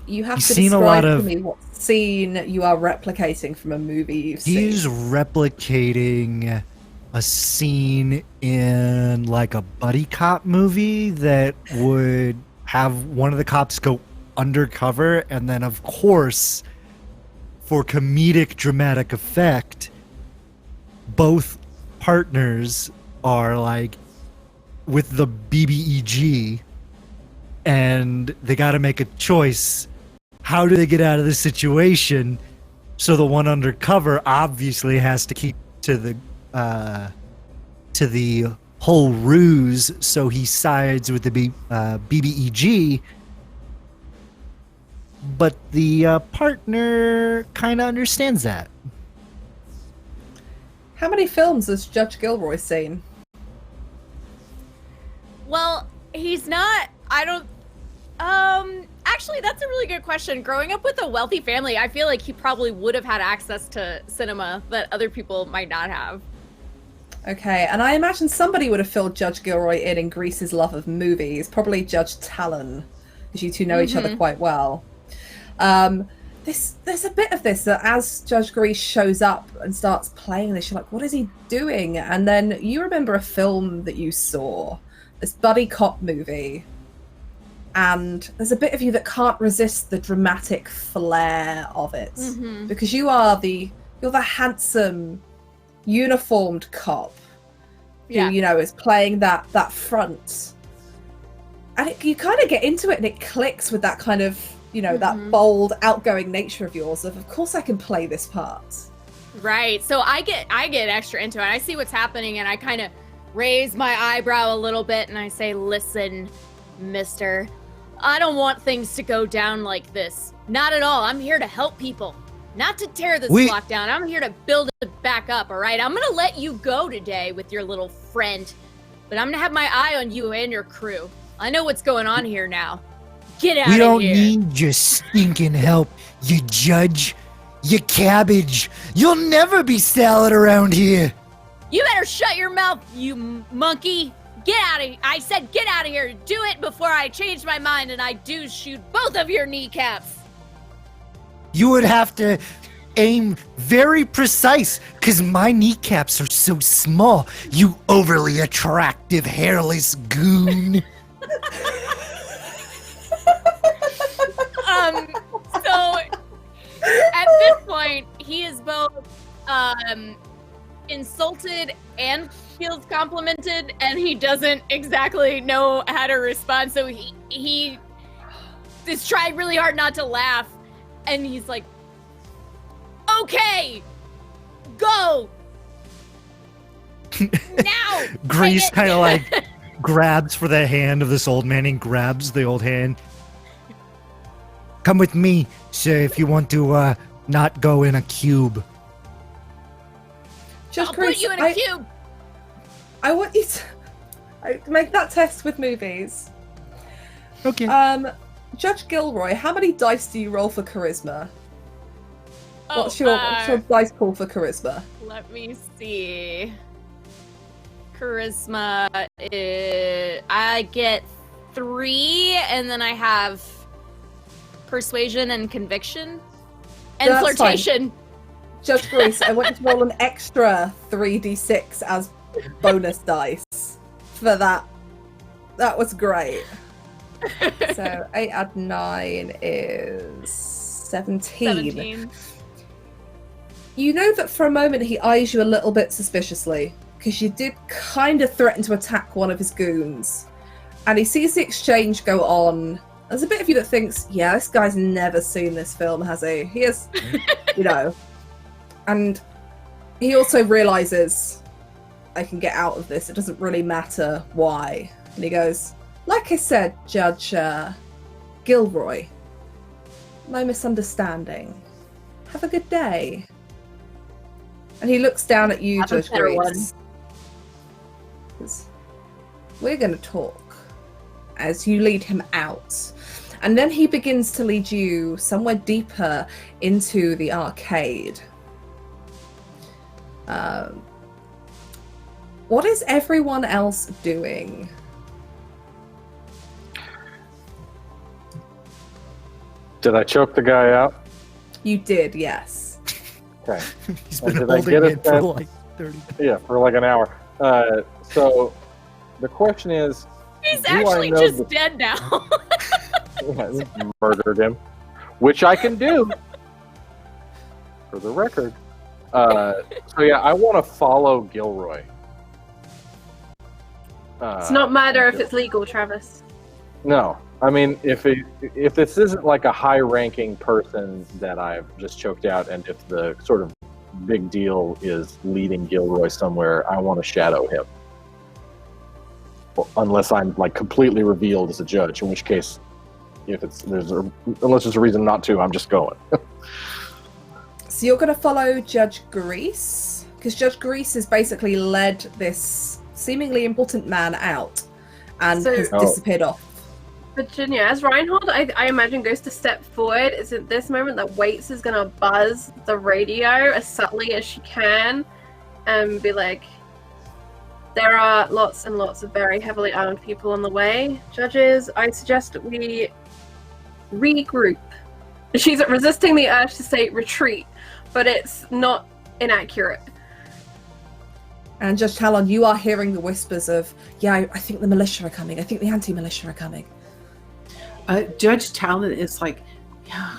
You have You've to seen a describe lot to of- me what scene you are replicating from a movie you've seen. He's replicating a scene in like a buddy cop movie that would have one of the cops go undercover, and then of course, for comedic dramatic effect, both partners are like with the BBEG, and they got to make a choice. How do they get out of this situation? So the one undercover obviously has to keep to the whole ruse, so he sides with the BBEG. But the partner kind of understands that. How many films has Judge Gilroy seen? Well, he's not. I don't. Actually, that's a really good question. Growing up with a wealthy family, I feel like he probably would have had access to cinema that other people might not have. Okay, and I imagine somebody would have filled Judge Gilroy in Grease's love of movies, probably Judge Talon, because you two know each other quite well. There's a bit of this that as Judge Grease shows up and starts playing this, you're like, what is he doing? And then you remember a film that you saw, this buddy cop movie, and there's a bit of you that can't resist the dramatic flair of it, because you're the handsome, uniformed cop who, you know, is playing that front, and you kind of get into it and it clicks with that kind of, you know, that bold, outgoing nature of yours. Of course I can play this part. Right. So I get extra into it. I see what's happening and I kind of raise my eyebrow a little bit and I say, "Listen, mister, I don't want things to go down like this. Not at all. I'm here to help people. Not to tear this block down. I'm here to build it back up, all right? I'm going to let you go today with your little friend, but I'm going to have my eye on you and your crew. I know what's going on here now. Get out of here." We don't need your stinking help, you judge. You cabbage. You'll never be salad around here. You better shut your mouth, you monkey. Get out of here. I said get out of here. Do it before I change my mind and I do shoot both of your kneecaps. You would have to aim very precise, because my kneecaps are so small, you overly attractive hairless goon. So at this point, he is both insulted and feels complimented, and he doesn't exactly know how to respond. So he is trying really hard not to laugh, and he's like, "Okay, go now." Grease kind of like grabs for the hand of this old man and grabs the old hand. come with me, sir, if you want to not go in a cube. Judge I'll Grace, put you in a cube. I want you to make that test with movies. Okay. Judge Gilroy, how many dice do you roll for charisma? Oh, What's your dice pool for charisma? Let me see. Charisma I get 3, and then I have persuasion and conviction and That's flirtation. Judge Grace, I want you to roll an extra 3d6 as bonus dice for that. That was great. So 8 add 9 is 17. You know that for a moment he eyes you a little bit suspiciously, because you did kind of threaten to attack one of his goons. And he sees the exchange go on. There's a bit of you that thinks, yeah, this guy's never seen this film, has he? He has, And he also realizes, I can get out of this. It doesn't really matter why. And he goes, like I said, Judge Gilroy, my misunderstanding. Have a good day. And he looks down at you, Judge Grace. We're going to talk as you lead him out. And then he begins to lead you somewhere deeper into the arcade. What is everyone else doing? Did I choke the guy out? You did, yes. Okay. He's been did I holding get it it for then? like 30. Yeah, for like an hour. So the question is, He's do I actually know just the- dead now. murdered him, which I can do for the record. So yeah, I want to follow Gilroy. It's not murder if it's legal, Travis. No, I mean if this isn't like a high-ranking person that I've just choked out, and if the sort of big deal is leading Gilroy somewhere, I want to shadow him. Well, unless I'm like completely revealed as a judge, in which case, unless there's a reason not to, I'm just going. So you're going to follow Judge Grease? Because Judge Grease has basically led this seemingly important man out and has disappeared off. Virginia, as Reinhold, I imagine, goes to step forward, it's at this moment that Waits is going to buzz the radio as subtly as she can and be like, there are lots and lots of very heavily armed people on the way. Judges, I suggest we regroup. She's resisting the urge to say retreat, but it's not inaccurate. And Judge Talon, you are hearing the whispers of, yeah, I think the militia are coming. I think the anti-militia are coming. Judge Talon is like, yeah,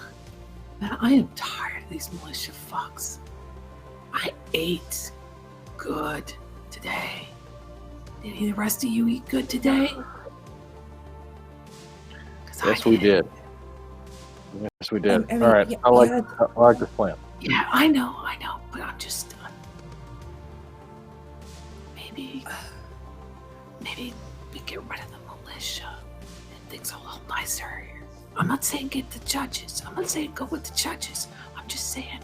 man, I am tired of these militia fucks. I ate good today. Did any of the rest of you eat good today? Yes, we did. Yes, we did. I mean, All right, yeah, I like this plan. Yeah, I know, but I'm just maybe we get rid of the militia and things are a little nicer here. I'm not saying get the judges. I'm not saying go with the judges. I'm just saying.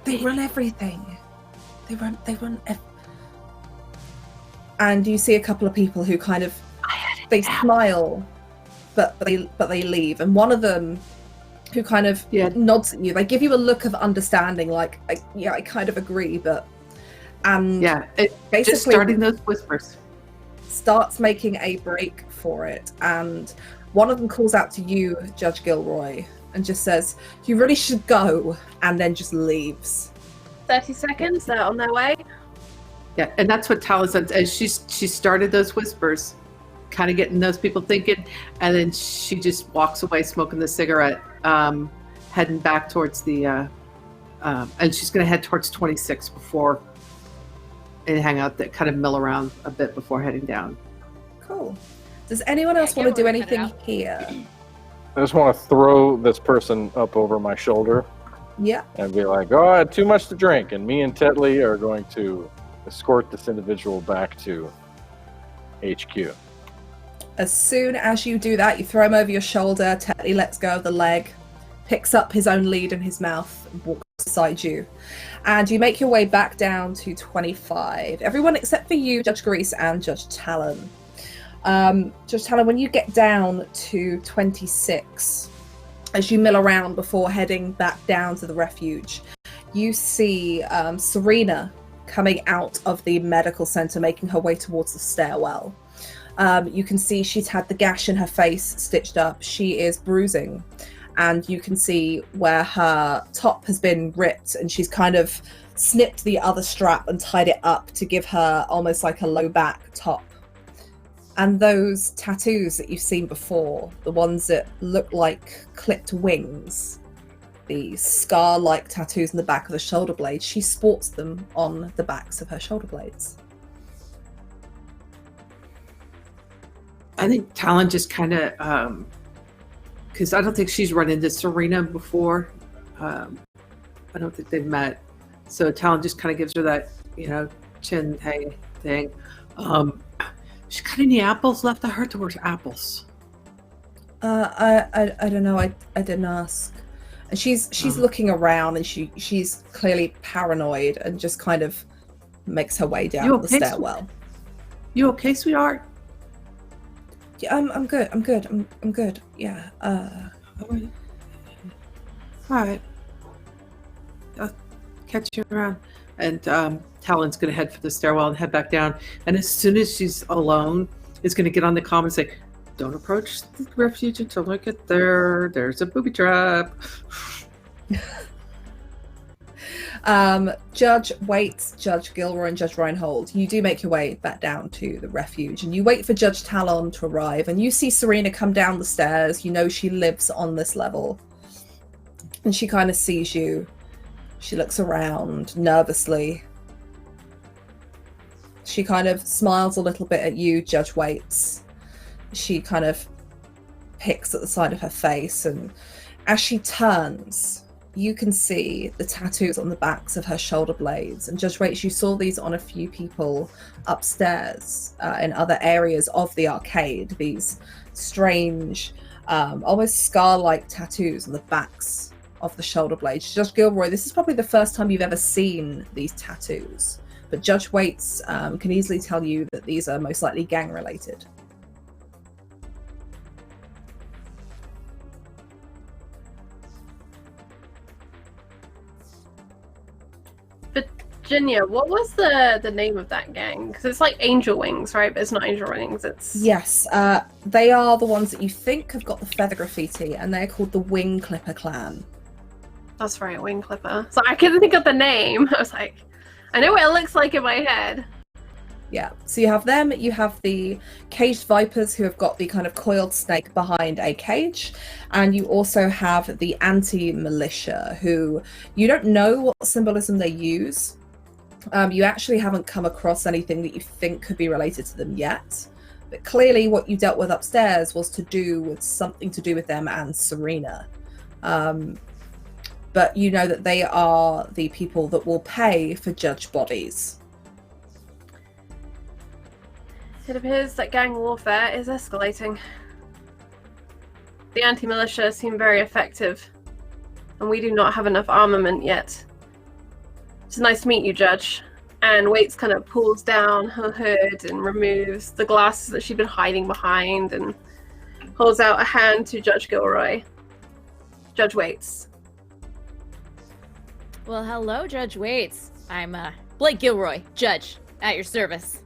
They run everything. They run. And you see a couple of people who kind of they smile, but they leave. And one of them, who kind of nods at you, they give you a look of understanding, like, I kind of agree, but basically just starting those whispers. Starts making a break for it, and one of them calls out to you, Judge Gilroy, and just says, "You really should go," and then just leaves. 30 seconds, they're on their way. Yeah, and that's what Talon said. As she started those whispers, kind of getting those people thinking, and then she just walks away smoking the cigarette, heading back towards the, and she's going to head towards 26 before, and hang out there, kind of mill around a bit before heading down. Cool. Does anyone else want to do anything here? I just want to throw this person up over my shoulder. Yeah. And be like, oh, I had too much to drink, and me and Tetley are going to escort this individual back to HQ. As soon as you do that, you throw him over your shoulder. Tetley lets go of the leg, picks up his own lead in his mouth, and walks beside you. And you make your way back down to 25. Everyone except for you, Judge Grease and Judge Talon. Judge Talon, when you get down to 26, as you mill around before heading back down to the refuge, you see Serena coming out of the medical center, making her way towards the stairwell. You can see she's had the gash in her face stitched up. She is bruising, and you can see where her top has been ripped, and she's kind of snipped the other strap and tied it up to give her almost like a low back top. And those tattoos that you've seen before, the ones that look like clipped wings, the scar-like tattoos in the back of the shoulder blades, she sports them on the backs of her shoulder blades. I think Talon just kind of, because I don't think she's run into Serena before. I don't think they've met. So Talon just kind of gives her that, chin hang thing. She got any apples left? I heard the word apples. I don't know. I didn't ask. And she's looking around, and she's clearly paranoid, and just kind of makes her way down the stairwell. You okay, sweetheart? Yeah, I'm good. I'm good. Yeah. All right. I'll catch you around. And Talon's going to head for the stairwell and head back down. And as soon as she's alone, is going to get on the comm and say, "Don't approach the refuge until I get there. There's a booby trap." Judge Waits, Judge Gilroy, and Judge Reinhold, you do make your way back down to the refuge, and you wait for Judge Talon to arrive, and you see Serena come down the stairs. You know she lives on this level, and she kind of sees you. She looks around nervously. She kind of smiles a little bit at you, Judge Waits. She kind of picks at the side of her face, and as she turns, you can see the tattoos on the backs of her shoulder blades. And Judge Waits, you saw these on a few people upstairs in other areas of the arcade. These strange, almost scar-like tattoos on the backs of the shoulder blades. Judge Gilroy, this is probably the first time you've ever seen these tattoos, but Judge Waits can easily tell you that these are most likely gang-related. Virginia, what was the name of that gang? Because it's like Angel Wings, right? But it's not Angel Wings. It's Yes, they are the ones that you think have got the feather graffiti, and they're called the Wing Clipper Clan. That's right, Wing Clipper. So I couldn't think of the name. I was like, I know what it looks like in my head. Yeah, so you have them, you have the caged vipers who have got the kind of coiled snake behind a cage, and you also have the anti-malitia, who you don't know what symbolism they use. You actually haven't come across anything that you think could be related to them yet, but clearly what you dealt with upstairs was something to do with them and Serena. But you know that they are the people that will pay for judge bodies. It appears that gang warfare is escalating. The anti-militia seem very effective, and we do not have enough armament yet. It's nice to meet you, Judge. And Waits kind of pulls down her hood and removes the glasses that she'd been hiding behind and holds out a hand to Judge Gilroy. Judge Waits. Well, hello, Judge Waits. I'm Blake Gilroy, Judge, at your service.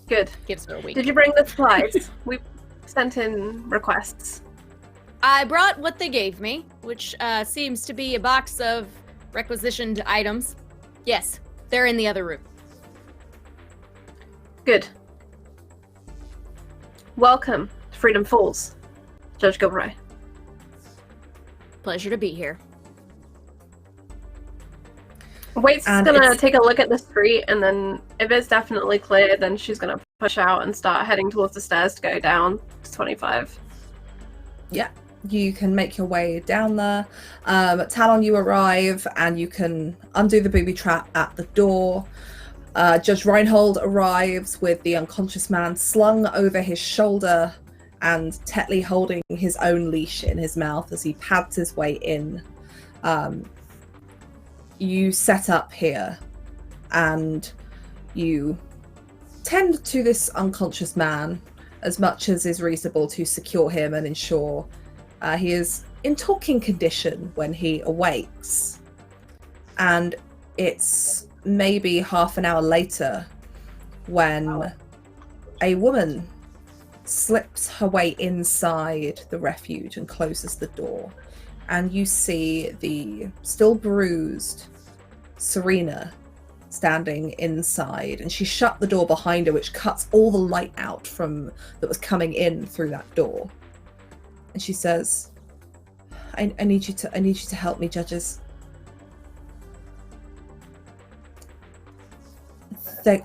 Good. Gives her a wink. Did you bring the supplies? We sent in requests. I brought what they gave me, which seems to be a box of requisitioned items. Yes, they're in the other room. Good. Welcome to Freedom Falls, Judge Gilroy. Pleasure to be here. Waits is gonna take a look at the street, and then if it's definitely clear, then she's gonna push out and start heading towards the stairs to go down to 25. Yeah, you can make your way down there. Talon, you arrive, and you can undo the booby trap at the door. Judge Reinhold arrives with the unconscious man slung over his shoulder and Tetley holding his own leash in his mouth as he pads his way in. You set up here and you tend to this unconscious man as much as is reasonable to secure him and ensure he is in talking condition when he awakes. And it's maybe half an hour later when a woman slips her way inside the refuge and closes the door. And you see the still bruised Serena standing inside, and she shut the door behind her, which cuts all the light out from that was coming in through that door. And she says, I need you to help me, judges. I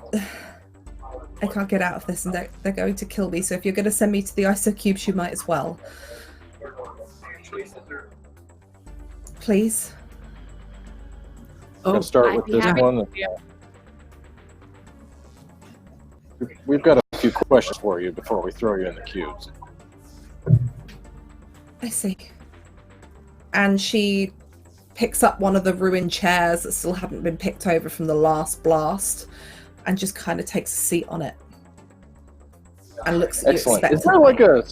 can't get out of this, and they're going to kill me, so if you're going to send me to the ISO cubes, you might as well. Please. I'll start with this one. We've got a few questions for you before we throw you in the cubes. I see. And she picks up one of the ruined chairs that still haven't been picked over from the last blast and just kind of takes a seat on it and looks at Excellent. you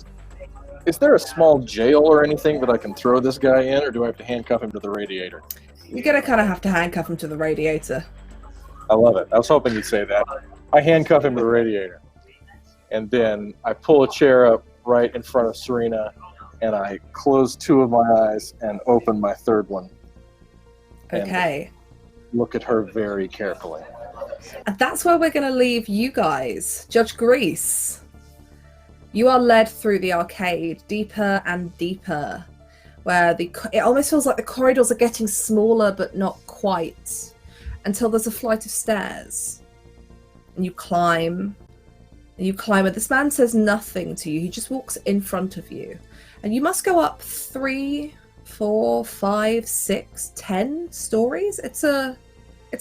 Is there a small jail or anything that I can throw this guy in, or do I have to handcuff him to the radiator? You're going to kind of have to handcuff him to the radiator. I love it. I was hoping you'd say that. I handcuff him to the radiator. And then I pull a chair up right in front of Serena, and I close two of my eyes and open my third one. Okay. Look at her very carefully. And that's where we're going to leave you guys. Judge Grease. You are led through the arcade deeper and deeper, where it almost feels like the corridors are getting smaller, but not quite, until there's a flight of stairs. And you climb, and this man says nothing to you. He just walks in front of you. And you must go up 3, 4, 5, 6, 10 stories. It's a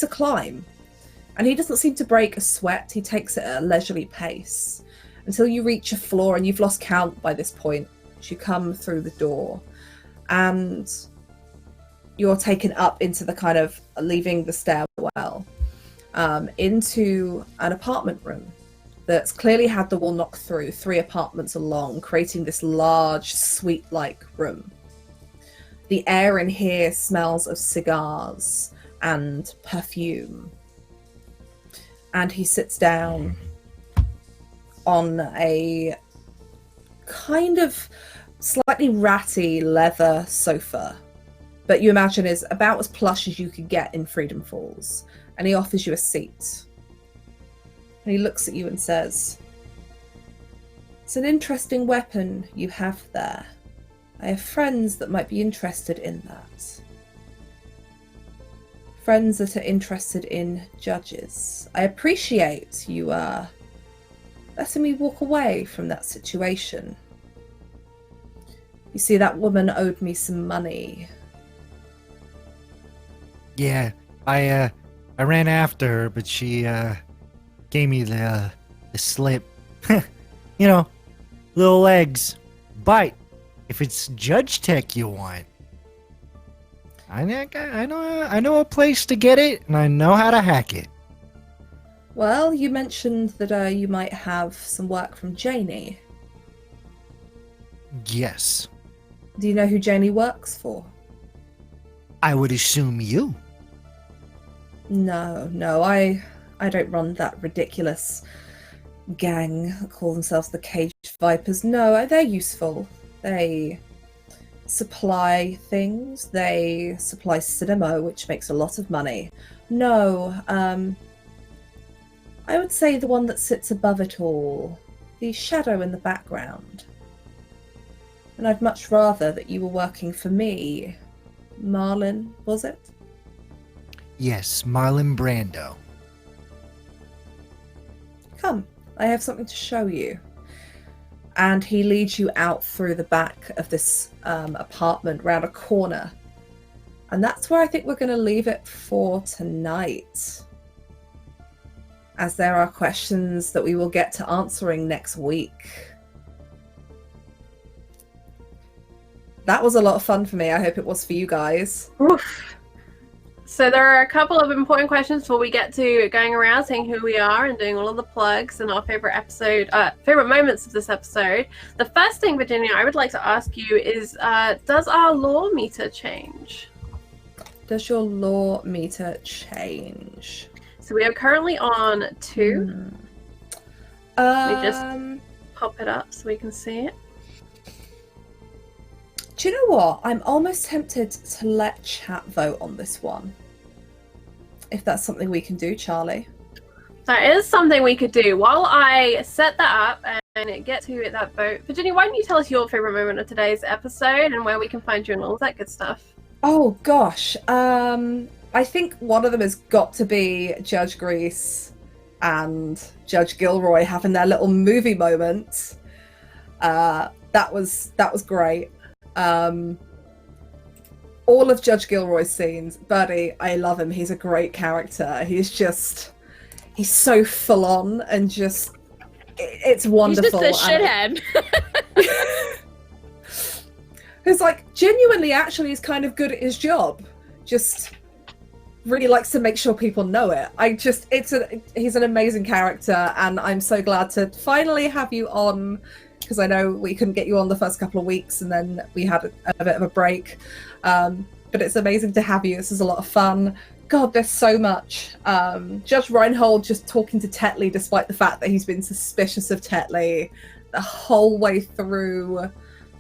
climb. And he doesn't seem to break a sweat. He takes it at a leisurely pace until you reach a floor, and you've lost count by this point as you come through the door. And you're taken up into the kind of leaving the stairwell into an apartment room that's clearly had the wall knocked through 3 apartments along, creating this large suite-like room. The air in here smells of cigars and perfume. And he sits down on a kind of slightly ratty leather sofa, but you imagine is about as plush as you could get in Freedom Falls. And he offers you a seat. And he looks at you and says, "It's an interesting weapon you have there. I have friends that might be interested in that. Friends that are interested in judges. I appreciate you letting me walk away from that situation. You see, that woman owed me some money." Yeah, I ran after her, but she gave me the slip. You know, little legs, bite. If it's Judge Tech you want, I know a place to get it, and I know how to hack it. Well, you mentioned that you might have some work from Janie. Yes. Do you know who Janie works for? I would assume you. No, I don't run that ridiculous gang that call themselves the Caged Vipers. No, they're useful. They supply things. They supply cinema, which makes a lot of money. No, I would say the one that sits above it all. The shadow in the background. And I'd much rather that you were working for me. Marlin, was it? Yes, Marlon Brando. Come, I have something to show you. And he leads you out through the back of this apartment, round a corner. And that's where I think we're going to leave it for tonight. as there are questions that we will get to answering next week. That was a lot of fun for me. I hope it was for you guys. Oof. So there are a couple of important questions before we get to going around saying who we are and doing all of the plugs and our favorite moments of this episode. The first thing, Virginia, I would like to ask you is, does our lore meter change? Does your lore meter change? So we are currently on 2. Let me just pop it up so we can see it. Do you know what? I'm almost tempted to let chat vote on this one. If that's something we can do, Charlie. That is something we could do. While I set that up and get to that vote, Virginia, why don't you tell us your favorite moment of today's episode and where we can find you and all that good stuff? Oh gosh, I think one of them has got to be Judge Grease and Judge Gilroy having their little movie moment. That was great. All of Judge Gilroy's scenes, Birdie, I love him. He's a great character. He's so full on and just, it's wonderful. He's just a shithead. Who's like genuinely actually is kind of good at his job. Just really likes to make sure people know it. He's an amazing character, and I'm so glad to finally have you on, because I know we couldn't get you on the first couple of weeks and then we had a bit of a break. But it's amazing to have you. This is a lot of fun. God, there's so much. Judge Reinhold just talking to Tetley despite the fact that he's been suspicious of Tetley the whole way through.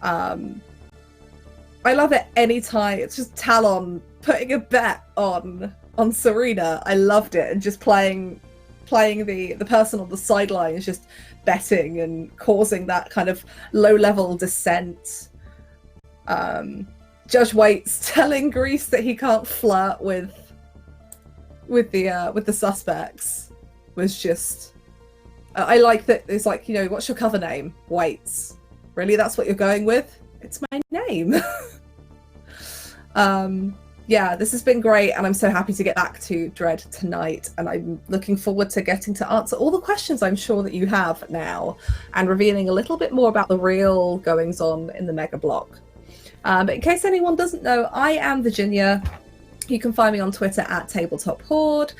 I love it anytime. It's just Talon putting a bet on Serena. I loved it. And just playing the person on the sidelines, just betting and causing that kind of low-level dissent. Judge Waits telling Grease that he can't flirt with the suspects was just. I like that. It's like, what's your cover name? Waits. Really, that's what you're going with? It's my name. Yeah, this has been great, and I'm so happy to get back to Dredd tonight, and I'm looking forward to getting to answer all the questions I'm sure that you have now, and revealing a little bit more about the real goings-on in the Mega Block. But in case anyone doesn't know, I am Virginia. You can find me on Twitter at Tabletop Horde.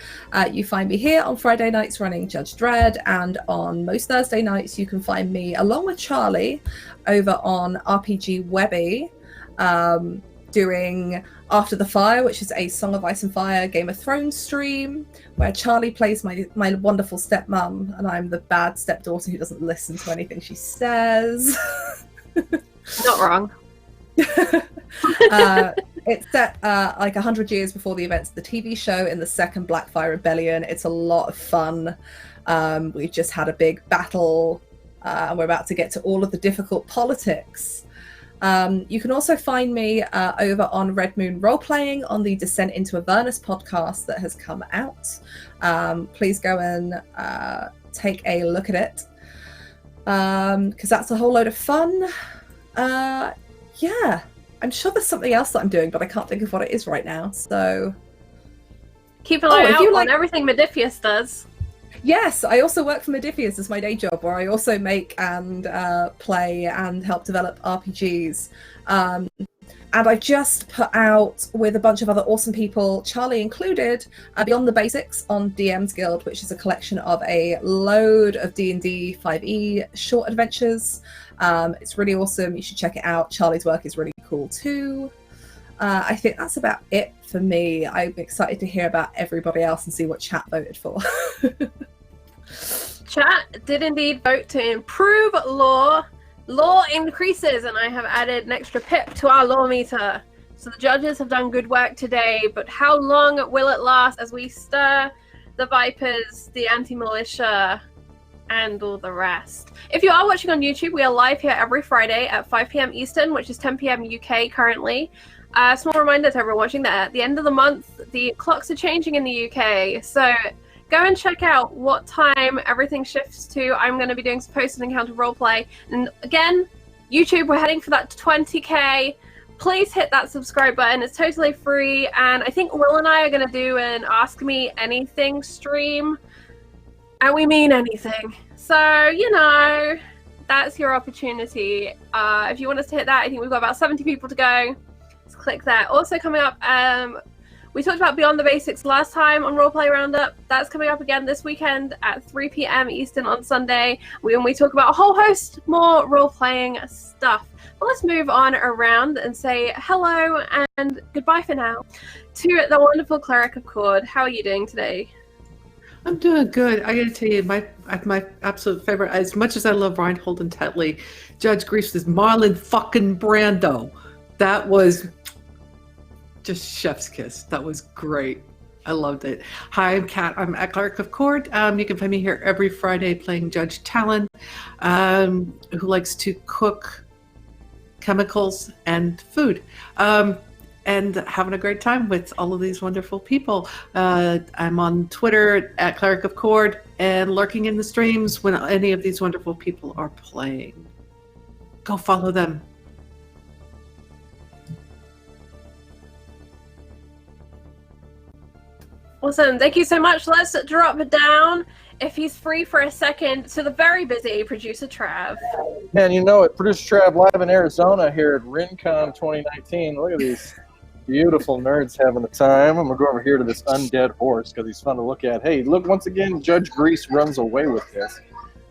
You find me here on Friday nights running Judge Dredd, and on most Thursday nights you can find me along with Charlie over on RPG Webby, doing After the Fire, which is a Song of Ice and Fire Game of Thrones stream, where Charlie plays my wonderful stepmom, and I'm the bad stepdaughter who doesn't listen to anything she says. Not wrong. It's set like 100 years before the events of the TV show in the Second Blackfire Rebellion. It's a lot of fun. We've just had a big battle, and we're about to get to all of the difficult politics. You can also find me over on Red Moon Roleplaying on the Descent into Avernus podcast that has come out. Please go and take a look at it, because that's a whole load of fun. Yeah, I'm sure there's something else that I'm doing, but I can't think of what it is right now. So keep an eye out on everything Modiphius does. Yes, I also work for Modiphius as my day job, where I also make and play and help develop RPGs. And I just put out, with a bunch of other awesome people, Charlie included, Beyond the Basics on DM's Guild, which is a collection of a load of D&D 5e short adventures. It's really awesome. You should check it out. Charlie's work is really cool too. I think that's about it for me. I'm excited to hear about everybody else and see what chat voted for. Chat did indeed vote to improve lore. Lore increases, and I have added an extra pip to our lore meter. So the judges have done good work today, but how long will it last as we stir the Vipers, the anti-militia, and all the rest? If you are watching on YouTube, we are live here every Friday at 5 p.m. Eastern, which is 10 p.m. UK currently. Small reminder to everyone watching that at the end of the month, the clocks are changing in the UK. So go and check out what time everything shifts to. I'm going to be doing some post-encounter roleplay. And again, YouTube, we're heading for that 20k. Please hit that subscribe button. It's totally free. And I think Will and I are going to do an Ask Me Anything stream and we mean anything. So, you know, that's your opportunity. If you want us to hit that, I think we've got about 70 people to go. Let's click that. Also coming up, we talked about Beyond the Basics last time on Roleplay Roundup. That's coming up again this weekend at 3 p.m. Eastern on Sunday, when we talk about a whole host more role-playing stuff. But let's move on around and say hello and goodbye for now to the wonderful Cleric of Cord. How are you doing today? I'm doing good. I gotta tell you, my absolute favorite, as much as I love Reinhold and Tetley, Judge Grease's Marlon fucking Brando. That was just chef's kiss. That was great. I loved it. Hi, I'm Kat. I'm at Cleric of Cord. You can find me here every Friday playing Judge Talon, who likes to cook chemicals and food. And having a great time with all of these wonderful people. I'm on Twitter at Cleric of Cord and lurking in the streams when any of these wonderful people are playing. Go follow them. Awesome. Thank you so much. Let's drop it down, if he's free for a second, to the very busy producer Trav. Man, you know it. Producer Trav live in Arizona here at RinCon 2019. Look at these beautiful nerds having a time. I'm going to go over here to this undead horse because he's fun to look at. Hey, look, once again, Judge Grease runs away with this.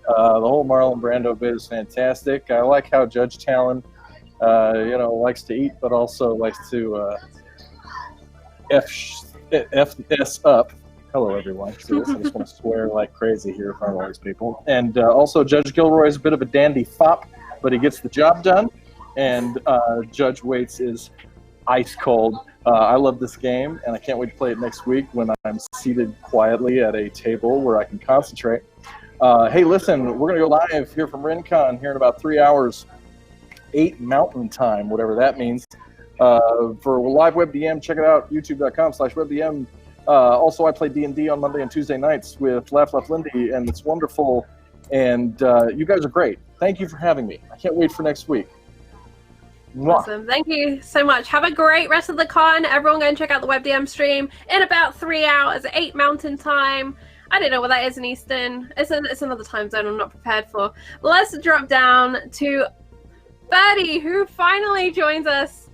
The whole Marlon Brando bit is fantastic. I like how Judge Talon, likes to eat, but also likes to F up. Hello, everyone. See this? I just want to swear like crazy here in front of all these people. And also, Judge Gilroy is a bit of a dandy fop, but he gets the job done. And Judge Waits is ice cold. I love this game, and I can't wait to play it next week when I'm seated quietly at a table where I can concentrate. Hey, listen, we're going to go live here from RinCon here in about 3 hours, 8 Mountain Time, whatever that means. For live WebDM, check it out, youtube.com/WebDM. Also, I play D&D on Monday and Tuesday nights with Laugh Lindy, and it's wonderful. And you guys are great. Thank you for having me. I can't wait for next week. Mwah. Awesome. Thank you so much. Have a great rest of the con. Everyone go and check out the WebDM stream in about 3 hours, 8 Mountain Time. I don't know what that is in Eastern. It's another time zone I'm not prepared for. But let's drop down to Birdie, who finally joins us.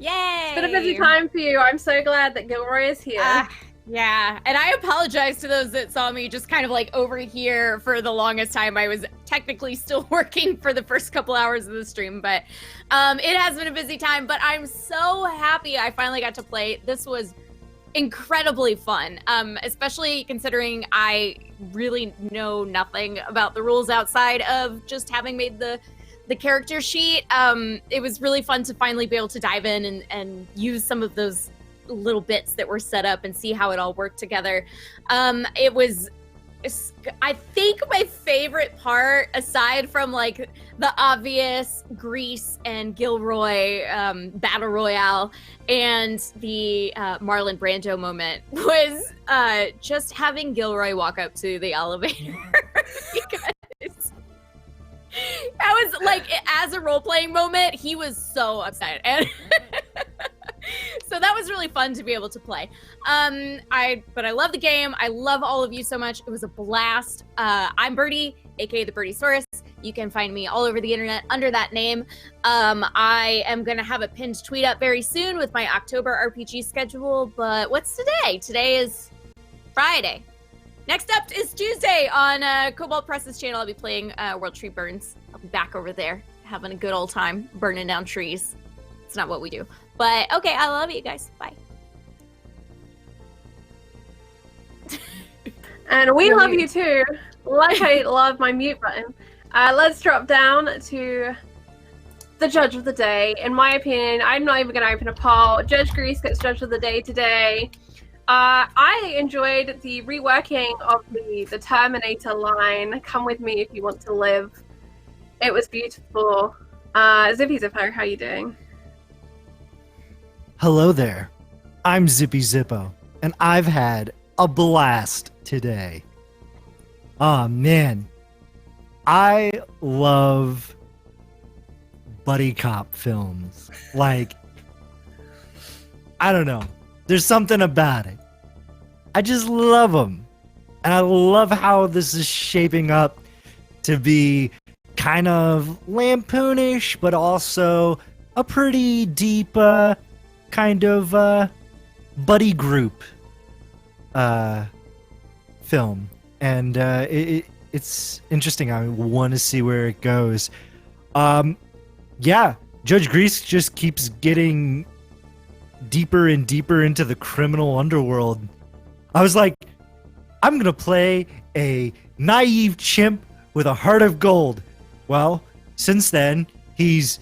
Yay! It's been a busy time for you. I'm so glad that Gilroy is here. Yeah, and I apologize to those that saw me just kind of like over here for the longest time. I was technically still working for the first couple hours of the stream, but it has been a busy time. But I'm so happy I finally got to play. This was incredibly fun, especially considering I really know nothing about the rules outside of just having made the character sheet. It was really fun to finally be able to dive in and use some of those little bits that were set up and see how it all worked together. It was, I think, my favorite part, aside from like the obvious Grease and Gilroy battle royale and the Marlon Brando moment, was just having Gilroy walk up to the elevator. Because that was like, as a role-playing moment, he was so upset, and so that was really fun to be able to play. But I love the game. I love all of you so much. It was a blast. I'm Birdie, aka the Birdiesaurus. You can find me all over the internet under that name. I am gonna have a pinned tweet up very soon with my October RPG schedule. But what's today? Today is Friday. Next up is Tuesday on Cobalt Press's channel. I'll be playing World Tree Burns. I'll be back over there having a good old time burning down trees. It's not what we do. But okay, I love you guys. Bye. And we love you too. Like I love my mute button. Let's drop down to the judge of the day. In my opinion, I'm not even going to open a poll. Judge Grease gets judge of the day today. I enjoyed the reworking of the Terminator line, "Come with me if you want to live." It was beautiful. Zippy Zippo, how are you doing? Hello there. I'm Zippy Zippo, and I've had a blast today. Oh man, I love buddy cop films. Like, I don't know. There's something about it. I just love them. And I love how this is shaping up to be kind of lampoonish, but also a pretty deep kind of buddy group film. And it's interesting. I want to see where it goes. Yeah, Judge Grease just keeps getting deeper and deeper into the criminal underworld. I was like, I'm going to play a naive chimp with a heart of gold. Well, since then, he's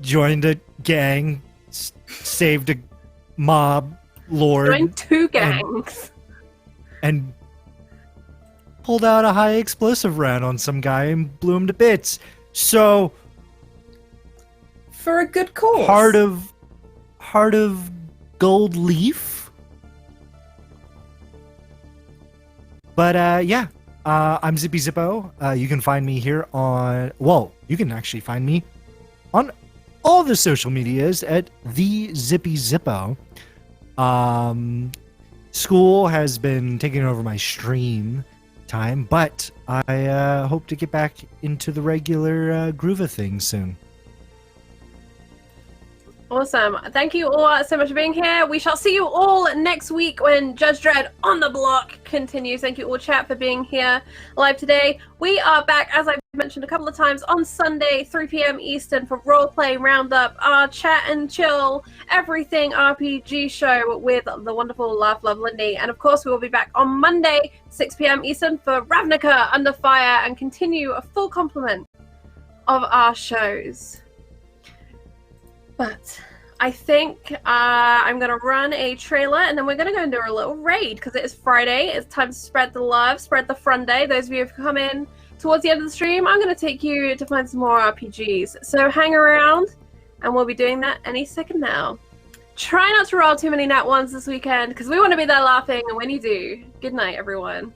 joined a gang, saved a mob lord. Joined 2 gangs. And pulled out a high explosive round on some guy and blew him to bits. So, For a good cause. heart of gold leaf. But yeah, I'm Zippy Zippo. You can find me here on, well, you can actually find me on all the social medias at the Zippy Zippo. School has been taking over my stream time, but I hope to get back into the regular groove of things soon. Awesome. Thank you all so much for being here. We shall see you all next week when Judge Dredd on the Block continues. Thank you all, chat, for being here live today. We are back, as I've mentioned a couple of times, on Sunday, 3 p.m. Eastern for Roleplay Roundup, our chat and chill, everything RPG show with the wonderful Laugh Love Lindy. And of course, we will be back on Monday, 6 p.m. Eastern for Ravnica Under Fire and continue a full complement of our shows. But I think I'm going to run a trailer and then we're going to go and do a little raid because it is Friday. It's time to spread the love, spread the fun day. Those of you who've come in towards the end of the stream, I'm going to take you to find some more RPGs. So hang around and we'll be doing that any second now. Try not to roll too many nat ones this weekend because we want to be there laughing, and when you do, good night, everyone.